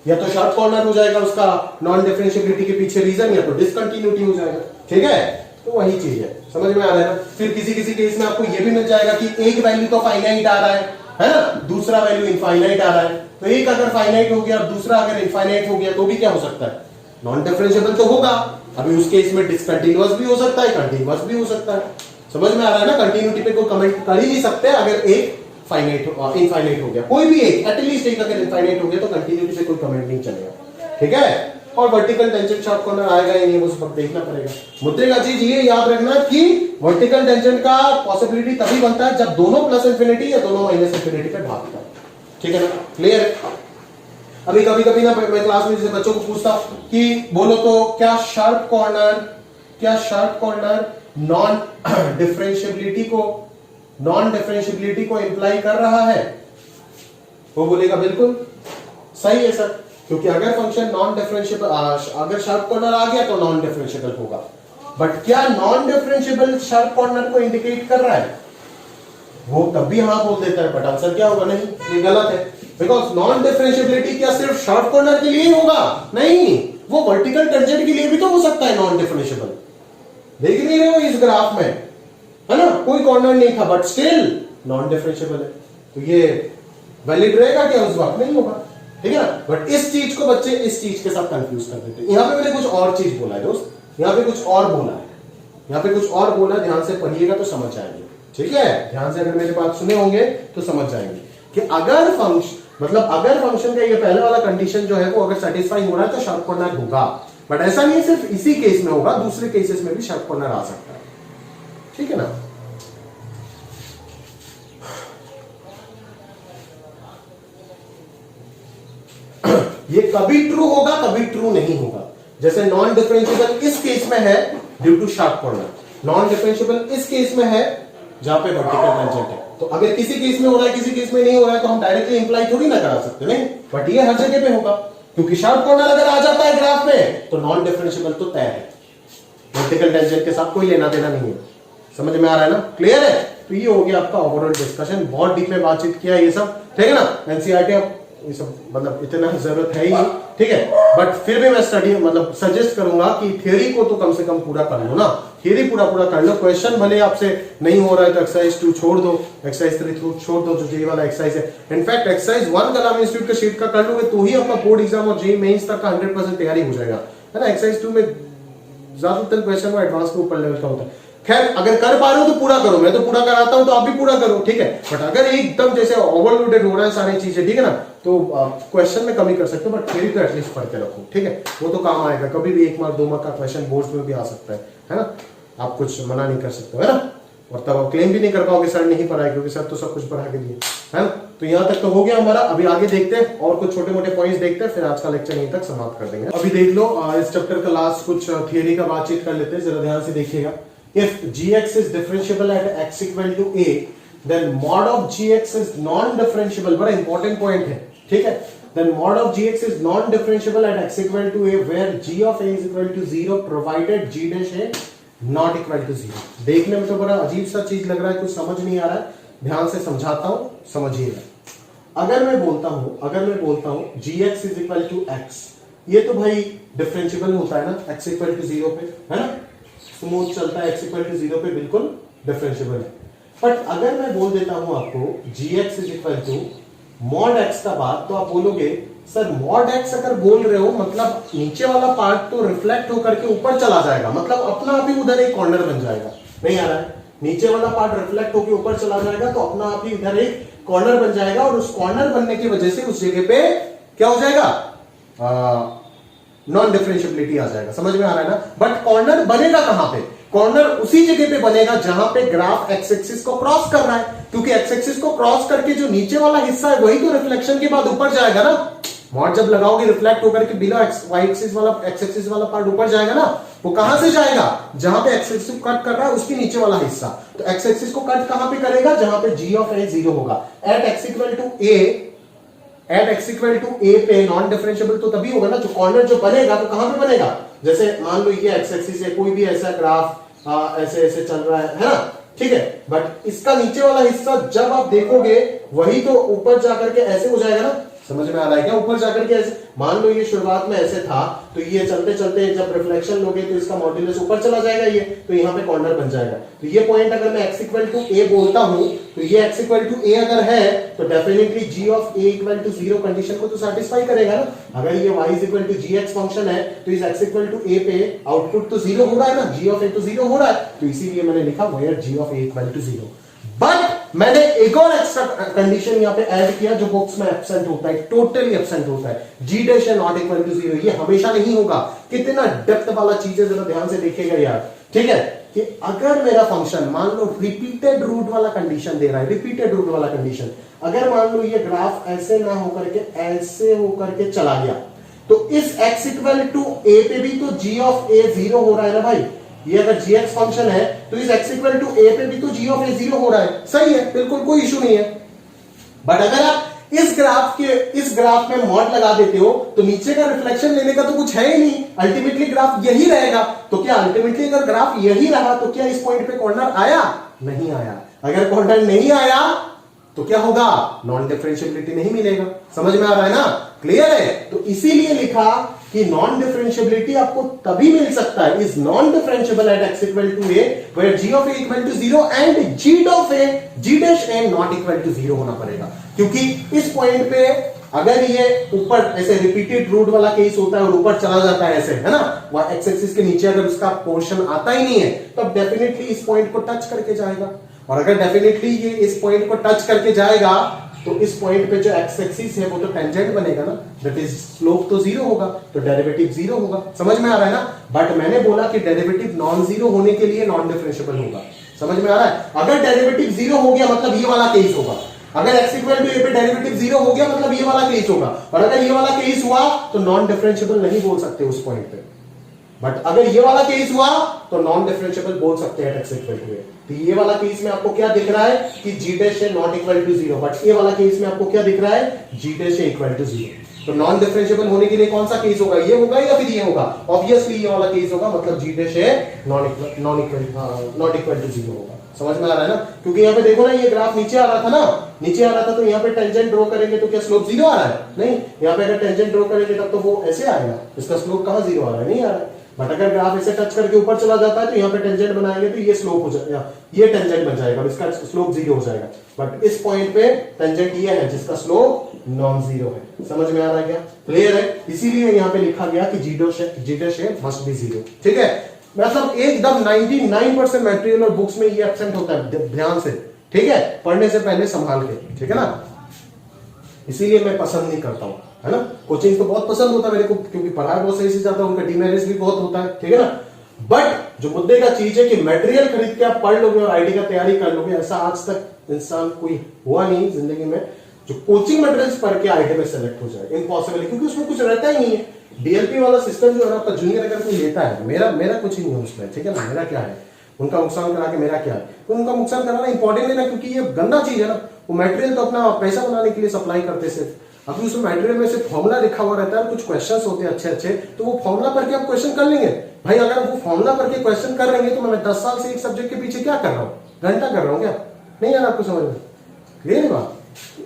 या तो शार्प कॉर्नर हो जाएगा उसका नॉन डिफरेंशिएबिलिटी के पीछे रीजन, या तो डिसकंटिन्यूटी हो जाएगा, ठीक है। तो वही चीज है, समझ में आ रहा है ना। फिर किसी किसी केस में आपको ये भी मिल जाएगा कि एक वैल्यू तो फाइनाइट आ रहा है ना, दूसरा वैल्यू इनफाइनाइट आ रहा है। तो एक अगर फाइनाइट हो गया और दूसरा अगर इनफाइनाइट हो गया तो भी क्या हो सकता है, नॉन डिफरेंशिएबल तो होगा। अभी उस केस में डिसकंटिन्यूअस भी हो सकता है, कंटिन्यूअस भी हो सकता है, समझ में आ रहा है ना। कंटिन्यूटी पे कोई कमेंट कर ही नहीं सकते अगर एक फाइनाइट इनफाइनाइट हो गया, कोई भी एक, एटलीस्ट एक अगर इनफाइनाइट हो गया तो कंटिन्यूटी पे कोई कमेंट नहीं चलेगा, ठीक है। और वर्टिकल टेंजेंट शार्प कॉर्नर आएगा ही नहीं, वो सब देखना पड़ेगा। मुद्दे का चीज ये याद रखना कि वर्टिकल टेंजेंट का पॉसिबिलिटी तभी बनता है जब दोनों प्लस इंफिनिटी या दोनों माइनस इंफिनिटी पे भागता है, ठीक है ना, क्लियर है। अभी कभी कभी ना मैं क्लास में जैसे बच्चों को पूछता हूं कि बोलो तो क्या शार्प कॉर्नर नॉन डिफरेंशिएबिलिटी को इंप्लाई कर रहा है, वो बोलेगा बिल्कुल सही है सर, क्योंकि अगर फंक्शन नॉन डिफरेंशिएबल, अगर शार्प कॉर्नर आ गया तो नॉन डिफरेंशिएबल होगा। बट क्या नॉन डिफरेंशिएबल शार्प कॉर्नर को इंडिकेट कर रहा है, वो तब भी हाँ बोल देता है, बट आंसर क्या होगा, नहीं, ये गलत है। बिकॉज नॉन डिफरेंशिएबिलिटी क्या सिर्फ शार्प कॉर्नर के लिए ही होगा, नहीं, वो वर्टिकल टेंजेंट के लिए भी तो हो सकता है नॉन डिफरेंशिएबल। देख नहीं रहे हो इस ग्राफ में, है ना, कोई कॉर्नर नहीं था बट स्टिल नॉन डिफरेंशिएबल है। तो ये वैलिड रहेगा क्या उस वक्त, नहीं होगा, ठीक है ना। बट इस चीज को बच्चे इस चीज के साथ कंफ्यूज कर देते हैं। यहां पे मैंने कुछ और चीज बोला है दोस्त, यहां पे कुछ और बोला है, यहां पे कुछ और बोला है, ध्यान से पढ़िएगा तो समझ जाएंगे, ठीक है। ध्यान से अगर मेरी बात सुने होंगे तो समझ जाएंगे कि अगर फंक्शन मतलब अगर फंक्शन का ये पहले वाला कंडीशन जो है वो अगर सेटिस्फाई हो रहा है तो शार्प कॉर्नर होगा। बट ऐसा नहीं है सिर्फ इसी केस में होगा, दूसरे केसेस में भी शार्प कॉर्नर आ सकता है, ठीक है ना। ये कभी ट्रू होगा कभी ट्रू नहीं होगा। जैसे नॉन डिफरेंशिएबल इस केस में है due to sharp corner, non differentiable इस केस में है जहां पे वर्टिकल टेंजेंट है। तो अगर किसी केस में हो रहा है किसी केस में नहीं हो रहा है तो हम डायरेक्टली इंप्लाई थोड़ी ना करा सकते, नहीं। बट ये हर जगह पे होगा क्योंकि शार्प कॉर्नर अगर आ जाता है ग्राफ में तो नॉन डिफरेंशिएबल तो तय है, वर्टिकल टेंजेंट के साथ कोई लेना देना नहीं है। समझ में आ रहा है ना, क्लियर है। तो ये हो गया आपका ओवरऑल डिस्कशन, बहुत डीप में बातचीत किया ये सब, ठीक है ना। एनसीईआरटी ये सब मतलब इतना जरूरत है ही नहीं, ठीक है। बट फिर भी मैं स्टडी मतलब सजेस्ट करूंगा कि थियरी को तो कम से कम पूरा कर लो ना, थियरी पूरा कर लो। क्वेश्चन भले आपसे नहीं हो रहा है तो एक्सरसाइज 2 छोड़ दो, एक्सरसाइज 3 छोड़ दो जो जेई वाला एक्सरसाइज है। इनफैक्ट एक्सरसाइज 1 कलाम इंस्टीट्यूट का शीट का कर लोगे तो ही आपका बोर्ड एग्जाम और जेई मेंस तक का 100% तैयारी हो जाएगा, है ना। एक्सरसाइज 2 में ज्यादातर क्वेश्चन वो एडवांस के ऊपर लेवल का होता है। खैर अगर कर पा रहे हो तो पूरा करो, मैं तो पूरा कराता हूं तो आप भी पूरा करो, ठीक है। बट अगर एकदम जैसे ओवरलोडेड हो रहा है सारी चीजें, ठीक है ना, तो क्वेश्चन में कमी कर सकते हो, बट थियरी तो एटलीस्ट पढ़ के रखो, ठीक है। वो तो काम आएगा, कभी भी 1 मार्क 2 मार्क का क्वेश्चन बोर्ड में भी आ सकता है ना। आप कुछ मना नहीं कर सकते, है ना। और तब आप क्लेम भी नहीं कर पाओगे सर नहीं पढ़ाया, क्योंकि सर तो सब कुछ पढ़ा के दिए, है ना। तो यहां तक तो हो गया हमारा। अभी आगे देखते हैं और कुछ छोटे मोटे पॉइंट्स देखते हैं, फिर आज का लेक्चर यहीं तक समाप्त कर देंगे। अभी देख लो इस चैप्टर का लास्ट कुछ थियरी का बातचीत कर लेते हैं, जरा ध्यान से देखिएगा। If gx is differentiable at x equal to a, then mod of gx is non-differentiable. बड़ा important point है, ठीक है। Then mod of gx is non-differentiable at x equal to a, where g of a is equal to 0, provided g dash a not equal to 0. देखने में तो बड़ा अजीब सा चीज लग रहा है, कुछ समझ नहीं आ रहा है, ध्यान से समझाता हूं, समझिएगा। अगर मैं बोलता हूं gx is equal to x, ये तो भाई डिफरेंशियबल होता है ना x equal to 0 पे, है ना। स्मूथ चलता है, x इक्वल टू 0 पे बिल्कुल डिफरेंशिएबल है। बट अगर मैं बोल देता हूं आपको gx is equal to mod x का बात, तो आप बोलोगे सर मॉड x अगर बोल रहे हो मतलब नीचे वाला पार्ट तो रिफ्लेक्ट होकर के ऊपर चला जाएगा, मतलब अपना आप ही उधर एक कॉर्नर बन जाएगा। नहीं आ रहा है, नीचे वाला पार्ट रिफ्लेक्ट होकर ऊपर चला जाएगा तो अपना आप ही इधर एक कॉर्नर बन जाएगा, और उस कॉर्नर बनने की वजह से उस जगह पे क्या हो जाएगा, नॉन डिफरेंशिएबिलिटी आ जाएगा। समझ में आ रहा है ना। बट कॉर्नर बनेगा कहां पे, कॉर्नर उसी जगह पे बनेगा जहां पे ग्राफ एक्स एक्सिस को क्रॉस कर रहा है, क्योंकि एक्स एक्सिस को क्रॉस करके जो नीचे वाला हिस्सा है वही तो रिफ्लेक्शन के बाद ऊपर जाएगा ना। मॉड जब लगाओगे रिफ्लेक्ट होकर के बिलो वाई एक्सिस वाला एक्स एक्सिस वाला पार्ट ऊपर जाएगा ना। वो कहां से जाएगा, जहां पे एक्स एक्सिस को कट कर रहा है उसके नीचे वाला हिस्सा। तो एक्स एक्सिस को कट कहां पे करेगा, जहां पे g ऑफ a 0 होगा। एट एक्स इक्वल टू ए पे नॉन डिफरेंशिएबल तो तभी होगा ना, जो कॉर्नर जो बनेगा तो कहां पे बनेगा, जैसे मान लो ये एक्स एक्सिस है, कोई भी ऐसा ग्राफ ऐसे ऐसे चल रहा है ना, ठीक है। बट इसका नीचे वाला हिस्सा जब आप देखोगे वही तो ऊपर जाकर के ऐसे हो जाएगा ना। समझ में आ रहा है क्या, ऊपर जाकर के ऐसे, मान लो ये शुरुआत में ऐसे था तो ये चलते चलते जब रिफ्लेक्शन लोगे तो इसका मॉड्यूलस ऊपर चला जाएगा, ये तो यहाँ पे कॉर्नर बन जाएगा। तो ये पॉइंट अगर मैं x इक्वल टू a बोलता हूं तो ये x इक्वल टू a अगर है तो definitely g of a equal to 0 condition को तो सेटिस्फाई करेगा ना। अगर ये y is equal to gx function है तो इस x इक्वल टू a पे आउटपुट तो 0 हो रहा है ना, g ऑफ a तो 0 हो रहा है, तो इसीलिए मैंने लिखा where g of a equal to 0। But मैंने एक और एक्स्ट्रा कंडीशन यहां पे ऐड किया जो बुक्स में एब्सेंट होता है, टोटली एब्सेंट होता है, g dash not equal to 0। ये हमेशा नहीं होगा। कितना डेप्थ वाला चीज है, जरा ध्यान से देखिएगा यार, ठीक है। कि अगर मेरा फंक्शन मान लो रिपीटेड रूट वाला कंडीशन दे रहा है, रिपीटेड रूट वाला कंडीशन, अगर मान लो ये ग्राफ ऐसे ना होकर के ऐसे होकर के चला गया तो इस x इक्वल टू a पे भी तो g ऑफ a 0 हो रहा है ना भाई। ये अगर gx फंक्शन है तो इस x इक्वल टू a पे भी तो g ऑफ a 0 हो रहा है, सही है, बिल्कुल कोई इशू नहीं है। बट अगर आप इस ग्राफ में मॉड लगा देते हो तो नीचे का रिफ्लेक्शन लेने का तो कुछ है ही नहीं, अल्टीमेटली ग्राफ यही रहेगा। तो क्या अल्टीमेटली अगर ग्राफ यही रहा तो क्या इस पॉइंट पे कॉर्नर आया, नहीं आया। अगर कॉर्नर नहीं आया तो क्या होगा, नॉन डिफरेंशिएबिलिटी नहीं मिलेगा। समझ में आ रहा है ना, क्लियर है। तो इसीलिए लिखा कि नॉन डिफरेंशियबिलिटी आपको तभी मिल सकता है, is non differentiable at x equal to a where g of a equal to 0 and g of a g dash a not equal to 0 होना पड़ेगा। क्योंकि इस पॉइंट पे अगर ये ऊपर ऐसे रिपीटेड रूट वाला केस होता है और ऊपर चला जाता है ऐसे, है ना, वह एक्स एक्सिस के नीचे अगर उसका पोर्शन आता ही नहीं है तब डेफिनेटली इस पॉइंट को टच करके जाएगा। और अगर डेफिनेटली ये इस पॉइंट को टच करके जाएगा तो इस पॉइंट पे जो एक्स एक्सिस है वो तो टेंजेंट बनेगा ना, दैट इज स्लोप तो 0 होगा, तो डेरिवेटिव 0 होगा। समझ में आ रहा है ना? बट मैंने बोला कि डेरिवेटिव नॉन 0 होने के लिए नॉन डिफरेंशिएबल होगा। समझ में आ रहा है? अगर डेरिवेटिव 0 हो गया मतलब ये वाला केस होगा, अगर x इक्वल टू a पे डेरिवेटिव 0 हो गया मतलब ये वाला केस होगा, और अगर ये वाला केस हुआ तो नॉन डिफरेंशिएबल नहीं बोल सकते उस पॉइंट पे। बट अगर ये वाला केस हुआ तो नॉन डिफरेंशिएबल बोल सकते हैं x इक्वल टू a। तो ये वाला केस में आपको क्या दिख रहा है कि g डैश है नॉट इक्वल टू 0, बट ये वाला केस में आपको क्या दिख रहा है, g डैश है इक्वल टू 0। तो नॉन डिफरेंशिएबल होने के लिए कौन सा केस होगा, ये होगा या फिर ये होगा? ऑब्वियसली ये वाला केस होगा, मतलब g डैश है नॉट इक्वल टू 0 होगा। समझ में आ रहा है ना? क्योंकि यहाँ पे देखो ना, ये ग्राफ नीचे आ रहा था ना, नीचे आ रहा था, तो यहाँ पे टेंजेंट ड्रॉ करेंगे तो क्या स्लोप 0 आ रहा है? नहीं। यहाँ पे अगर टेंजेंट ड्रॉ करेंगे तब तो वो ऐसे आएगा, इसका स्लोप कहाँ 0 आ रहा है? नहीं आ रहा है। बट अगर ग्राफ ऐसे टच करके ऊपर चला जाता है तो यहाँ पे टेंजेंट बनाएंगे तो ये स्लोप हो जाएगा, ये टेंजेंट बन जाएगा और इसका स्लोप 0 हो जाएगा। बट इस पॉइंट पे टेंजेंट ये है जिसका स्लोप नॉन 0 है। समझ में आ रहा है क्या? क्लियर है? इसीलिए यहाँ पे लिखा गया कि जी डैश मस्ट बी 0। ठीक है, मतलब एकदम 99% मटेरियल और बुक्स में ये एब्सेंट होता है, ध्यान से। ठीक है, पढ़ने से पहले संभाल के, ठीक है ना? इसीलिए मैं पसंद नहीं करता हूं, है ना? कोचिंग तो बहुत पसंद होता है मेरे को, क्योंकि पढ़ाई बहुत सही से जाता है, उनका डीमेरिट्स भी बहुत होता है, ठीक है ना? बट जो मुद्दे का चीज है कि मटेरियल खरीद के आप पढ़ लोगे और आईटी का तैयारी कर लोगे, ऐसा आज तक इंसान कोई हुआ नहीं जिंदगी में जो कोचिंग मटेरियल्स पढ़ के आईटी में सेलेक्ट हो जाए। इम्पॉसिबल है, क्योंकि उसमें कुछ रहता ही नहीं है। डीएलपी वाला सिस्टम जो है आपका जूनियर अगर कोई लेता है, मेरा कुछ ही नहीं है उसमें, ठीक है ना? मेरा क्या है, उनका नुकसान करा के मेरा क्या है? तो उनका नुकसान कराना इंपॉर्टेंट है ना, क्योंकि ये गंदा चीज है ना। वो मटेरियल तो अपना पैसा बनाने के लिए सप्लाई करते सिर्फ, अभी उसमें मटेरियल में सिर्फ फॉर्मूला लिखा हुआ रहता है, कुछ क्वेश्चंस होते हैं अच्छे अच्छे, तो वो फॉर्मूला पढ़ के आप क्वेश्चन कर लेंगे। भाई अगर वो फॉर्मूला पढ़ के क्वेश्चन कर लेंगे तो मैं 10 साल से एक सब्जेक्ट के पीछे क्या कर रहा हूँ, घंटा कर रहा हूँ क्या? नहीं यार, आपको समझ में क्लियर है बात?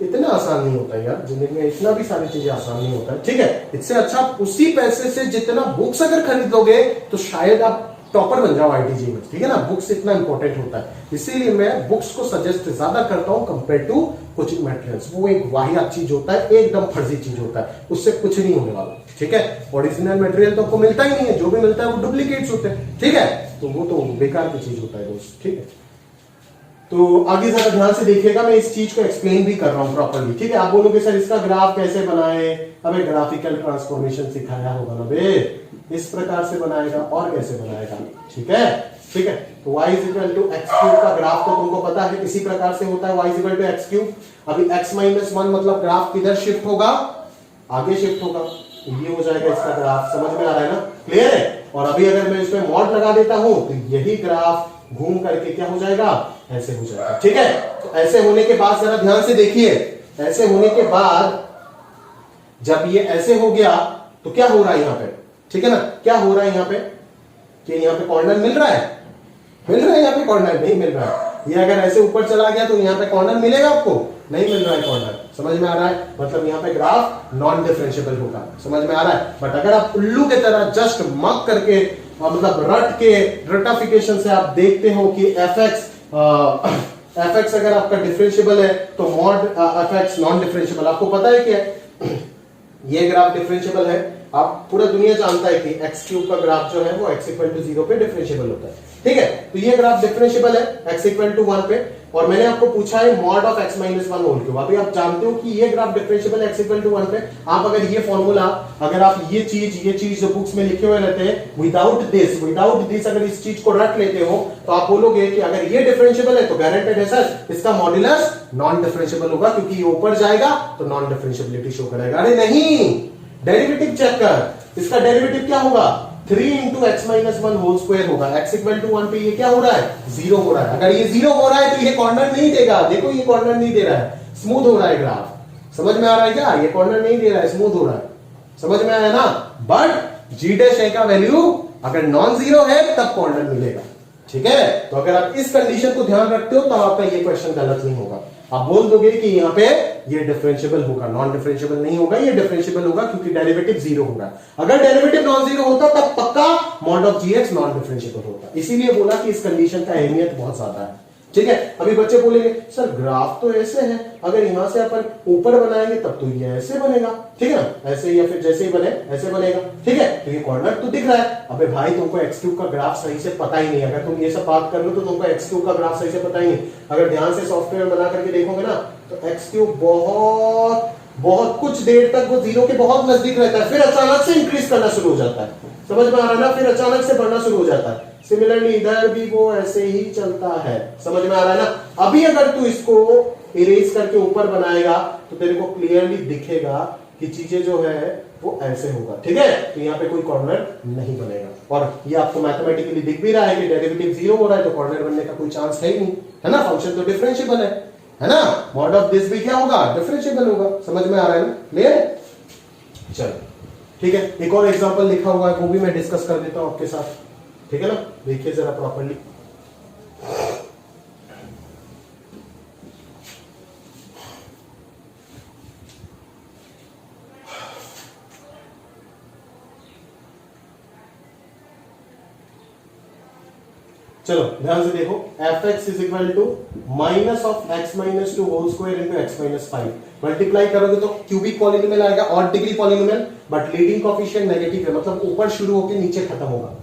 इतना आसान नहीं होता यार, जिंदगी में इतना भी सारी चीजें आसान नहीं होता है। ठीक है, इससे अच्छा उसी पैसे से जितना बुक्स अगर खरीद लोगे तो शायद आप टॉपर बन जाओ आईटीजी में, ठीक है ना? बुक्स इतना इंपॉर्टेंट होता है, इसीलिए मैं बुक्स को सजेस्ट ज्यादा करता हूं कंपेयर टू कोचिंग मटेरियल्स। वो एक वाहियात चीज होता है, एकदम फर्जी चीज होता है, उससे कुछ नहीं होने वाला। ठीक है, ओरिजिनल मटेरियल तो आपको मिलता ही नहीं है, जो भी मिलता है वो डुप्लीकेट्स होते हैं। ठीक है, तो वो तो बेकार की चीज होता है दोस्त। ठीक है, तो आगे जरा ध्यान से देखिएगा, मैं इस चीज को एक्सप्लेन भी कर रहा हूं प्रॉपर्ली। ठीक है, आप बोलोगे सर इसका ग्राफ कैसे बनाए? अबे ग्राफिकल ट्रांसफॉर्मेशन सिखाया होगा ना बे, इस प्रकार से बनाएगा और कैसे बनाएगा। ठीक है, ठीक है, तो y is equal to x cube का ग्राफ तो तुमको पता है इसी प्रकार से होता है, y is equal to x cube. अभी x माइनस 1 मतलब ग्राफ किधर शिफ्ट होगा? आगे शिफ्ट होगा, ये हो जाएगा इसका ग्राफ। समझ में आ रहा है ना? क्लियर है? और अभी अगर मैं इसमें मॉड लगा देता हूं तो यही ग्राफ घूम करके क्या हो जाएगा? ऐसे हो जाएगा। ठीक है, तो ऐसे होने के बाद जरा ध्यान से देखिए, ऐसे होने के बाद जब ये ऐसे हो गया तो क्या हो रहा है यहाँ पे? ठीक है ना, क्या हो रहा है यहाँ पे? कि यहाँ पे कॉर्नर मिल रहा है? मिल रहा है यहाँ पे कॉर्नर? नहीं मिल रहा है। ये अगर ऐसे ऊपर चला गया तो यहाँ पे कॉर्नर मिलेगा आपको? नहीं मिल रहा है कॉर्नर। समझ में आ रहा है? मतलब यहाँ पे ग्राफ नॉन डिफरेंशिएबल होगा। समझ में आ रहा है? बट अगर आप उल्लू की तरह जस्ट मक करके मतलब रट के रटाफिकेशन से आप देखते हो कि fx अगर आपका डिफरेंशिएबल है तो मॉड fx नॉन डिफरेंशिएबल। आपको पता है क्या ये ग्राफ डिफरेंशिएबल है? आप पूरा दुनिया जानता है कि x क्यूब का ग्राफ जो है वो x इक्वल टू 0 पे डिफरेंशिएबल होता है। ठीक है, तो ये ग्राफ डिफरेंशिएबल है x इक्वल टू 1 पे, और मैंने आपको पूछा है mod of x minus 1 whole cube. अभी आप जानते हो कि ये graph differentiable x equal to 1 पे। आप अगर ये फॉर्मूला, अगर आप ये चीज जो बुक्स में लिखे हुए रहते हैं विदाउट दिस अगर इस चीज को रट लेते हो तो आप बोलोगे कि अगर ये डिफरेंशिएबल है तो गारंटेड है सर इसका मॉड्यूलस नॉन डिफरेंशिएबल होगा, क्योंकि ये ऊपर जाएगा तो नॉन डिफरेंशिएबिलिटी शो करेगा। अरे नहीं, डेरिवेटिव चेक कर, इसका डेरिवेटिव क्या होगा? 3 into x minus 1 whole square होगा। x इक्वल टू 1 पे ये क्या हो रहा है? 0 हो रहा है। अगर ये 0 हो रहा है तो ये कॉर्नर नहीं देगा। देखो ये कॉर्नर नहीं दे रहा है, स्मूथ हो रहा है ग्राफ। समझ में आ रहा है क्या? ये कॉर्नर नहीं दे रहा है, स्मूथ हो रहा है। समझ में आया ना? बट g डैश a का वैल्यू अगर नॉन जीरो है तब कॉर्नर मिलेगा। ठीक है, तो अगर आप इस कंडीशन को ध्यान रखते हो तो आपका ये क्वेश्चन गलत नहीं होगा। आप बोल दोगे कि यहाँ पे ये डिफरेंशिएबल होगा, नॉन डिफरेंशिएबल नहीं होगा, ये डिफरेंशिएबल होगा क्योंकि डेरिवेटिव जीरो होगा। अगर डेरिवेटिव नॉन जीरो होता तब पक्का mod of GX non differentiable होता। इसीलिए बोला कि इस कंडीशन का अहमियत बहुत ज्यादा है। ठीक है, अभी बच्चे बोलेंगे सर ग्राफ तो ऐसे है, अगर यहां से अपन ऊपर बनाएंगे तब तो ये ऐसे बनेगा, ठीक है ना, ऐसे या फिर जैसे ही बने ऐसे बनेगा, ठीक है, तो ये कॉर्नर तो दिख रहा है। अबे भाई तुमको एक्स क्यूब का ग्राफ सही से पता ही नहीं, अगर तुम ये सब बात कर लो तो तुमको एक्स क्यूब का ग्राफ सही से पता ही नहीं। अगर ध्यान से सॉफ्टवेयर बना करके देखोगे ना तो एक्स क्यूब बहुत बहुत कुछ देर तक वो जीरो के बहुत नजदीक रहता है, फिर अचानक से इंक्रीज करना शुरू हो जाता है, समझ में आ रहा है ना, फिर अचानक से बढ़ना शुरू हो जाता है। सिमिलरली इधर भी वो ऐसे ही चलता है, समझ में आ रहा है ना। अभी अगर तू इसको इरेज करके ऊपर बनाएगा तो तेरे को क्लियरली दिखेगा कि चीजें जो है वो ऐसे होगा, ठीक है, तो यहाँ पे कोई कॉर्नर नहीं बनेगा। और ये आपको मैथमेटिकली दिख भी रहा है कि डेरिवेटिव जीरो हो रहा है तो कॉर्नर बनने का कोई चांस है ही नहीं, है ना, फंक्शन तो डिफरेंशिएबल है ना, मॉड ऑफ दिस भी क्या होगा, डिफरेंशिएबल होगा। समझ में आ रहा है ना, क्लियर है। चलो ठीक है, एक और एग्जांपल लिखा हुआ है वो भी मैं डिस्कस कर देता हूं आपके साथ, ठीक है ना, देखिए जरा प्रॉपर्ली। चलो ध्यान से देखो, f x is equal to minus of x minus two whole square into x minus 5 multiply करोगे तो क्यूबिक पॉलिनोमियल आएगा, odd degree polynomial, but leading coefficient negative है, मतलब ऊपर शुरू होकर नीचे खत्म होगा,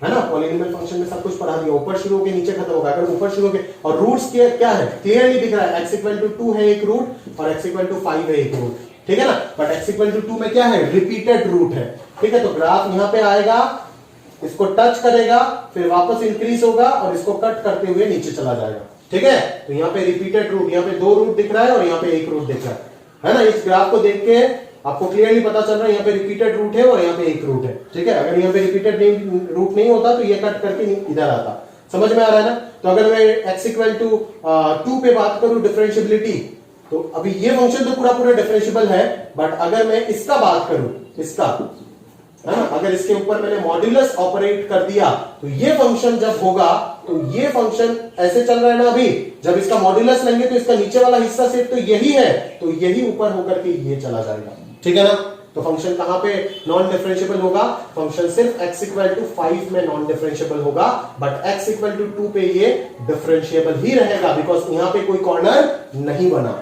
है ना। पॉलिनोमियल फंक्शन में सब कुछ पढ़ा दिया, ऊपर शुरू होकर नीचे खत्म होगा। अगर ऊपर शुरू होकर, और रूट्स क्या है क्लियरली दिख रहा है, एक्स इक्वल टू 2 है एक रूट और एक्स इक्वल टू 5 है एक रूट, ठीक है ना, बट एक्स इक्वल टू 2 में क्या है, रिपीटेड रूट है, ठीक है, तो ग्राफ यहां पे आएगा, इसको टच करेगा, फिर वापस इंक्रीज होगा और इसको कट करते हुए नीचे चला जाएगा, ठीक है। तो यहाँ पे रिपीटेड रूट, यहाँ पे 2 रूट दिख रहा है और यहाँ पे एक रूट दिख रहा है ना। इस ग्राफ को देख के आपको क्लियरली पता चल रहा है यहाँ पे रिपीटेड रूट है और यहाँ पे एक रूट है, ठीक है। अगर यहाँ पे रिपीटेड रूट नहीं होता तो ये कट करके इधर आता, समझ में आ रहा है ना। तो अगर मैं एक्स इक्वल टू 2 पे बात करूं डिफरेंशिएबिलिटी, तो अभी ये फंक्शन तो पूरा डिफरेंशिएबल है, बट अगर मैं इसका बात करूं, इसका, है ना, अगर इसके ऊपर मैंने मॉड्यूलस ऑपरेट कर दिया तो ये फंक्शन जब होगा तो ये फंक्शन ऐसे चल रहा है ना, अभी जब इसका मॉड्यूलस लेंगे तो इसका नीचे वाला हिस्सा सिर्फ तो यही है, तो यही ऊपर होकर के ये चला जाएगा, ठीक है ना। तो फंक्शन कहां पे नॉन डिफरेंशिएबल होगा, फंक्शन सिर्फ x इक्वल टू 5 में नॉन डिफरेंशिएबल होगा, बट x इक्वल टू 2 पे ये डिफरेंशिएबल ही रहेगा, बिकॉज यहां पे कोई कॉर्नर नहीं बना।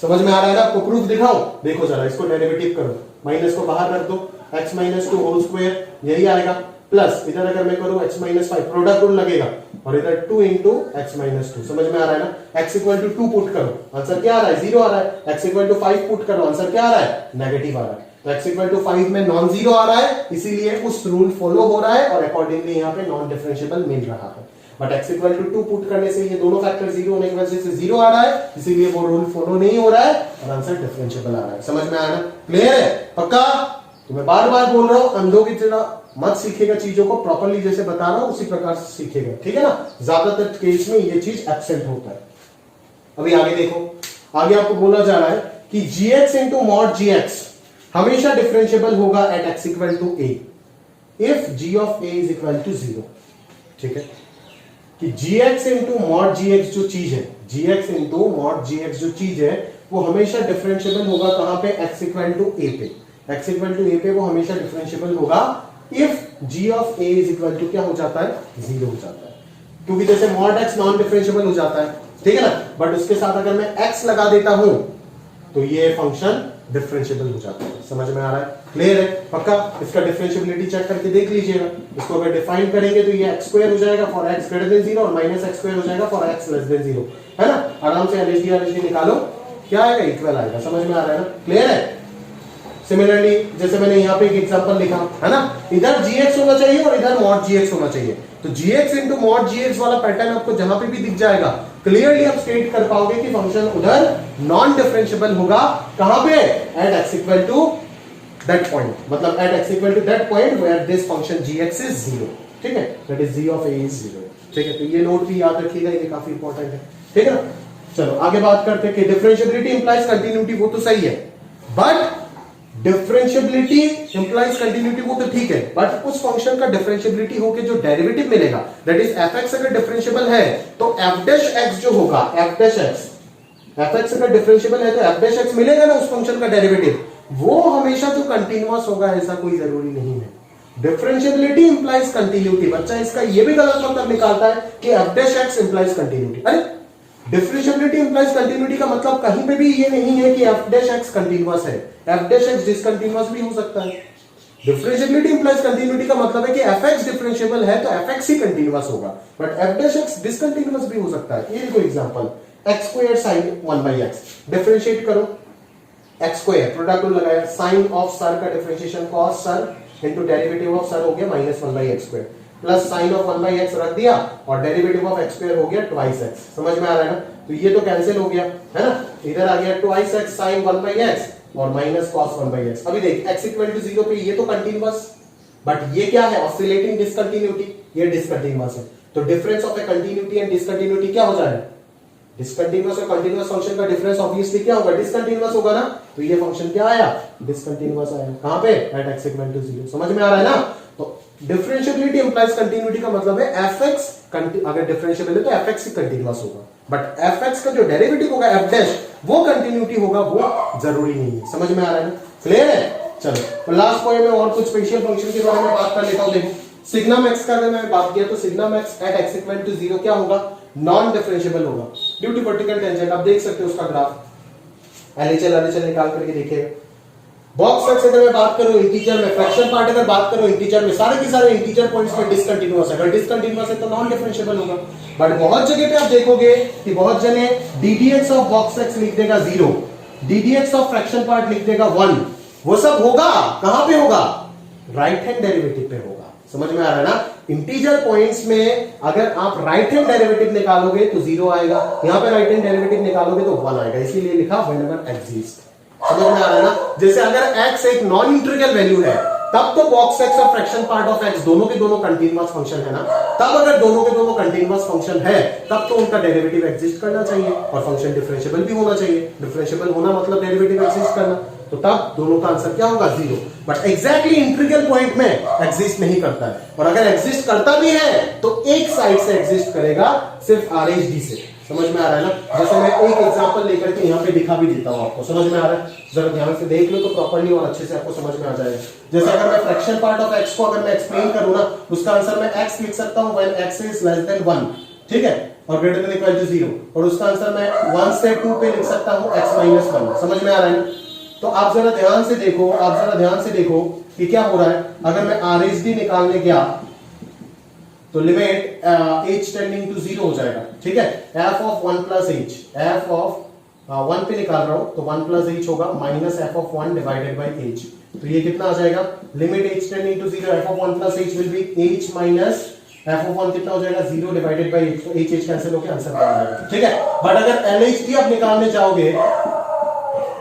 समझ में आ रहा है ना, आपको प्रूफ दिखाओ, देखो जरा, इसको डेरिवेटिव करो, माइनस को बाहर रख दो, x माइनस 2 होल स्क्वायर यही आएगा, प्लस इधर अगर मैं करूं x माइनस 5 प्रोडक्ट रूल लगेगा और इधर 2 इंटू एक्स माइनस 2, समझ में आ रहा है ना। x इक्वल टू 2 पुट करो, आंसर क्या आ रहा है, 0 आ रहा है। x इक्वल टू 5 पुट करो, आंसर क्या आ रहा है, नेगेटिव आ रहा है। तो x इक्वल टू 5 में नॉन जीरो आ रहा है, इसीलिए उस रूल फॉलो हो रहा है और अकॉर्डिंगली यहाँ पे नॉन डिफरेंशिएबल मिल रहा है। But x equal to 2 put करने से ये दोनों फैक्टर 0 होने की वजह से 0 आ रहा है, इसीलिए वो रूल फॉलो नहीं हो रहा है और आंसर डिफरेंशिएबल आ रहा है। समझ में आया ना, क्लियर है, पक्का। तो मैं बार बार बोल रहा हूं, अंधों की तरह मत सीखेगा, चीजों को प्रॉपर्ली जैसे बता रहा हूं उसी प्रकार से सीखेगा, ठीक है ना। ज्यादातर केस में ये चीज एब्सेंट होता है। अभी आगे देखो, आगे आपको बोला जा रहा है कि gx इंटू मॉड gx हमेशा डिफरेंशिएबल होगा at x equal to a if g of a is equal to 0, ठीक है, कि gx इंटू मॉड gx जो चीज है, gx इंटू मॉड gx जो चीज है वो हमेशा डिफरेंशिएबल होगा कहां पे, x इक्वल टू a पे, x इक्वल टू a पे वो हमेशा डिफरेंशिएबल होगा if g of a is equal to क्या हो जाता है, 0 हो जाता है, क्योंकि जैसे मॉड x नॉन डिफरेंशिएबल हो जाता है, ठीक है ना, बट उसके साथ अगर मैं x लगा देता हूं तो ये फंक्शन डिफरेंशिएबल हो जाता है। समझ में आ रहा है, क्लियर है, पक्का। इसका डिफरेंशिएबिलिटी चेक करके देख लीजिएगा, इसको अगर डिफाइन करेंगे तो ये x स्क्वायर हो जाएगा फॉर x ग्रेटर देन 0 और माइनस x स्क्वायर हो जाएगा फॉर x लेस देन 0, है ना। आराम से LHD निकालो, क्या आएगा, इक्वल आएगा। समझ में आ रहा है ना, क्लियर है। सिमिलरली जैसे मैंने यहाँ पे एक एग्जांपल लिखा है ना, इधर gx होना चाहिए और इधर mod gx होना चाहिए, तो gx इंटू mod gx वाला पैटर्न आपको जहां पे भी दिख जाएगा, क्लियरली आप स्टेट कर पाओगे कि फंक्शन उधर नॉन डिफरेंशिएबल होगा, कहां पे, at x equal to that point, मतलब at x equal to that point where this function gx is 0, ठीक है, that is g of a is 0, ठीक है। तो ये नोट भी याद रखिएगा, ये काफी इंपॉर्टेंट है, ठीक है ना। चलो आगे बात करते हैं कि डिफरेंशिएबिलिटी इंप्लाइज कंटिन्यूटी, वो तो सही है, बट डिफरेंशियबिलिटी इंप्लाइज कंटिन्यूटी, वो तो ठीक है, बट उस फंक्शन का डिफरेंशियबिलिटी होके जो डेरिवेटिव मिलेगा, दैट इज एफ एक्स अगर डिफरेंशियबल है तो एफ डैश एक्स जो होगा, f dash x, F x अगर डिफरेंशियबल है तो एफ डैश एक्स मिलेगा ना उस फंक्शन का डेरिवेटिव, वो हमेशा जो कंटिन्यूअस होगा ऐसा कोई जरूरी नहीं है। डिफरेंशियबिलिटी इंप्लाइज कंटिन्यूटी, बच्चा इसका ये भी गलत मतलब निकालता है कि F dash x implies continuity. अरे डिफरेंशियबिलिटी इंप्लाइज कंटिन्यूटी का मतलब कहीं पे भी ये नहीं है कि एफ डैश एक्स कंटिन्यूअस है, एफ डैश एक्स डिसकंटिन्यूअस भी हो सकता है। डिफरेंशियबिलिटी इंप्लाइज कंटिन्यूटी का मतलब है कि एफ एक्स डिफरेंशियबल है तो एफ एक्स ही कंटिन्यूअस होगा, but F dash x discontinuous भी हो सकता है। ये देखो example, x square sine 1/x, differentiate करो, एक्स स्क्वायर प्रोडक्ट रूल लगाया, साइन ऑफ सर का differentiation cos sir into derivative of sir हो गया -1/x square, plus sign of 1/x रख दिया और डेरिवेटिव ऑफ x स्क्वायर हो गया 2x। समझ में आ रहा है ना? तो ये तो कैंसिल हो गया है ना, इधर आ गया 2x साइन 1/x और माइनस कॉस 1/x। अभी देख x इक्वल टू 0 पे ये तो कंटिन्यूअस, बट ये क्या है, ऑसिलेटिंग डिसकंटिन्यूटी, ये डिसकंटिन्यूअस है। तो difference of A continuity and discontinuity क्या हो जाएगा, डिसकंटिन्यूअस और कंटिन्यूअस फंक्शन का डिफरेंस ऑब्वियसली क्या होगा, डिसकंटिन्यूअस होगा ना, तो ये फंक्शन क्या आया, डिसकंटिन्यूअस आया। कहां पे, एट x इक्वल टू 0। समझ में आ रहा है ना? तो डिफरेंशियबिलिटी इंप्लाइज कंटिन्यूटी का मतलब है fx अगर डिफरेंशियबल है तो fx ही कंटिन्यूअस होगा, बट fx का जो डेरिवेटिव होगा f डैश वो कंटिन्यूटी होगा, वो जरूरी नहीं है। समझ में आ रहा है ना? क्लियर है? चलो तो लास्ट पॉइंट में और कुछ स्पेशल फंक्शन के बारे में बात कर लेता हूं। देखो सिग्नम x का अगर मैं बात किया तो signum x at x equal to 0 क्या होगा, नॉन डिफरेंशियबल होगा ड्यू टू वर्टिकल टेंजेंट। आप देख सकते हो उसका ग्राफ, LHL निकाल करके देखिएगा। बॉक्स एक्स अगर मैं बात करूं इंटीजर में, फ्रैक्शन पार्ट अगर बात करूं इंटीजर में, सारे के सारे इंटीजर पॉइंट्स में डिसकंटिन्यूअस है, अगर डिसकंटिन्यूअस है तो नॉन डिफरेंशियबल होगा। बट बहुत जगह पे आप देखोगे कि बहुत जने ddx ऑफ बॉक्स एक्स लिख देगा 0, ddx ऑफ फ्रैक्शन पार्ट लिख देगा 1, वो सब होगा कहां पे होगा, राइट हैंड डेरिवेटिव पे होगा। समझ में आ रहा है ना? इंटीजर पॉइंट्स में अगर आप राइट हैंड डेरिवेटिव निकालोगे तो 0 आएगा, यहां पे राइट हैंड डेरिवेटिव निकालोगे तो 1 आएगा, इसीलिए लिखा व्हेनेवर एक्सिस्ट। समझ में आ रहा है ना? जैसे अगर x एक नॉन इंटीग्रल वैल्यू है तब तो बॉक्स एक्स और फ्रैक्शन पार्ट ऑफ x दोनों के दोनों कंटीन्यूअस फंक्शन है ना, तब अगर दोनों के दोनों कंटीन्यूअस फंक्शन है तब तो उनका डेरिवेटिव एग्जिस्ट करना चाहिए और फंक्शन डिफरेंशियबल भी होना चाहिए। डिफरेंशियबल होना मतलब डेरिवेटिव एग्जिस्ट करना, तो तब दोनों का आंसर क्या होगा, 0। बट एग्जैक्टली इंटीग्रल पॉइंट में एग्जिस्ट नहीं करता है, और अगर एग्जिस्ट करता भी है तो एक साइड से एग्जिस्ट करेगा, सिर्फ RHD से। समझ में आ रहा है ना? जैसे मैं एक एग्जांपल लेकर के यहाँ पे दिखा भी देता हूँ आपको, समझ में आ रहा है? जरा ध्यान से देख लो तो प्रॉपर्ली और अच्छे से आपको समझ में आ जाएगा। जैसे अगर मैं फ्रैक्शन पार्ट ऑफ x को अगर मैं एक्सप्लेन करूँ ना, उसका आंसर मैं x लिख सकता हूँ when x is less than 1, ठीक है, और ग्रेटर देन इक्वल टू 0, और उसका आंसर मैं 1 से 2 पे लिख सकता हूँ x माइनस 1। समझ में आ रहा है? तो आप जरा ध्यान से देखो, आप जरा ध्यान से देखो कि क्या हो रहा है। अगर मैं RHD निकालने गया तो लिमिट h टेंडिंग टू 0 हो जाएगा, ठीक है, f of 1 plus h, f of 1 पे निकाल रहा हूं तो 1 प्लस h होगा minus f of 1 divided by h। तो ये कितना आ जाएगा, limit h tending to 0, f of 1 plus h will be h minus f of 1 कितना हो जाएगा, 0 डिवाइडेड बाय h, तो h कैंसिल होकर आंसर आ जाएगा, ठीक है। बट अगर LHD आप निकालने जाओगे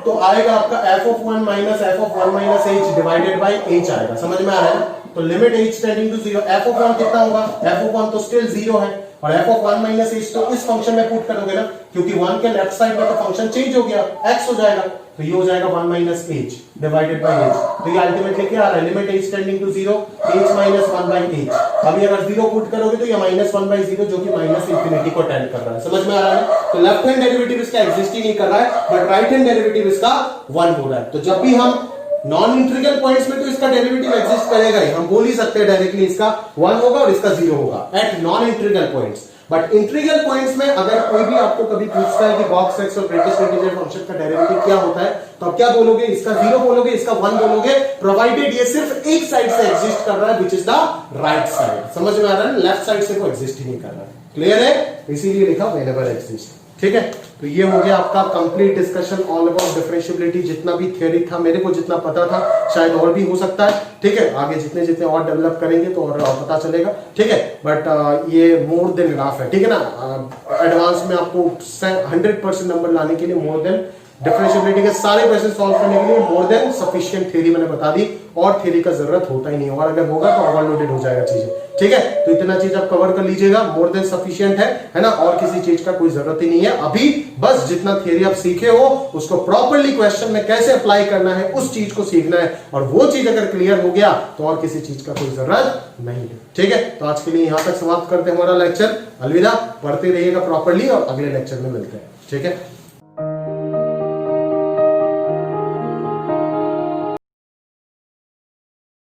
तो आएगा आपका f of 1 minus f of 1 minus h divided by h आएगा। समझ में आ रहा है? तो limit h tending to 0, f of 1 कितना होगा, f ऑफ 1 तो स्टिल 0 है, और f ऑफ 1 माइनस h तो इस फंक्शन में पुट करोगे ना, क्योंकि 1 के लेफ्ट साइड में तो फंक्शन चेंज हो गया, x हो जाएगा, तो ये हो जाएगा 1 minus h divided by h। तो ये अल्टीमेटली क्या आ रहा है, limit h tending to 0, h minus 1 by h। अभी अगर 0 पुट करोगे तो ये माइनस 1 बाय 0 जो कि माइनस इंफिनिटी को टेंड कर रहा है। समझ में आ रहा है? तो लेफ्ट हैंड डेरिवेटिव इसका एग्जिस्ट ही नहीं कर रहा है, बट राइट हैंड डेरिवेटिव इसका 1 हो रहा है। तो जब भी हम नॉन इंटीग्रल पॉइंट्स में तो इसका डेरिवेटिव एग्जिस्ट करेगा ही, हम बोल ही सकते हैं डायरेक्टली इसका 1 होगा और इसका 0 होगा at non integral points. But integral points में अगर कोई भी आपको कभी पूछता है कि बॉक्स एक्स और ग्रेटेस्ट इंटीजर फंक्शन का डेरिवेटिव क्या होता है, तो आप क्या बोलोगे, इसका 0 बोलोगे, इसका 1 बोलोगे, प्रोवाइडेड ये सिर्फ एक साइड से एग्जिस्ट कर रहा है, which is the right side. समझ में आ रहा है? लेफ्ट साइड से वो एग्जिस्ट ही नहीं कर रहा है। क्लियर है? इसीलिए लिखा व्हेनेवर एक्सिस्ट, ठीक है। तो ये हो गया आपका complete discussion all about differentiability. जितना भी थ्योरी था, मेरे को जितना पता था, शायद और भी हो सकता है, ठीक है। आगे जितने जितने और डेवलप करेंगे तो और पता चलेगा, ठीक है। बट ये मोर देन इनफ है, ठीक है ना। एडवांस में आपको 100% नंबर लाने के लिए मोर देन डिफरेंशिएबिलिटी के सारे क्वेश्चन सॉल्व करने के लिए मोर देन सफिशिएंट थ्योरी मैंने बता दी, और थ्योरी का जरूरत होता ही नहीं, और अगर होगा तो ओवरलोडेड हो जाएगा चीजें, ठीक है। तो इतना चीज आप कवर कर लीजिएगा, मोर देन सफिशिएंट है ना, और किसी चीज का कोई जरूरत ही नहीं है अभी। बस जितना थ्योरी आप सीखे हो उसको प्रॉपरली क्वेश्चन में कैसे अप्लाई करना है उस चीज को सीखना है, और वो चीज अगर क्लियर हो गया तो और किसी चीज का कोई जरूरत नहीं है, ठीक है। तो आज के लिए यहां तक समाप्त करते हैं हमारा लेक्चर। अलविदा, पढ़ते रहिएगा प्रॉपरली और अगले लेक्चर में मिलते हैं, ठीक है।